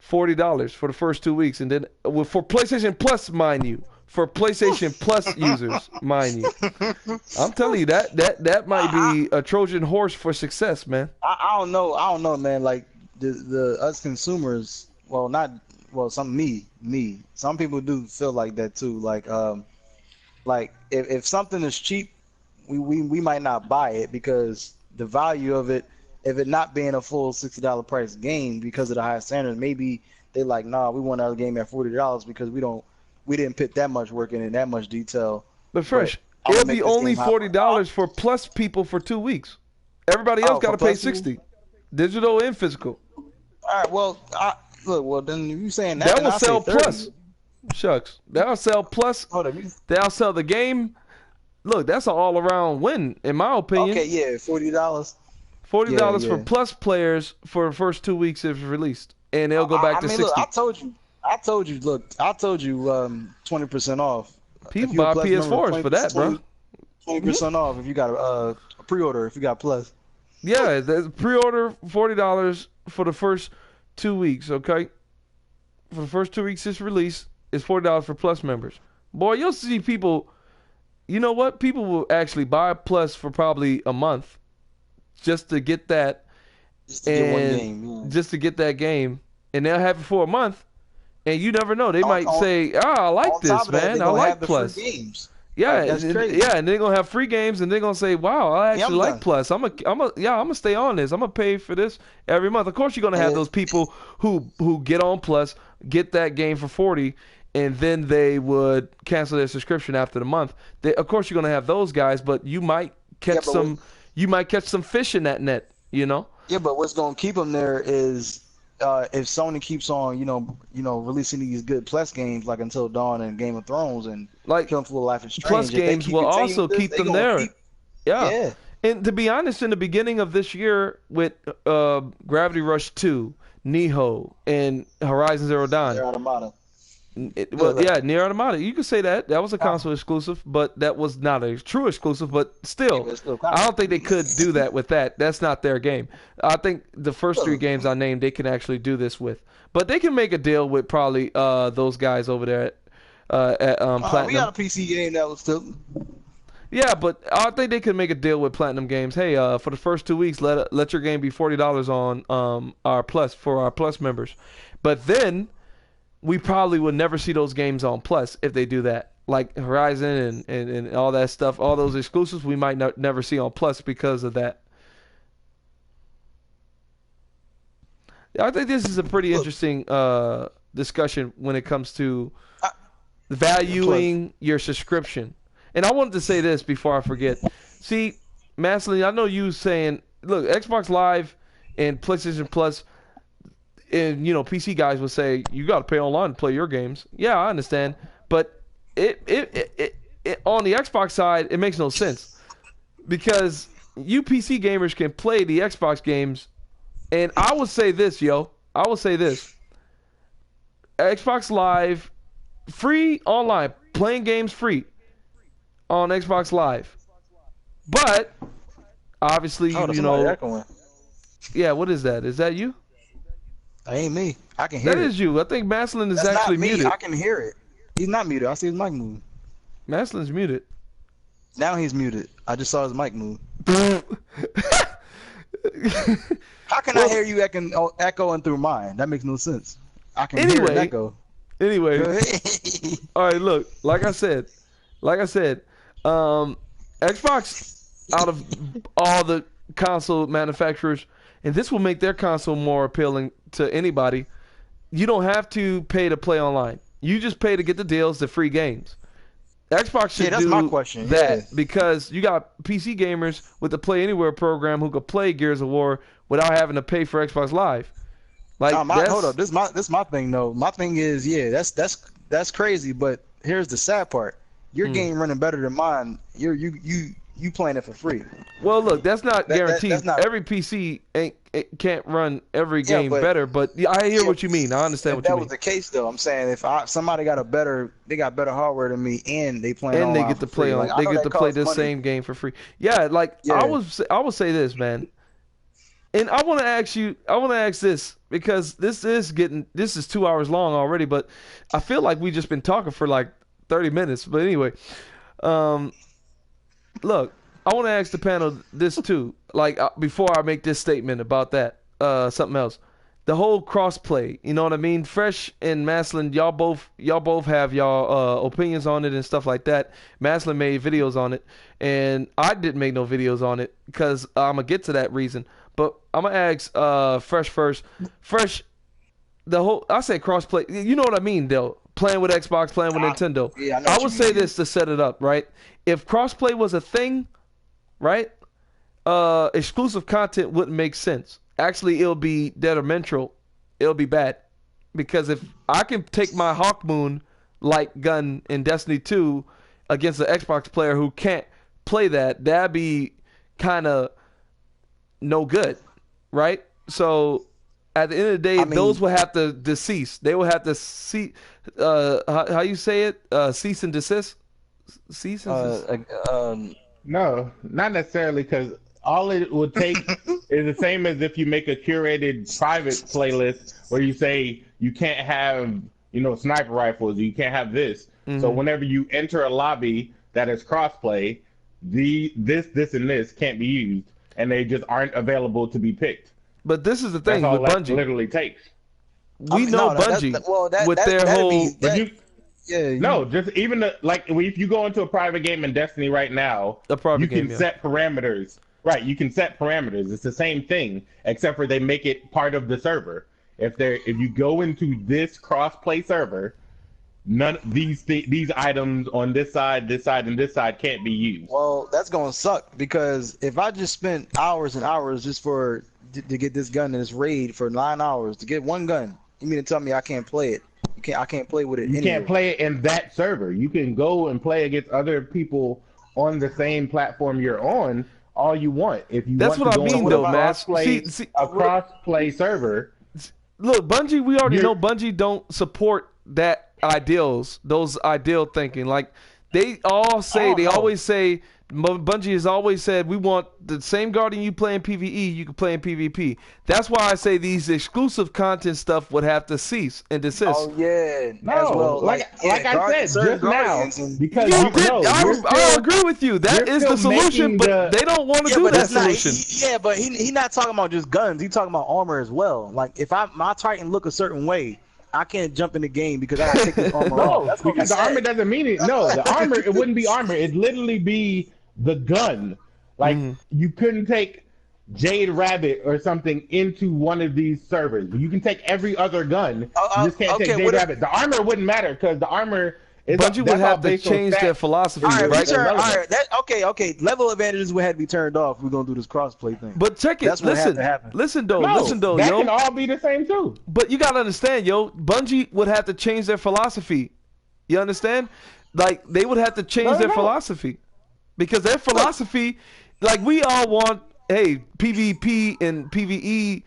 $40 for the first 2 weeks, and then for PlayStation Plus, mind you, for PlayStation Plus users, mind you. I'm telling you that might be a Trojan horse for success, man. I don't know, man. Like the us consumers, some people do feel like that too. Like if something is cheap, we might not buy it because the value of it, if it not being a full $60 price game because of the high standards, maybe they like, nah, we want our game at $40 because we didn't put that much work in it, that much detail. But Fresh, it'll be only $40 for Plus people for 2 weeks. Everybody else got to pay $60, digital and physical. All right, well, then you saying that will sell Plus. Shucks, that'll sell Plus. They'll sell the game. Look, that's an all-around win, in my opinion. Okay, yeah, $40. $40 for Plus players for the first 2 weeks if it's released, and they'll go back to 60. Look, I told you. 20% off. People buy PS4s for that, bro. 20% off if you got a pre-order. If you got Plus. Yeah, there's pre-order $40 for the first 2 weeks. Okay, for the first 2 weeks it's released, it's $40 for Plus members. Boy, you'll see people. You know what? People will actually buy Plus for probably a month just to get that, just to get one game, just to get that game, and they'll have it for a month, and you never know. They might say, I like this, man. I like Plus. Yeah, that's crazy. Yeah, and they're gonna have free games, and they're gonna say, "Wow, I actually like Plus. I'm gonna stay on this. I'm gonna pay for this every month." Of course, you're gonna have those people who get on Plus, get that game for $40, and then they would cancel their subscription after the month. Of course, you're gonna have those guys, but you might catch some. You might catch some fish in that net. You know. Yeah, but what's gonna keep them there is if Sony keeps on, releasing these good Plus games like Until Dawn and Game of Thrones and like Killing Floor Life is Strange. Plus games will also keep them there. Yeah. And to be honest, in the beginning of this year with Gravity Rush 2, Nihon, and Horizon Zero Dawn. Nier Automata. Nier Automata. You could say that. That was a console exclusive, but that was not a true exclusive. But still, I don't think they could do that with that. That's not their game. I think the first 3 games I named, they can actually do this with. But they can make a deal with probably those guys over there at Platinum. We got a PC game that was still... Yeah, but I think they could make a deal with Platinum Games. Hey, for the first 2 weeks, let your game be $40 on our Plus for our Plus members. But then we probably would never see those games on Plus if they do that. Like Horizon and all that stuff, all those exclusives we might never see on Plus because of that. I think this is a pretty interesting discussion when it comes to valuing your subscription. And I wanted to say this before I forget. See, Maslin, I know you saying, look, Xbox Live and PlayStation Plus, and PC guys would say you got to pay online to play your games. Yeah, I understand, but it on the Xbox side, it makes no sense because you PC gamers can play the Xbox games, and I will say this, I will say this: Xbox Live, free online, playing games free on Xbox Live, but obviously yeah. What is that? Is that you? That ain't me. I can hear it. That is you. I think Maslin is actually muted. I can hear it. He's not muted. I see his mic move. Maslin's muted. Now he's muted. I just saw his mic move. How can I hear you echoing through mine? That makes no sense. I can hear it echo. Anyway. All right, look. Like I said, Xbox, out of all the console manufacturers, and this will make their console more appealing to anybody, you don't have to pay to play online. You just pay to get the deals, the free games. Xbox should do my question. That because you got PC gamers with the Play Anywhere program who could play Gears of War without having to pay for Xbox Live. Like, hold up, this my thing though. My thing is, that's crazy, but here's the sad part. your game running better than mine, you playing it for free. Well, look, that's not guaranteed. That's not, every PC can't run every game but, better, but I hear what you mean. I understand what you mean. If that was the case, though, I'm saying if somebody got better hardware than me, and they playing and they get to play on, they get to play this same game for free. Yeah, like I would say this, man. And I want to ask this because this is 2 hours long already, but I feel like we just been talking for like 30 minutes. But anyway, look, I want to ask the panel this too. Like before I make this statement about that, something else, the whole crossplay. You know what I mean? Fresh and Maslin, y'all both have y'all opinions on it and stuff like that. Maslin made videos on it, and I didn't make no videos on it because I'm gonna get to that reason. But I'm gonna ask Fresh first. Fresh, I say crossplay. You know what I mean, though. Playing with Xbox, playing with Nintendo. Yeah, I would say this to set it up, right? If crossplay was a thing, right? Exclusive content wouldn't make sense. Actually, it'll be detrimental. It'll be bad. Because if I can take my Hawkmoon light gun in Destiny 2 against an Xbox player who can't play that'd be kind of no good, right? So at the end of the day, those will have to decease. They will have to see how you say it? Cease and desist? Cease and desist? No, not necessarily, because all it would take is the same as if you make a curated private playlist where you say you can't have, sniper rifles, you can't have this. So whenever you enter a lobby that is crossplay, this and this can't be used, and they just aren't available to be picked. But this is the thing with Bungie. That literally takes. We know Bungie with their whole. Just even if you go into a private game in Destiny right now, you can set parameters. Right, you can set parameters. It's the same thing, except for they make it part of the server. If you go into this cross-play server, none these items on this side, and this side can't be used. Well, that's gonna suck, because if I just spent hours and hours just to get this gun in this raid for 9 hours to get one gun, you mean to tell me I can't play it? I can't play with it. You can't play it in that server. You can go and play against other people on the same platform you're on all you want. If you that's want what to I mean, though, man. A cross-play server. Look, Bungie, we already know Bungie don't support those ideal thinking. Like they always say. Bungie has always said we want the same Guardian you play in PvE, you can play in PvP. That's why I say these exclusive content stuff would have to cease and desist. Oh yeah, like I said just now, because I agree with you. That is the solution, but they don't want to do that solution. But he's not talking about just guns. He's talking about armor as well. Like if my Titan look a certain way, I can't jump in the game because I gotta take this armor off. That's because the armor doesn't mean it. No, the armor, it wouldn't be armor. It'd literally be the gun. Like you couldn't take Jade Rabbit or something into one of these servers. You can take every other gun. You just can't take Jade Rabbit. The armor wouldn't matter because the armor is Bungie would have to change their philosophy. All right, okay. Level advantages would have to be turned off. We're gonna do this crossplay thing. But check it. That's what has to happen. Listen though. That can all be the same too. But you gotta understand, Bungie would have to change their philosophy. You understand? Like they would have to change their philosophy. Because their philosophy, like we all want, PvP and PvE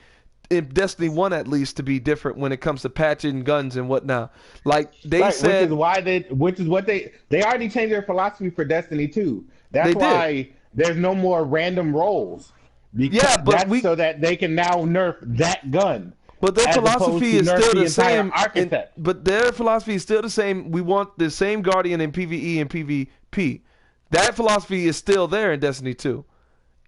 in Destiny 1 at least to be different when it comes to patching guns and whatnot. Like they said, which is what they already changed their philosophy for Destiny 2. That's why there's no more random rolls. So that they can now nerf that gun. But their philosophy is still the same. But their philosophy is still the same. We want the same Guardian in PvE and PvP. That philosophy is still there in Destiny 2.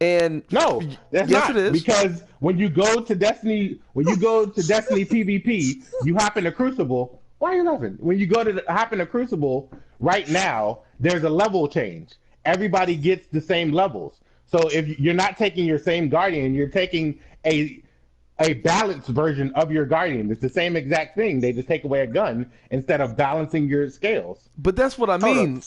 And no, that's yes, not. It is. Because when you go to Destiny PvP, you hop in a Crucible. Why are you laughing? When you go to hop in a Crucible right now, there's a level change. Everybody gets the same levels. So if you're not taking your same Guardian, you're taking a balanced version of your Guardian. It's the same exact thing. They just take away a gun instead of balancing your scales. But that's what I mean.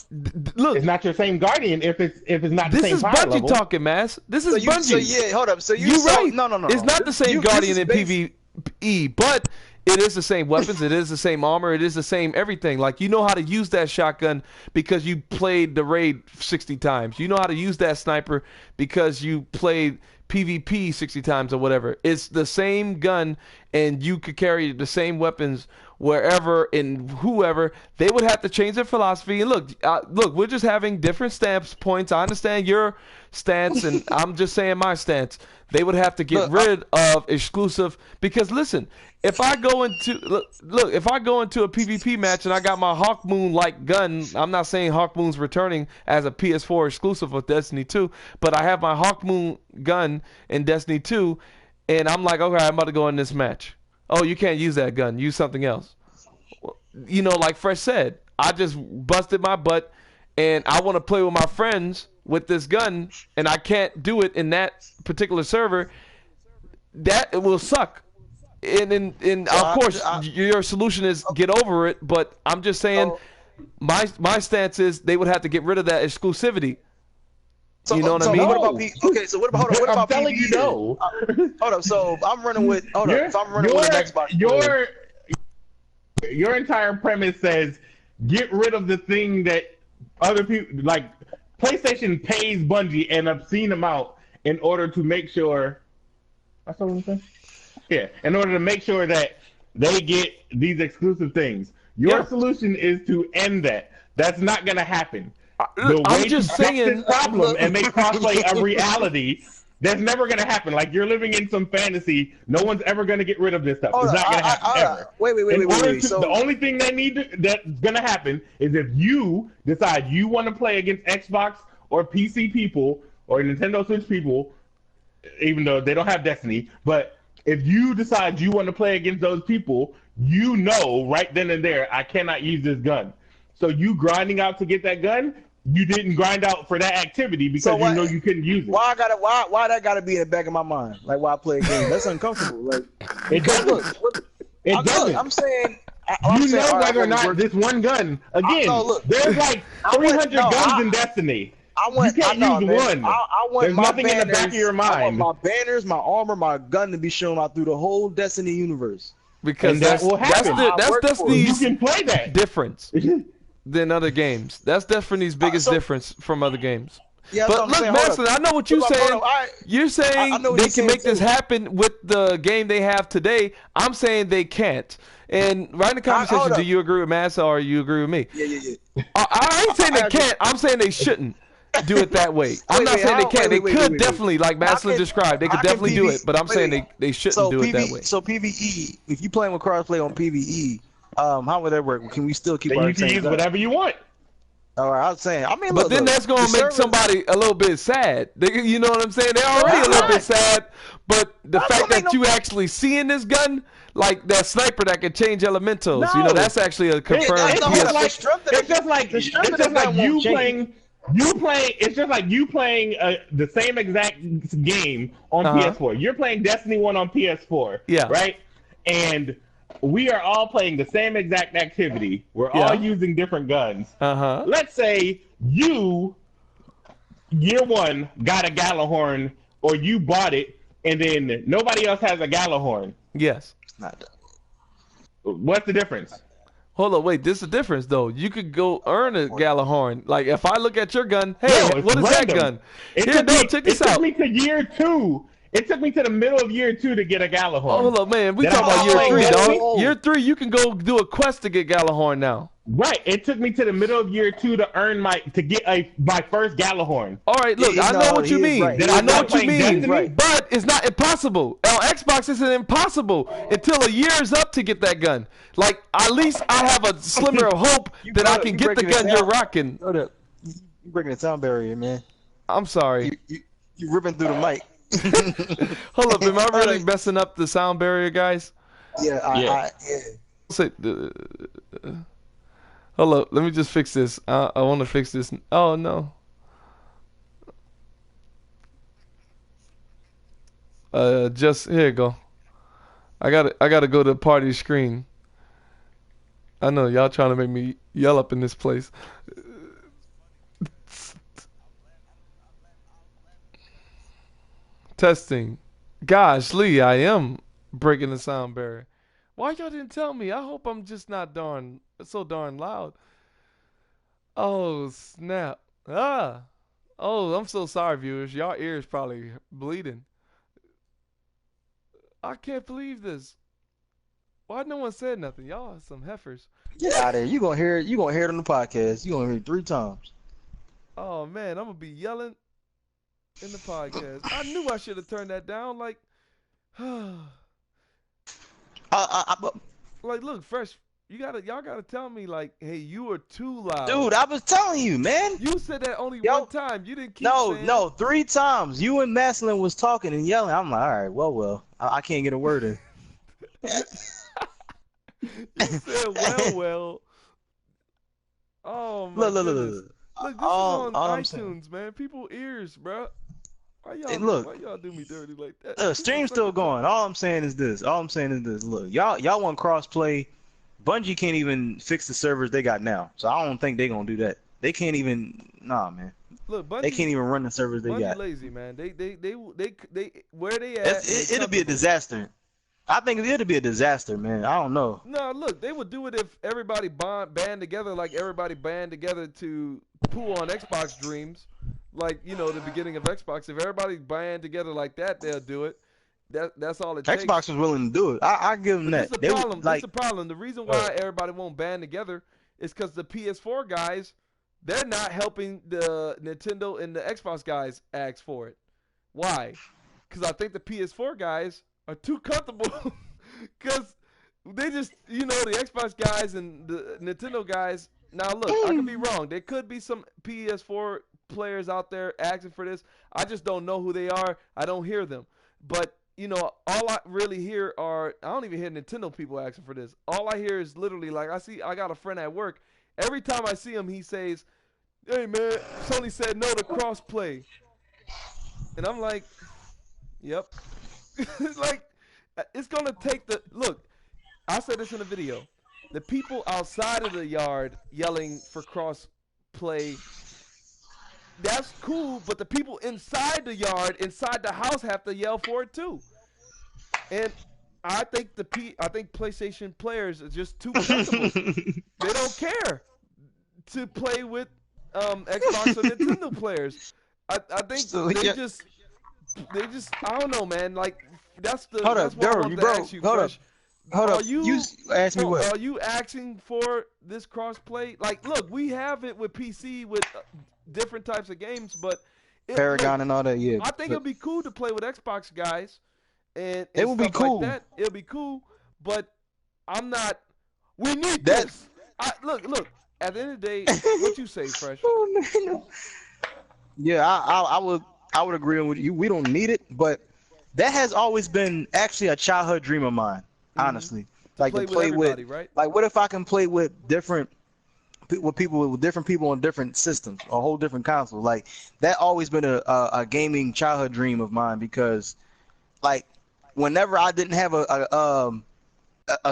Look, it's not your same Guardian if it's not the same power level. This is Bungie talking, Mass. This is Bungie. So hold up. So you're right. No. It's not the same Guardian in PvE, but it is the same weapons, it is the same armor, it is the same everything. Like, you know how to use that shotgun because you played the raid 60 times. You know how to use that sniper because you played PvP 60 times or whatever. It's the same gun, and you could carry the same weapons wherever and whoever. They would have to change their philosophy. And look, we're just having different stance points. I understand your stance, and I'm just saying my stance. They would have to get rid of exclusive, because listen, if I go into if I go into a PvP match and I got my Hawk Moon like gun, I'm not saying Hawk Moon's returning as a PS4 exclusive of Destiny 2, but I have my Hawk Moon gun in Destiny 2, and I'm like, okay, I'm about to go in this match. Oh, you can't use that gun. Use something else. You know, like Fresh said, I just busted my butt, and I want to play with my friends with this gun, and I can't do it in that particular server. That it will suck. And of course, your solution is get over it. But I'm just saying, my stance is they would have to get rid of that exclusivity. So, you know what I mean? What about okay, so what about hold on, what about I'm telling PvE? you, no. Hold up, so I'm running with if I'm running with an Xbox. Your entire premise says get rid of the thing that other people like. PlayStation pays Bungie an obscene amount in order to make sure. That's what I'm saying. Yeah, in order to make sure that they get these exclusive things. Your solution is to end that. That's not going to happen. The way to fix this problem and make crossplay a reality, that's never going to happen. Like, you're living in some fantasy. No one's ever going to get rid of this stuff. It's not going to happen ever. Wait. So the only thing that's going to happen is if you decide you want to play against Xbox or PC people or Nintendo Switch people, even though they don't have Destiny, but if you decide you want to play against those people, you know right then and there, I cannot use this gun. So you grinding out to get that gun, you didn't grind out for that activity because you know you couldn't use it. Why that gotta be in the back of my mind? Like, why I play a game? That's uncomfortable. Like, it doesn't. It doesn't. I'm saying whether or not this one gun. Again, there's like 300 guns in Destiny. You can't use one. I want There's my nothing banners, in the back of your mind. I want my banners, my armor, my gun to be shown out through the whole Destiny universe. Because that will happen. That's Destiny's you can play that difference than other games. That's Destiny's biggest difference from other games. Yeah, but look, Master, I know what you're saying. You're saying they can make this happen with the game they have today. I'm saying they can't. And write in the comment section, do you agree with Master or you agree with me? Yeah. I ain't saying they can't. I'm saying they shouldn't do it that way. I'm not saying they can't. They could definitely, like Master described, they could definitely do it. But I'm saying they shouldn't do it that way. So PvE, if you playing with crossplay on PvE, how would that work? Can we still keep then our you can use whatever you want. All right, I was saying. I mean, but then that's gonna make somebody a little bit sad. You know what I'm saying? They're already a little bit sad. But the fact that you actually seeing this gun, like that sniper that can change elementals, you know, that's actually a confirmed. It's just like you playing. It's just like you playing the same exact game on PS4. You're playing Destiny 1 on PS4. Yeah. Right? And we are all playing the same exact activity. We're all using different guns. Let's say you, year one, got a Gallahorn, or you bought it, and then nobody else has a Gallahorn. Yes. What's the difference? Hold on, wait. This is the difference, though. You could go earn a Gallahorn. Like, if I look at your gun, hey, what is that gun? Check this out. It took me to year 2. It took me to the middle of year 2 to get a Gallahorn. Hold up, man. We talking about year 3, dog. Year 3, you can go do a quest to get Gallahorn now. Right. It took me to the middle of year 2 to earn my first Gallahorn. All right, look, I know what you mean. I know what you mean, but it's not impossible. On Xbox, it's impossible until a year is up to get that gun. Like, at least I have a slimmer of hope that I can get the gun you're rocking. Hold up. You breaking the sound barrier, man. I'm sorry. You ripping through the mic. Hold up, am I really messing up the sound barrier, guys? Yeah. Hold up, let me just fix this. I want to fix this. Oh no. Just here you go. I gotta go to the party screen. I know y'all trying to make me yell up in this place. Testing. Gosh, Lee, I am breaking the sound barrier. Why y'all didn't tell me? I hope I'm just not so darn loud. Oh, snap. Ah. Oh, I'm so sorry, viewers. Y'all ears probably bleeding. I can't believe this. Why no one said nothing? Y'all are some heifers. Get out of there. You gonna hear it. You gonna hear it on the podcast. You gonna hear it 3 times. Oh man, I'm gonna be yelling in the podcast. I knew I should have turned that down. Like, like, look, Fresh. Y'all gotta tell me, like, hey, you are too loud. Dude, I was telling you, man. You said that only one time. You didn't keep saying. No, 3 times. You and Maslin was talking and yelling. I'm like, all right, well, I can't get a word in. You said, well. Oh my goodness. Look. Look, this is on iTunes, man. People ears, bro. Why y'all do me dirty like that? Stream's still going. All I'm saying is this. Look, y'all want crossplay. Bungie can't even fix the servers they got now, so I don't think they're gonna do that. They can't even. Nah, man. Look, Bungie, they can't even run the servers they got. lazy, man. They where they at? It'll be a disaster. I think it'll be a disaster, man. I don't know. No, look, they would do it if everybody band together, like everybody band together to pool on Xbox Dreams, like the beginning of Xbox. If everybody band together like that, they'll do it. That's all it takes. Xbox was willing to do it. I give them that. That's the problem. The reason why everybody won't band together is because the PS4 guys, they're not helping the Nintendo and the Xbox guys ask for it. Why? Because I think the PS4 guys are too comfortable because they just, the Xbox guys and the Nintendo guys. Now, look, I could be wrong. There could be some PS4 players out there asking for this. I just don't know who they are. I don't hear them. But, all I really hear I don't even hear Nintendo people asking for this. All I hear is literally, like, I got a friend at work. Every time I see him, he says, hey, man, Sony said no to crossplay. And I'm like, yep. Like, it's going to take look, I said this in a video. The people outside of the yard yelling for cross-play, that's cool, but the people inside the yard, inside the house, have to yell for it too. And I think PlayStation players are just too comfortable. They don't care to play with Xbox or Nintendo players. I think they just I don't know, man. Like that's what I wanted to ask you, Fresh. Hold up. You ask me what? Are you asking for this crossplay? Like, look, we have it with PC with different types of games, but Paragon and all that. Yeah, I think it'd be cool to play with Xbox guys, and it would be cool. Like that. It'll be cool, but I'm not. We need this. Look. At the end of the day, what you say, Fresh? Oh, no. Yeah, I would agree with you. We don't need it, but that has always been actually a childhood dream of mine. Honestly, like to play with right? Like, what if I can play with different people on different systems, a whole different console? Like that always been a gaming childhood dream of mine because, like, whenever I didn't have a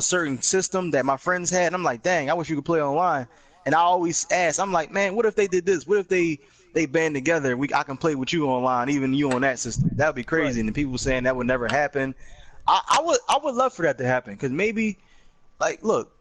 certain system that my friends had, I'm like, dang, I wish you could play online. And I always ask, I'm like, man, what if they did this? What if they band together? I can play with you online, even you on that system. That would be crazy. Right. And people saying that would never happen. I would love for that to happen because maybe, like, look,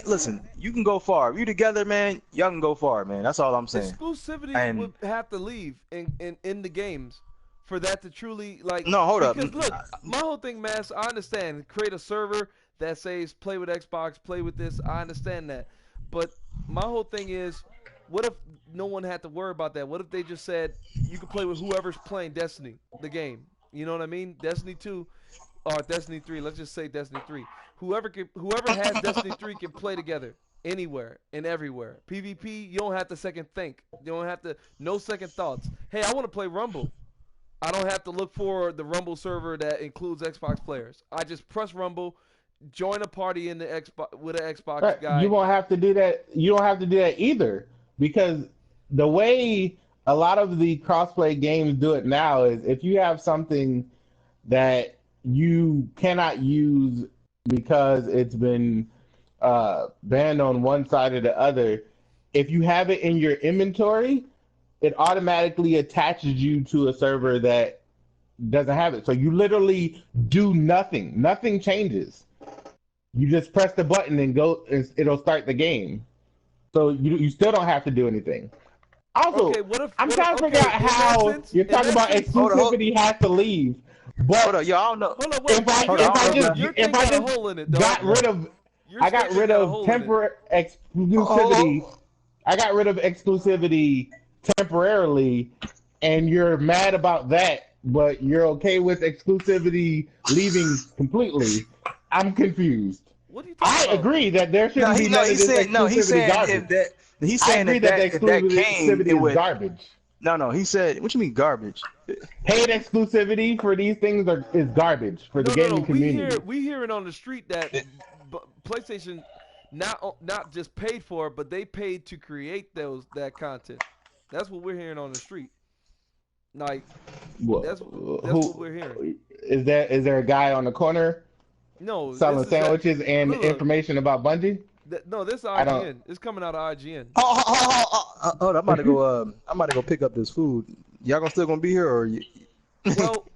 listen, you can go far. If you together, man, y'all can go far, man. That's all I'm saying. Exclusivity would have to leave in the games for that to truly, like. No, hold up. Because look, my whole thing, man. I understand. Create a server that says play with Xbox, play with this. I understand that, but my whole thing is, what if no one had to worry about that? What if they just said you can play with whoever's playing Destiny, the game? You know what I mean? Destiny 2. Or Destiny 3, let's just say Destiny 3. Whoever has Destiny 3 can play together anywhere and everywhere. PvP, you don't have to second think. You don't have to, no second thoughts. Hey, I want to play Rumble. I don't have to look for the Rumble server that includes Xbox players. I just press Rumble, join a party in the Xbox with an Xbox guy. You won't have to do that. You don't have to do that either because the way a lot of the crossplay games do it now is if you have something that you cannot use because it's been banned on one side or the other. If you have it in your inventory, it automatically attaches you to a server that doesn't have it. So you literally do nothing. Nothing changes. You just press the button and go. It'll start the game. So you still don't have to do anything. Also, Okay, I'm trying to figure out how you're talking about exclusivity has to leave. But Hold on, yo, I don't know. Hold on, wait. if I just got rid of, I got rid of temporary exclusivity. I got rid of exclusivity temporarily, and you're mad about that, but you're okay with exclusivity leaving completely. I'm confused. What are you talking about? agree that there shouldn't be none of this exclusivity garbage. He's saying that exclusivity is garbage. No, he said, what you mean garbage? Paid exclusivity for these things is garbage for the gaming community. We hear it on the street that PlayStation not just paid for it, but they paid to create that content. That's what we're hearing on the street. Like, that's what we're hearing. Is there a guy on the corner? No, selling sandwiches and information about Bungie? No, this is IGN. It's coming out of IGN. Hold on, I'm about to go pick up this food. Y'all still gonna be here, or? Well,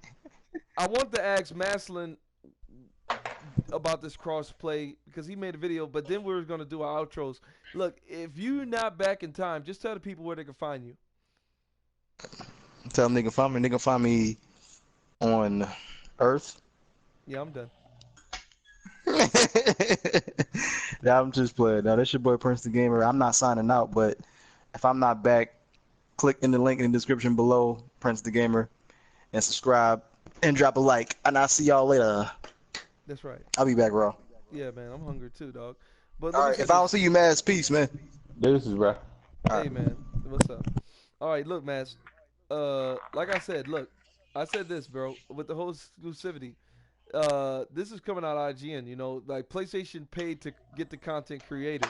I want to ask Maslin about this crossplay because he made a video, but then we're gonna do our outros. Look, if you're not back in time, just tell the people where they can find you. Tell them they can find me. They can find me on Earth. Yeah, I'm done. Nah, I'm just playing. Now, that's your boy PrinceThaGamer. I'm not signing out, but if I'm not back, click in the link in the description below, PrinceThaGamer, and subscribe and drop a like. And I'll see y'all later. That's right. I'll be back, bro. Yeah, man, I'm hungry too, dog. But all right, if I don't see you, Maz, peace, man. Deuces, bro. Hey, man, what's up? All right, look, Maz. Like I said, look, I said this, bro, with the whole exclusivity. This is coming out of IGN, you know, like PlayStation paid to get the content created,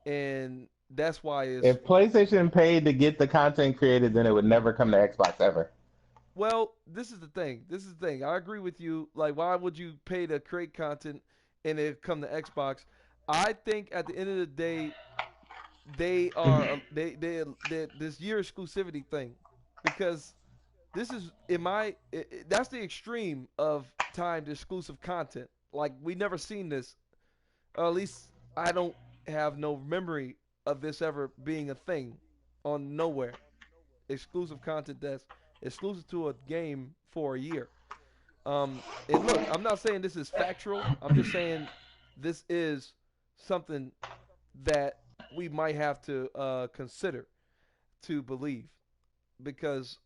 and that's why if PlayStation paid to get the content created, then it would never come to Xbox ever. Well, this is the thing. I agree with you. Like, why would you pay to create content and it come to Xbox? I think at the end of the day, they are this year exclusivity thing, because this is that's the extreme of timed exclusive content. Like, we never seen this, or at least I don't have no memory of this ever being a thing on nowhere. Exclusive content that's exclusive to a game for a year. And look, I'm not saying this is factual. I'm just saying this is something that we might have to consider to believe, because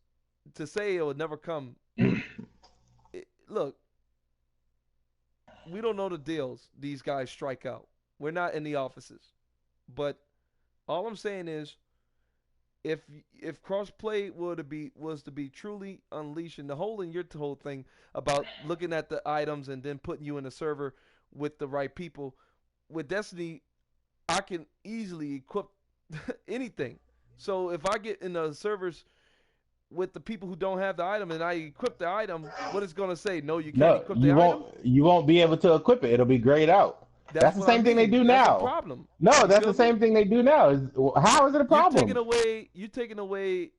to say it would never come. Look, we don't know the deals these guys strike out. We're not in the offices, but all I'm saying is, if crossplay was to be truly unleashed, and the whole thing about looking at the items and then putting you in a server with the right people, with Destiny, I can easily equip anything. So if I get in the servers with the people who don't have the item and I equip the item, what is going to say? No, you can't equip the item? You won't be able to equip it. It'll be grayed out. That's the same thing they do now. That's a problem. No, that's the same thing they do now. How is it a problem? You're taking away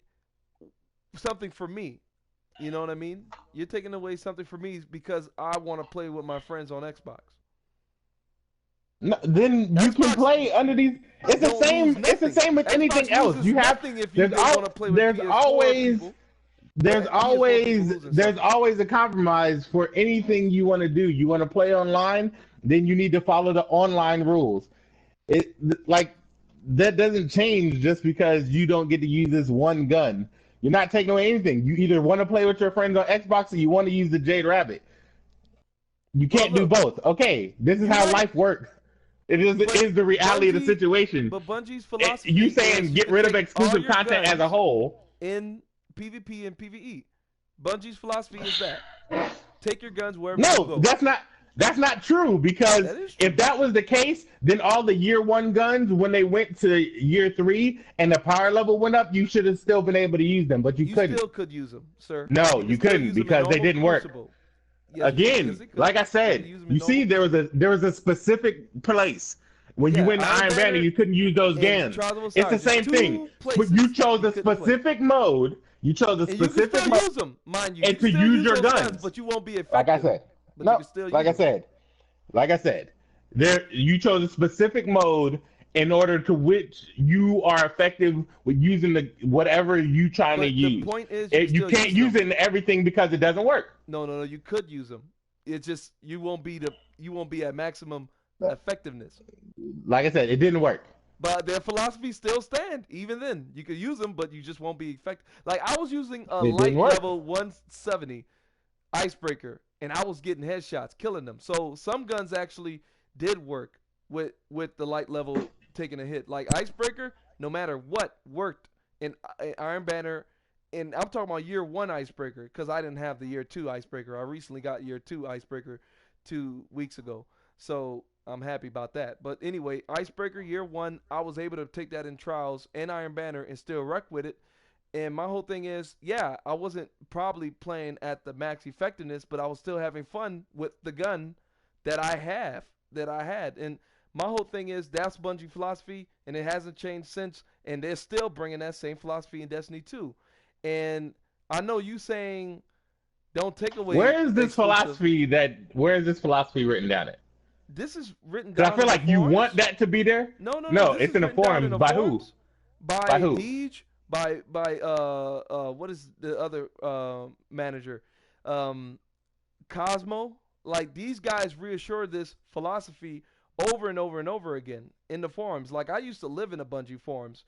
something from me. You know what I mean? You're taking away something from me because I want to play with my friends on Xbox. No, then you can play under these. It's the same. It's the same with anything else. You have. There's always a compromise for anything you want to do. You want to play online, then you need to follow the online rules. Like, that doesn't change just because you don't get to use this one gun. You're not taking away anything. You either want to play with your friends on Xbox or you want to use the Jade Rabbit. You can't do both. Okay, this is how life works. It is the reality of the situation. But Bungie's philosophy you saying get rid of exclusive content as a whole in PvP and PvE. Bungie's philosophy is that take your guns wherever you go. No, that's not true, because if that was the case, then all the year 1 guns, when they went to year 3 and the power level went up, you should have still been able to use them, but you couldn't. You still could use them, sir. No, you couldn't, because they didn't work. Yes, again, like I said, you see, there was a specific place when you went to Iron Banner, you couldn't use those guns. It's the same thing. But you chose a specific mode. You chose a specific mode, use them, mind you, and to use your guns. But you won't be effective. Like I said, like I said, You chose a specific mode in order to which you are effective with using the whatever you trying to use. The point is, you can't use it in everything because it doesn't work. No. You could use them. It's just you won't be at maximum effectiveness. Like I said, it didn't work. But their philosophies still stand. Even then, you could use them, but you just won't be effective. Like I was using a light level 170 icebreaker, and I was getting headshots, killing them. So some guns actually did work with the light level taking a hit. Like icebreaker, no matter what, worked in Iron Banner. And I'm talking about year 1 icebreaker because I didn't have the year 2 icebreaker. I recently got year 2 icebreaker 2 weeks ago. So I'm happy about that. But anyway, icebreaker year 1, I was able to take that in trials and Iron Banner and still wreck with it. And my whole thing is, yeah, I wasn't probably playing at the max effectiveness, but I was still having fun with the gun that I had. And my whole thing is that's Bungie philosophy, and it hasn't changed since. And they're still bringing that same philosophy in Destiny 2. And I know you saying don't take away. Where is this philosophy written down at? This is written down. I feel like you want that to be there. No. It's in the forums. By who? By who? Deej. By what is the other manager? Cosmo. Like these guys reassure this philosophy over and over and over again in the forums. Like I used to live in the Bungie forums,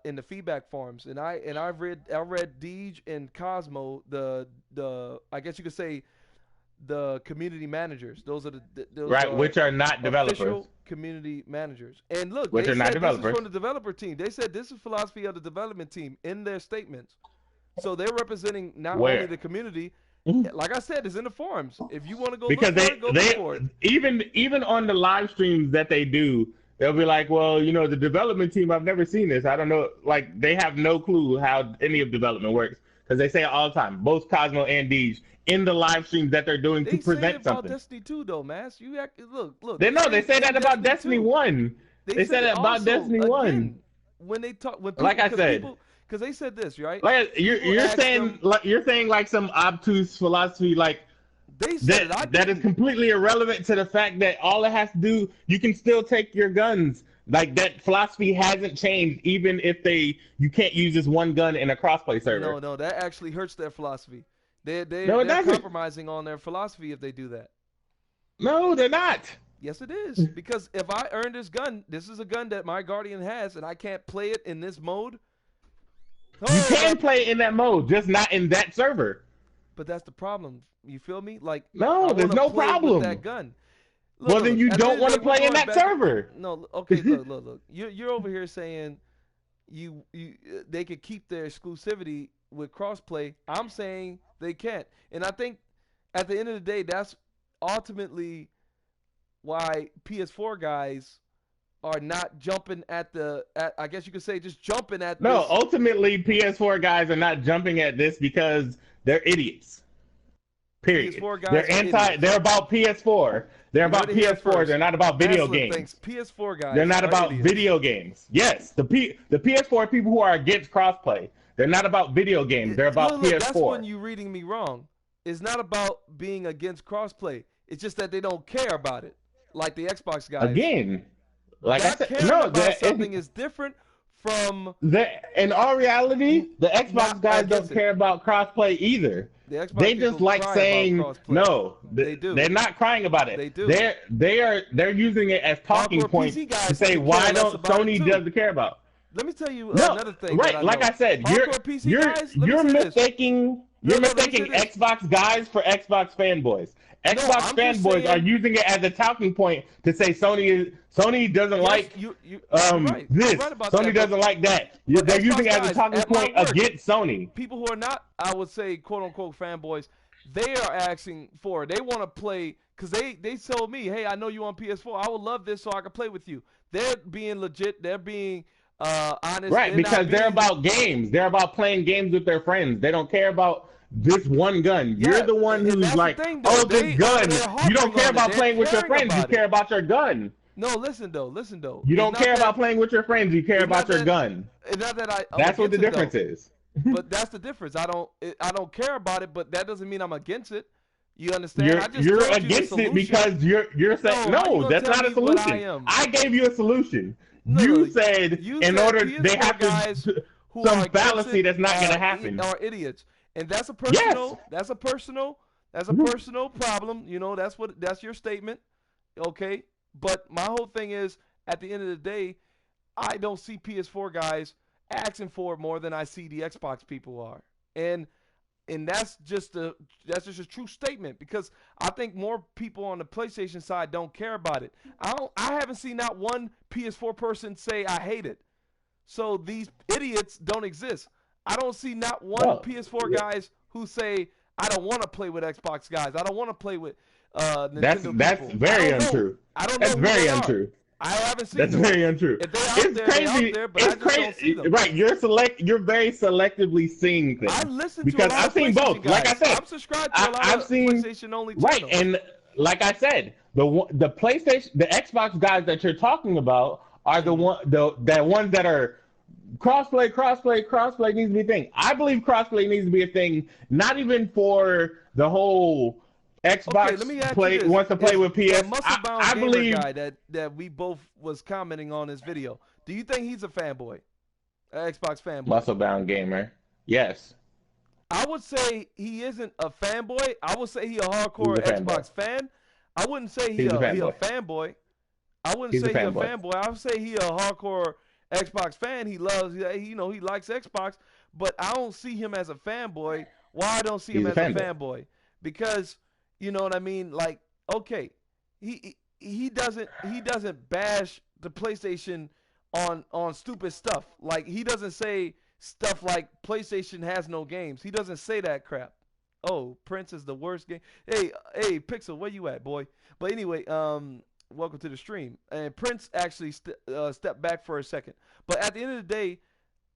in the feedback forums, and I read Deej and Cosmo, the I guess you could say the community managers. Those are those right, which are not developers. Community managers. And look, which they are said not developers. This is from the developer team. They said this is philosophy of the development team in their statements. So they're representing not only the community. Like I said, it's in the forums. If you want to go because look for it. Even on the live streams that they do, they'll be like, well, the development team, I've never seen this. I don't know. Like they have no clue how any of development works because they say it all the time. Both Cosmo and Deej in the live streams that they're doing to present something. They say it about Destiny 2 though, Mass. Look. They say that about Destiny 1. They said that about Destiny 1. When people, like I said. Because they said this, right? Like you're saying like some obtuse philosophy, like they said that is completely irrelevant to the fact that all it has to do, you can still take your guns. Like that philosophy hasn't changed, even if you can't use this one gun in a crossplay server. No, that actually hurts their philosophy. They're compromising on their philosophy if they do that. No, they're not. Yes, it is. Because if I earn this gun, this is a gun that my Guardian has, and I can't play it in this mode. You can play in that mode, just not in that server. But that's the problem. You feel me? Like no, there's no problem. With that gun. Look, then you don't want to play in that server. No, okay, look. You're over here saying they could keep their exclusivity with crossplay. I'm saying they can't, and I think at the end of the day, that's ultimately why PS4 guys are not jumping at I guess you could say just jumping at this. Ultimately PS4 guys are not jumping at this because they're idiots. Period. PS4 guys they're about PS4. They're about PS4. They're not about video games. Thinks PS4 guys. They're not about video games. Yes, the PS4 people who are against crossplay. They're not about video games. They're about PS4. That's when you're reading me wrong. It's not about being against crossplay. It's just that they don't care about it, like the Xbox guys. Again. Like I said, something is different from in all reality, the Xbox guys don't care about crossplay either. They just like saying no. They do. They're not crying about it. They do. They're using it as talking points to say why don't Sony doesn't care about. Let me tell you another thing. Right, like I said, you're mistaking Xbox guys for Xbox fanboys. Xbox fanboys are using it as a talking point to say Sony doesn't like this. Sony doesn't like that. They're using it as a talking point against Sony. People who are not, I would say, quote unquote fanboys, they are asking for it. They want to play because they told me, hey, I know you on PS4. I would love this so I can play with you. They're being legit. They're being honest. Right, because they're about games. They're about playing games with their friends. They don't care about this one gun. You're the one who's like, this gun. You don't care about playing with your friends. You care about your gun. No, listen though. You don't care about playing with your friends. You care about your gun. It's not that that's what the difference is. But that's the difference. I don't care about it, but that doesn't mean I'm against it. You understand? You're against it because you're saying no. That's not a solution. I gave you a solution. You said in order they have to some fallacy that's not going to happen. Are idiots, and that's a personal. That's a personal problem. You know, that's your statement. Okay, but my whole thing is, at the end of the day, I don't see PS4 guys asking for it more than I see the Xbox people are, and that's just a true statement, because I think more people on the PlayStation side don't care about it. I haven't seen not one PS4 person say I hate it. So these idiots don't exist. I don't see not one PS4 guys who say I don't want to play with Xbox guys. I don't want to play with Nintendo That's people. very untrue. I don't know. That's very untrue. I haven't seen That's them. very untrue. If they're out there, they're out there, but I just don't see them. Right, you're very selectively seeing things. I listen because to a lot I've of seen both. guys. Like I said, I'm subscribed to a lot of PlayStation only channels. Right, and like I said, the PlayStation, the Xbox guys that you're talking about are the ones that are crossplay needs to be a thing. I believe crossplay needs to be a thing, not even for the whole Xbox wants to play with PS. I believe guy that we both was commenting on this video. Do you think he's a fanboy? An Xbox fanboy? Muscle-bound gamer. Yes. I would say he isn't a fanboy. I would say he a hardcore Xbox fan. I wouldn't say he a fanboy. I wouldn't say he's a fanboy. I would say he a hardcore Xbox fan. He loves, he likes Xbox, but I don't see him as a fanboy. Why I don't see him as a fanboy? Because, you know what I mean? Like, okay, he doesn't bash the PlayStation on stupid stuff. Like, he doesn't say stuff like PlayStation has no games. He doesn't say that crap. Oh, Prince is the worst game. Hey, Pixel, where you at, boy? But anyway, welcome to the stream. And Prince actually stepped back for a second. But at the end of the day,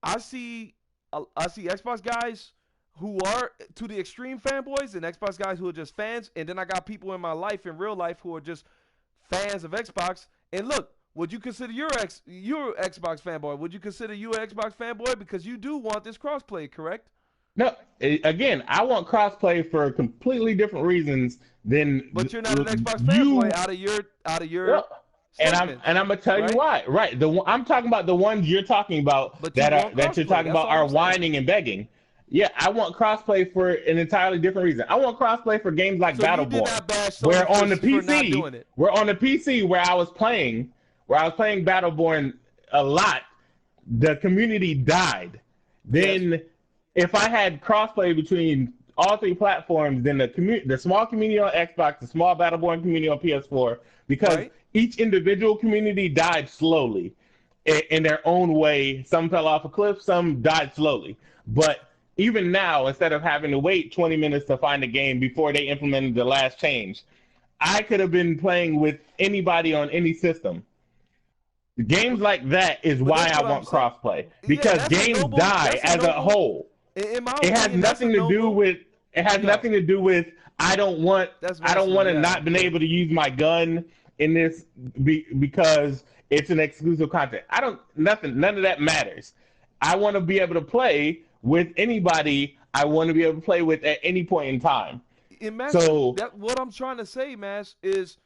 I see Xbox guys who are to the extreme fanboys and Xbox guys who are just fans. And then I got people in my life, in real life, who are just fans of Xbox. And look, would you consider you're Xbox fanboy? Would you consider you an Xbox fanboy? Because you do want this crossplay, correct? No, again, I want crossplay for completely different reasons than. But you're not an Xbox fanboy out of your. And I'm gonna tell you why. Right, I'm talking about the ones you're talking about that you're talking about are whining and begging. Yeah, I want crossplay for an entirely different reason. I want crossplay for games like Battleborn, where on the PC, where I was playing Battleborn a lot, the community died. Then, if I had crossplay between all three platforms, then the small community on Xbox, the small Battleborn community on PS4, because each individual community died slowly in their own way. Some fell off a cliff, some died slowly. But even now, instead of having to wait 20 minutes to find a game before they implemented the last change, I could have been playing with anybody on any system. Games like that is why I want crossplay, because games die as a whole. It has nothing to do with. It has nothing to do with. I don't want to not been able to use my gun in this because it's an exclusive content. None of that matters. I want to be able to play with anybody I want to be able to play with at any point in time. So what I'm trying to say, Mash, is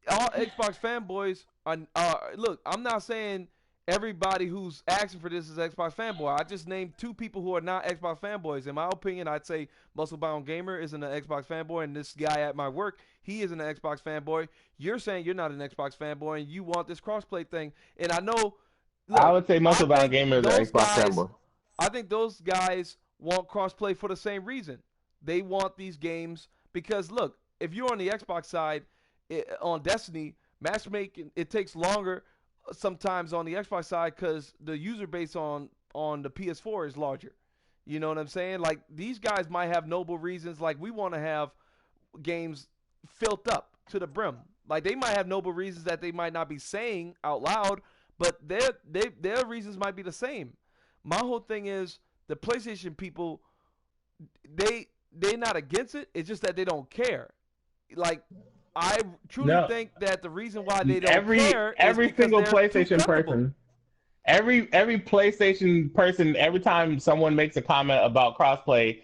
all Xbox fanboys are. Look, I'm not saying everybody who's asking for this is Xbox fanboy. I just named two people who are not Xbox fanboys. In my opinion, I'd say Muscle-Bound Gamer isn't an Xbox fanboy, and this guy at my work, he isn't an Xbox fanboy. You're saying you're not an Xbox fanboy, and you want this crossplay thing. And I know. Look, I would say Muscle-Bound Gamer is an Xbox fanboy. I think those guys want crossplay for the same reason. They want these games because, look, if you're on the Xbox side, on Destiny, matchmaking, it takes longer sometimes on the Xbox side because the user base on the PS4 is larger. You know what I'm saying? Like, these guys might have noble reasons. Like, we want to have games filled up to the brim. Like, they might have noble reasons that they might not be saying out loud, but their reasons might be the same. My whole thing is the PlayStation people, they're not against it. It's just that they don't care. Like, I truly think that the reason why they don't care every is because single they're PlayStation person, every PlayStation person, every time someone makes a comment about crossplay,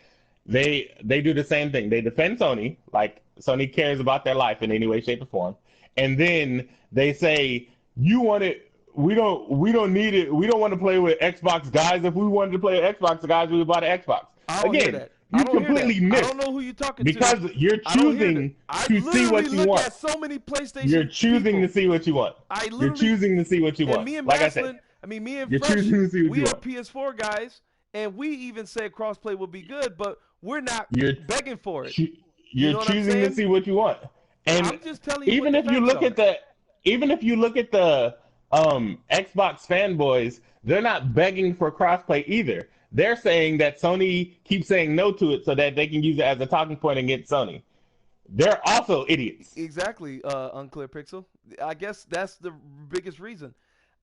they do the same thing. They defend Sony, like Sony cares about their life in any way, shape, or form, and then they say, "You want it? We don't need it. We don't want to play with Xbox guys. If we wanted to play with Xbox guys, we would buy the Xbox." I don't hear that. You completely missed. I don't know who you're talking because to. you're choosing to see what you want. At so many PlayStation You're choosing people. to see what you want. You're choosing to see what you want. Me and like Maslin, I said, me and you're Fresh, choosing to see what we you are want. PS4 guys, and we even said crossplay would be good, but we're not begging for it. You're know what choosing to see what you want. And I'm just telling you. Even if you look at the Xbox fanboys, they're not begging for crossplay either. They're saying that Sony keeps saying no to it so that they can use it as a talking point against Sony. They're also idiots. Exactly, Unclear Pixel. I guess that's the biggest reason.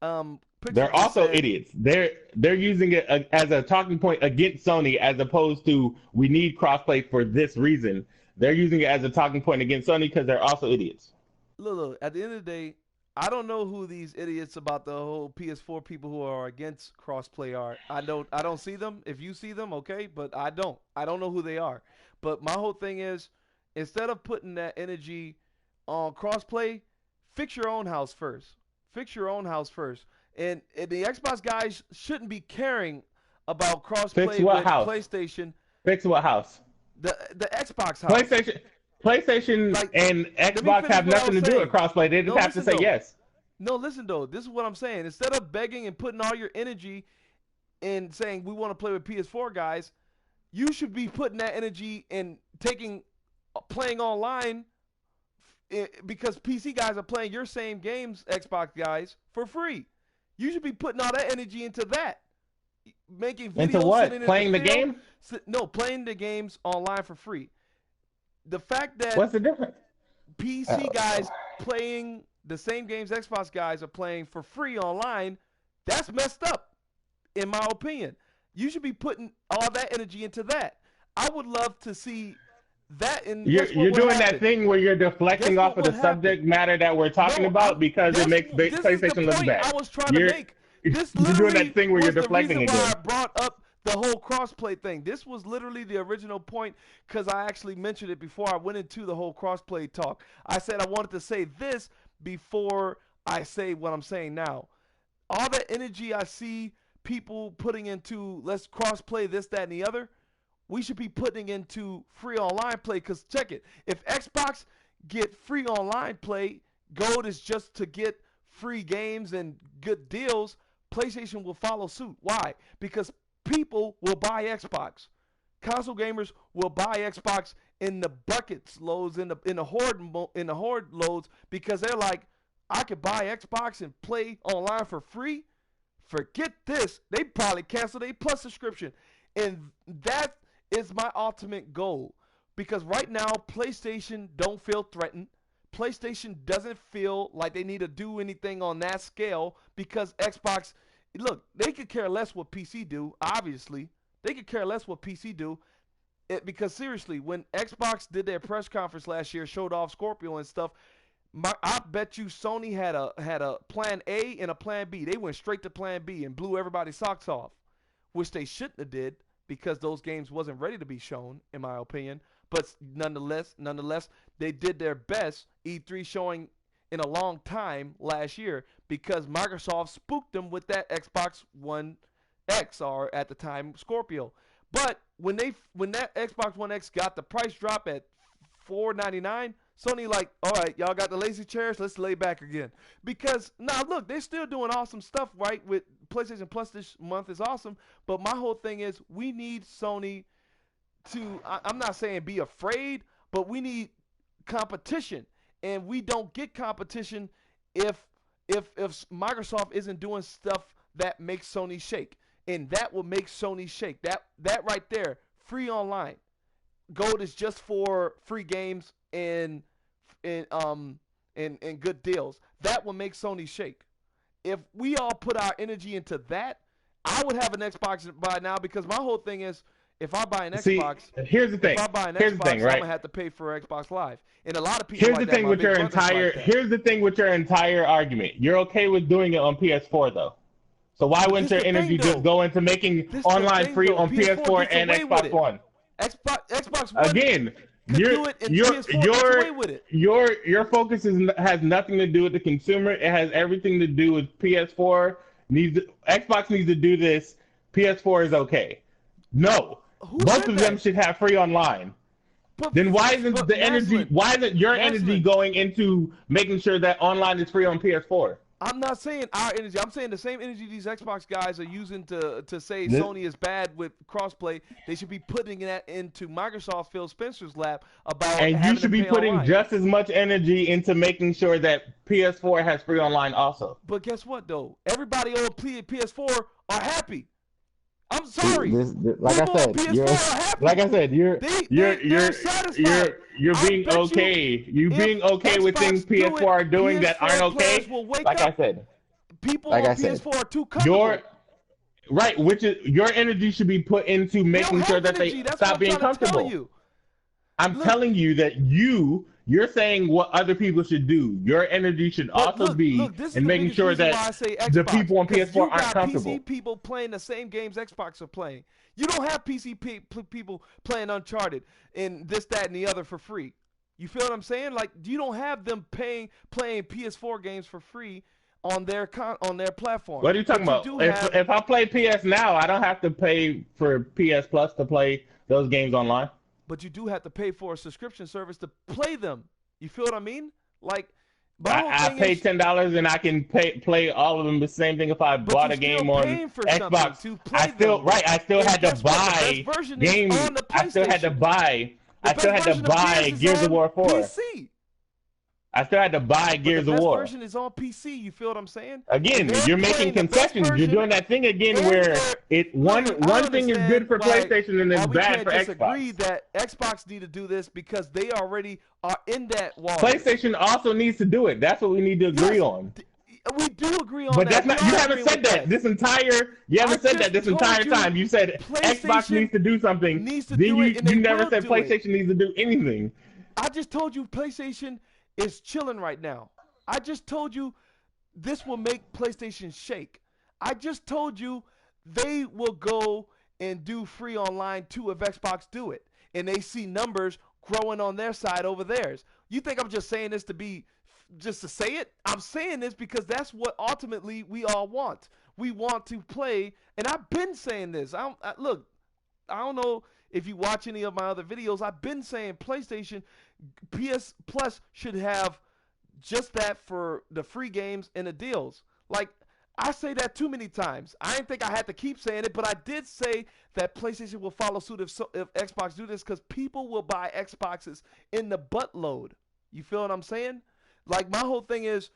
They're also idiots. They're using it as a talking point against Sony as opposed to we need crossplay for this reason. They're using it as a talking point against Sony because they're also idiots. Look, at the end of the day, I don't know who these idiots about the whole PS4 people who are against crossplay are. I don't see them. If you see them, okay, but I don't. I don't know who they are. But my whole thing is, instead of putting that energy on crossplay, fix your own house first. Fix your own house first. And the Xbox guys shouldn't be caring about crossplay with PlayStation. Fix what house? The Xbox house. PlayStation and Xbox have nothing to do with crossplay. They just have to say yes. No, listen though. This is what I'm saying. Instead of begging and putting all your energy in saying we want to play with PS4 guys, you should be putting that energy in playing online because PC guys are playing your same games, Xbox guys, for free. You should be putting all that energy into that. Making videos. Into what? Playing the game? No, playing the games online for free. The fact that what's the difference? PC guys playing the same games Xbox guys are playing for free online, that's messed up, in my opinion. You should be putting all that energy into that. I would love to see that. You're doing that thing where you're deflecting off of the subject matter that we're talking about because it makes PlayStation look bad. I was trying to make. This you're doing that thing where you're deflecting again. Why I brought up the whole crossplay thing. This was literally the original point because I actually mentioned it before I went into the whole crossplay talk. I said I wanted to say this before I say what I'm saying now. All the energy I see people putting into let's crossplay this, that, and the other, we should be putting into free online play because check it. If Xbox get free online play, gold is just to get free games and good deals, PlayStation will follow suit. Why? Because people will buy Xbox. Console gamers will buy Xbox in the buckets loads, in the horde loads, because they're like, I could buy Xbox and play online for free. Forget this. They probably cancel their Plus subscription. And that is my ultimate goal. Because right now, PlayStation don't feel threatened. PlayStation doesn't feel like they need to do anything on that scale because Xbox, look, they could care less what PC do, obviously. They could care less what PC do. Because seriously, when Xbox did their press conference last year, showed off Scorpio and stuff, I bet you Sony had a plan A and a plan B. They went straight to plan B and blew everybody's socks off, which they shouldn't have did because those games wasn't ready to be shown, in my opinion. But nonetheless, they did their best, E3 showing in a long time last year, because Microsoft spooked them with that Xbox One X, or at the time Scorpio. But when that Xbox One X got the price drop at $499, Sony like, all right, y'all got the lazy chairs, let's lay back again. Because now look, they're still doing awesome stuff, right? With PlayStation Plus this month is awesome, but my whole thing is we need Sony to, I'm not saying be afraid, but we need competition, and we don't get competition if Microsoft isn't doing stuff that makes Sony shake, and that will make Sony shake. That right there, free online. Gold is just for free games and good deals. That will make Sony shake. If we all put our energy into that, I would have an Xbox by now, because my whole thing is, if I buy an Xbox, here's the thing. If I buy an Xbox, Xbox, right? I'm gonna have to pay for Xbox Live, and a lot of people. Here's the thing with your entire. Here's the thing with your entire argument. You're okay with doing it on PS4 though. So why wouldn't your energy just go into making online free on PS4 and Xbox One? Xbox One Again, could do it, and PS4 gets away with it. Your focus has nothing to do with the consumer. It has everything to do with PS4 Xbox needs to do this. PS4 is okay. No, both of them should have free online. Then why isn't the energy? Why isn't your energy going into making sure that online is free on PS4? I'm not saying our energy. I'm saying the same energy these Xbox guys are using to say Sony is bad with crossplay. They should be putting that into Microsoft Phil Spencer's lap about. And you should be putting online. just as much energy into making sure that PS4 has free online also. But guess what though? Everybody on PS4 are happy. I'm sorry. Like I said, you're being okay. You being okay with things PS4 are doing that aren't okay. Like I said, people on PS4 are too comfortable. Right, which is your energy should be put into making sure that they stop being comfortable. I'm telling you that you're saying what other people should do. Your energy should also be in making sure that the people on PS4 aren't comfortable. PC people playing the same games Xbox are playing. You don't have PC people playing Uncharted and this, that, and the other for free. You feel what I'm saying? Like, you don't have them playing PS4 games for free on their platform. What are you talking about? If I play PS Now, I don't have to pay for PS Plus to play those games online. But you do have to pay for a subscription service to play them. You feel what I mean? Like, I pay $10 and I can play all of them. The same thing if I bought a game on Xbox. I still had to buy games. I still had to buy Gears of War 4. PC. I still had to buy Gears of War. The version is on PC. You feel what I'm saying? Again, you're making concessions. You're doing that thing again where one thing is good for PlayStation and it's bad for Xbox. I disagree that Xbox need to do this because they already are in that wall. PlayStation also needs to do it. That's what we need to agree on. We do agree on but that. But you haven't said that this entire time. You said Xbox needs to do something. You never said PlayStation needs to do anything. I just told you PlayStation is chilling right now. I just told you this will make PlayStation shake. I just told you they will go and do free online too if Xbox do it. And they see numbers growing on their side over theirs. You think I'm just saying this just to say it? I'm saying this because that's what ultimately we all want. We want to play, and I've been saying this. Look, I don't know if you watch any of my other videos. I've been saying PlayStation PS Plus should have just that for the free games and the deals. Like, I say that too many times. I didn't think I had to keep saying it, but I did say that PlayStation will follow suit if Xbox do this because people will buy Xboxes in the buttload. You feel what I'm saying? Like, my whole thing is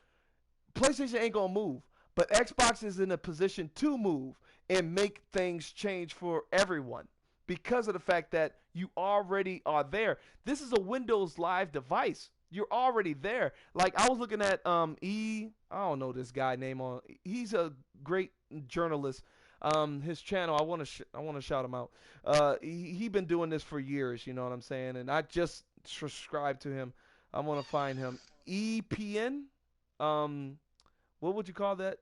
PlayStation ain't going to move, but Xbox is in a position to move and make things change for everyone. Because of the fact that you already are there. This is a Windows Live device. You're already there. Like, I was looking at I don't know this guy name on. He's a great journalist. His channel, I want to shout him out. He been doing this for years, you know what I'm saying? And I just subscribed to him. I want to find him. EPN? What would you call that?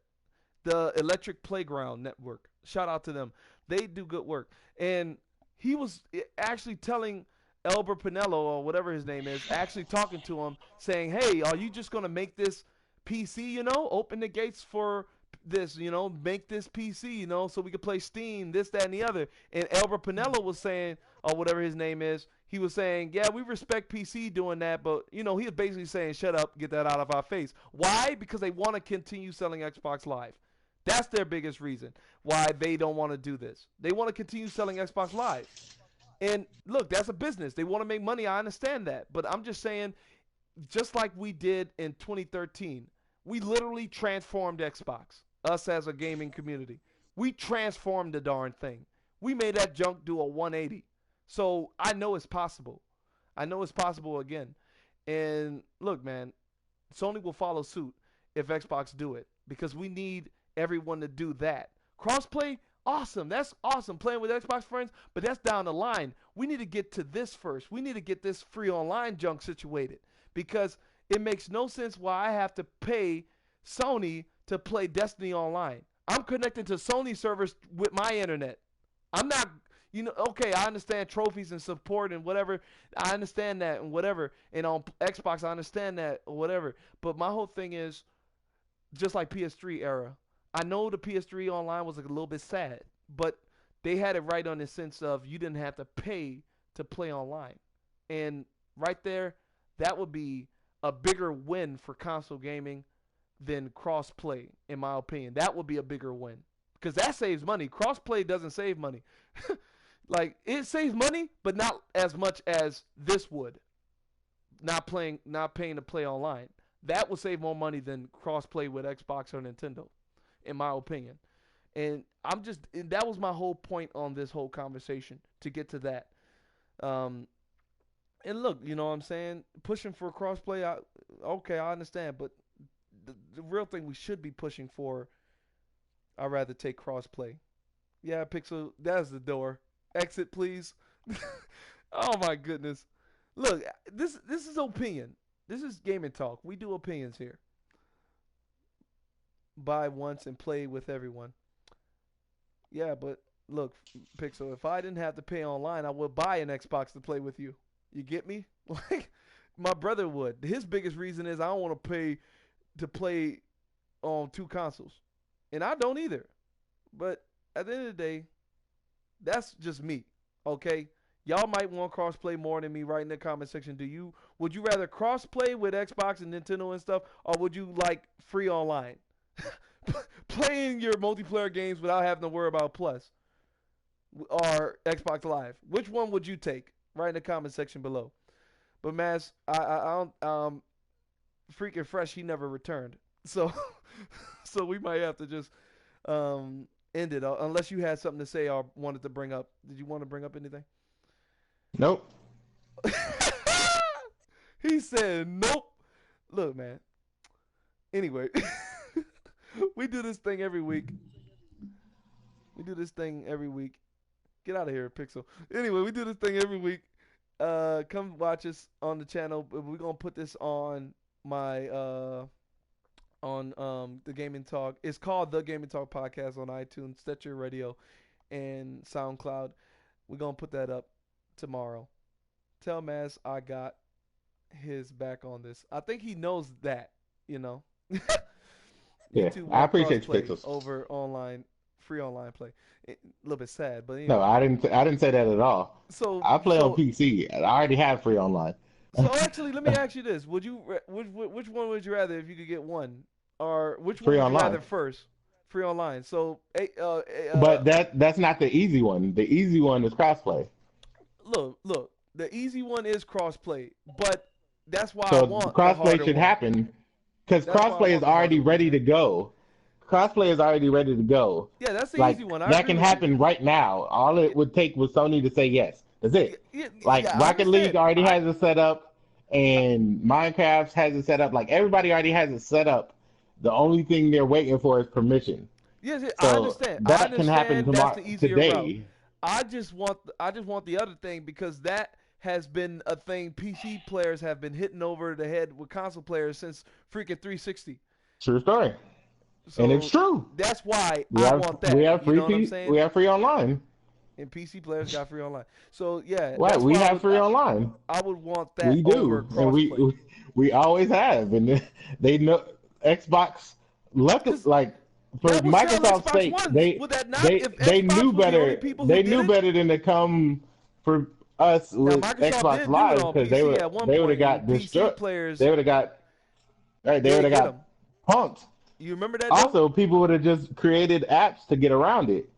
The Electric Playground Network. Shout out to them. They do good work. And he was actually telling Albert Pinello, or whatever his name is, actually talking to him, saying, hey, are you just going to make this PC, open the gates for this, make this PC, so we could play Steam, this, that, and the other. And Albert Pinello was saying, or whatever his name is, he was saying, yeah, we respect PC doing that, but, he was basically saying, shut up, get that out of our face. Why? Because they want to continue selling Xbox Live. That's their biggest reason why they don't want to do this. They want to continue selling Xbox Live. And look, that's a business. They want to make money. I understand that. But I'm just saying, just like we did in 2013, we literally transformed Xbox, us as a gaming community. We transformed the darn thing. We made that junk do a 180. So I know it's possible. I know it's possible again. And look, man, Sony will follow suit if Xbox do it because we need everyone to do that. Crossplay, awesome. That's awesome playing with Xbox friends, but that's down the line. We need to get to this first. We need to get this free online junk situated because it makes no sense why I have to pay Sony to play Destiny online. I'm connected to Sony servers with my internet. I'm not, You know, okay, I understand trophies and support and whatever. I understand that and whatever. And on Xbox, I understand that or whatever. But my whole thing is just like PS3 era. I know the PS3 online was a little bit sad, but they had it right on the sense of you didn't have to pay to play online. And right there, that would be a bigger win for console gaming than cross-play, in my opinion. That would be a bigger win. Because that saves money. Cross-play doesn't save money. Like, it saves money, but not as much as this would. Not paying to play online. That would save more money than cross-play with Xbox or Nintendo, in my opinion. And that was my whole point on this whole conversation, to get to that. And look, you know what I'm saying? Pushing for crossplay, okay, I understand, but the real thing we should be pushing for, I'd rather take crossplay. Yeah, Pixel, that's the door. Exit, please. Oh my goodness. Look, this is opinion. This is gaming talk. We do opinions here. Buy once and play with everyone. Yeah, but look, Pixel, if I didn't have to pay online, I would buy an Xbox to play with you. You get me? Like, my brother would. His biggest reason is I don't want to pay to play on 2 consoles. And I don't either. But at the end of the day, that's just me. Okay? Y'all might want crossplay more than me. Right in the comment section. Would you rather crossplay with Xbox and Nintendo and stuff, or would you like free online? Playing your multiplayer games without having to worry about Plus or Xbox Live. Which one would you take? Right in the comment section below. But Maz, I don't freaking fresh, he never returned. So so we might have to just end it, unless you had something to say or wanted to bring up. Did you want to bring up anything? Nope. He said nope. Look, man. Anyway, we do this thing every week. Get out of here, Pixel. Anyway, we do this thing every week. Come watch us on the channel. We're gonna put this on my the GamIN Talk. It's called the GamIN Talk Podcast on iTunes, Stitcher Radio, and SoundCloud. We're gonna put that up tomorrow. Tell Maz I got his back on this. I think he knows that, you know. Yeah, I appreciate you, Pixels. Over online, free online play. A little bit sad, but anyway. No, I didn't say that at all. So I play on PC. I already have free online. So actually, let me ask you this: which one would you rather if you could get one, or which one free would online. you rather first? Free online. So, but that's not the easy one. The easy one is crossplay. Look, the easy one is crossplay, but that's why so I want crossplay should happen because crossplay is already ready to go. Crossplay is already ready to go. Yeah, that's the easy one. That can happen right now. All it would take was Sony to say yes. That's it. Rocket League already has it set up, and Minecraft has it set up. Like everybody already has it set up. The only thing they're waiting for is permission. Yes, so I understand. That can happen tomorrow. Today. Route. I just want the other thing because that has been a thing PC players have been hitting over the head with console players since freaking 360. True story. So and it's true. That's why I want that. We have free we have free online. And PC players got free online. So yeah. Right, we have free online. I would want that. We do. And we always have. And they know Xbox left it like for Microsoft's sake, they knew better. They knew better than to come for us with Xbox Live because they would have got destroyed. They would have got punked. You remember that? Also, people would have just created apps to get around it.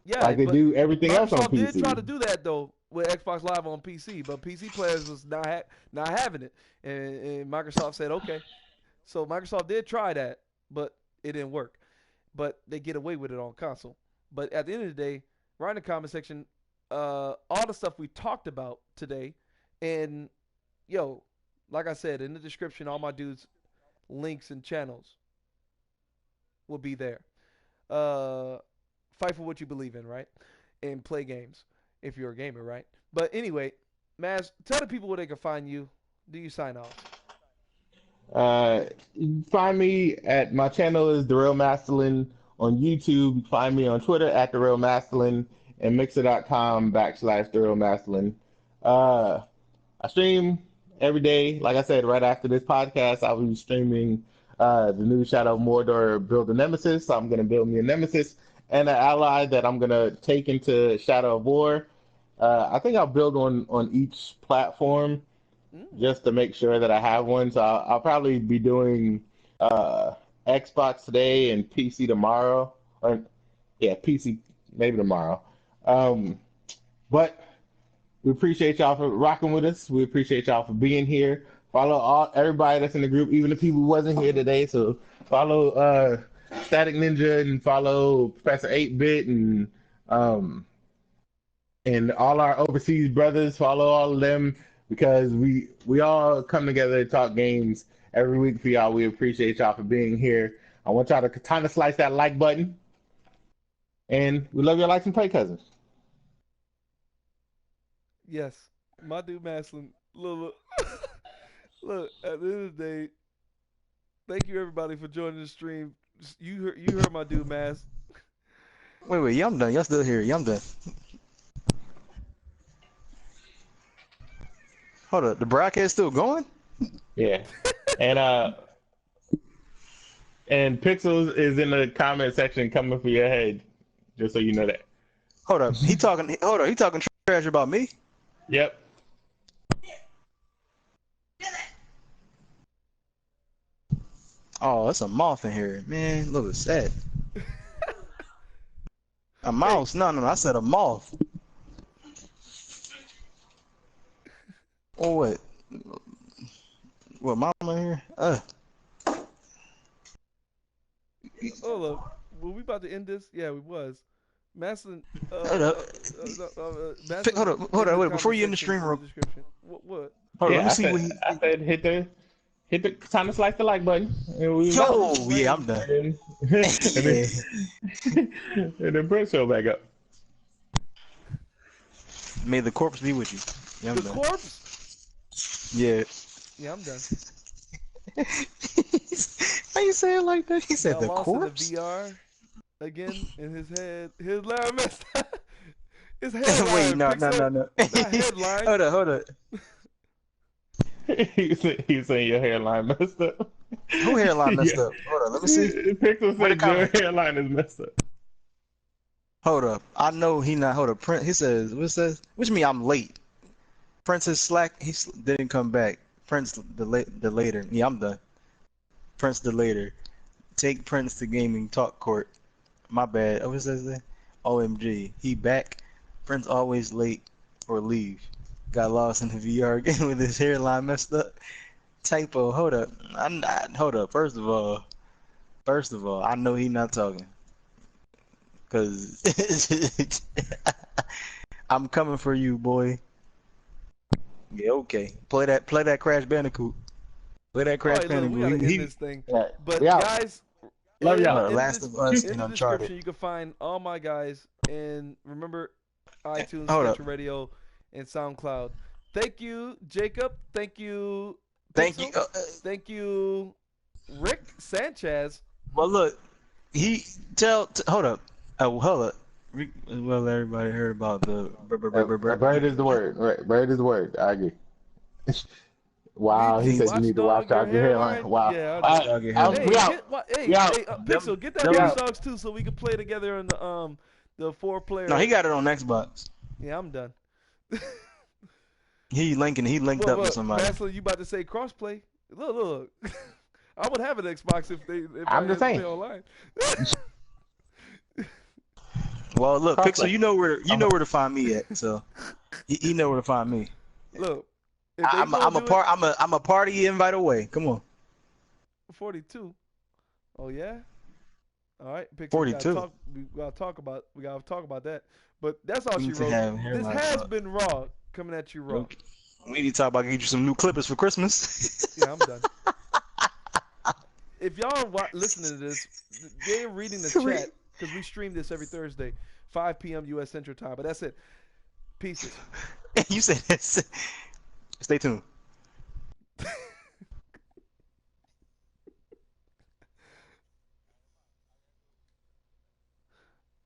Yeah, like they do everything else on PC. Microsoft did try to do that though with Xbox Live on PC, but PC players was not having it, and Microsoft said okay. So Microsoft did try that, but it didn't work. But they get away with it on console. But at the end of the day, write in the comment section all the stuff we talked about today, and like I said in the description, all my dudes' links and channels will be there. Fight for what you believe in, right? And play games if you're a gamer, right? But anyway, Maz, tell the people where they can find you. Do you sign off? You can find me at my channel is DaRealMastalin on YouTube. Find me on Twitter at DaRealMastalin, and mixer.com/DaRealMastalin. I stream every day. Like I said, right after this podcast, I will be streaming the new Shadow of Mordor Build a Nemesis. So I'm going to build me a Nemesis and an ally that I'm going to take into Shadow of War. I think I'll build on each platform just to make sure that I have one. So I'll probably be doing Xbox today and PC tomorrow. Or yeah, PC maybe tomorrow. But we appreciate y'all for rocking with us. We appreciate y'all for being here. Follow everybody that's in the group, even the people who wasn't here today. So follow Static Ninja and follow Professor 8-Bit and all our overseas brothers. Follow all of them because we all come together to talk games every week for y'all. We appreciate y'all for being here. I want y'all to kind of slice that like button. And we love your likes and play cousins. Yes, my dude Maslin. Look, look. At the end of the day, thank you everybody for joining the stream. You heard my dude Mas. Wait, yeah, I'm done. Y'all still here? Yeah, I'm done. Hold up, the broadcast still going? Yeah, and Pixels is in the comment section coming for your head, just so you know that. Hold up, he talking. Hold up, he talking trash about me. Yep. Oh, that's a moth in here, man. Look, it's sad. A mouse? No, I said a moth. Oh, what? What, mama here? Hold up. Were we about to end this? Yeah, we was. Maslin. Hold up. Hold up. Wait, before you end the stream, What? Hold on, Yeah, let me see what he. I said hit the time to slice the like button. And Yeah, I'm done. and then Prince show back up. May the corpse be with you. Yeah, I'm The done. corpse? Yeah. Yeah, I'm done. How you say it like that? He said Got the lost corpse? in the VR again in his head. His line messed up. His headline. Wait, no. Not headline. Hold up. He's saying your hairline messed up. Who hairline messed up? Hold on, let me see. Pixel said your hairline is messed up. Hold up. I know he not. Hold up. Prince. He says, what says? Which mean I'm late. Prince is slack. He didn't come back. Prince the later. Yeah, I'm done. Prince the later. Take Prince to gaming talk court. My bad. What says that? OMG. He back. Prince always late or leave. Got lost in the VR game with his hairline messed up. Typo. Hold up. I'm not. Hold up. First of all, I know he not talking. Cause I'm coming for you, boy. Yeah, okay. Play that Crash Bandicoot. Play that Crash Bandicoot. We gotta end this thing. But Yeah. guys, Love y'all. Last of Us in and the Uncharted. description you can find all my guys, and remember iTunes, Hold up. Stitcher Radio, and SoundCloud. Thank you, Jacob. Thank you. Thank Pixel. you. Thank you, Rick Sanchez. Well, look. Hold up. Hold up. Well, everybody heard about the Bird is the word. Right. Bird is the word. I agree. Wow, he said you need to watch out your hairline. Wow. Yeah, We out. Pixel, get that Watch Dogs too, so we can play together on the 4-player. No, he got it on Xbox. Yeah, I'm done. He linked up with somebody. Maslin, you about to say crossplay? Look. I would have an Xbox if I'm just saying. Play online. Well, look, Pixel, you know where to find me at. So, you know where to find me. Look, I'm a party invite away. Come on. 42. Oh yeah. All right, Pixel. 42. We gotta talk about that. But that's all she We need to wrote. have This hairline has talk. been raw. Coming at you raw. We need to talk about getting you some new clippers for Christmas. Yeah, I'm done. If y'all listening to this, they're reading the chat because we stream this every Thursday, 5 p.m. U.S. Central Time. But that's it. Pieces. You said this. Stay tuned.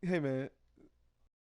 Hey, man.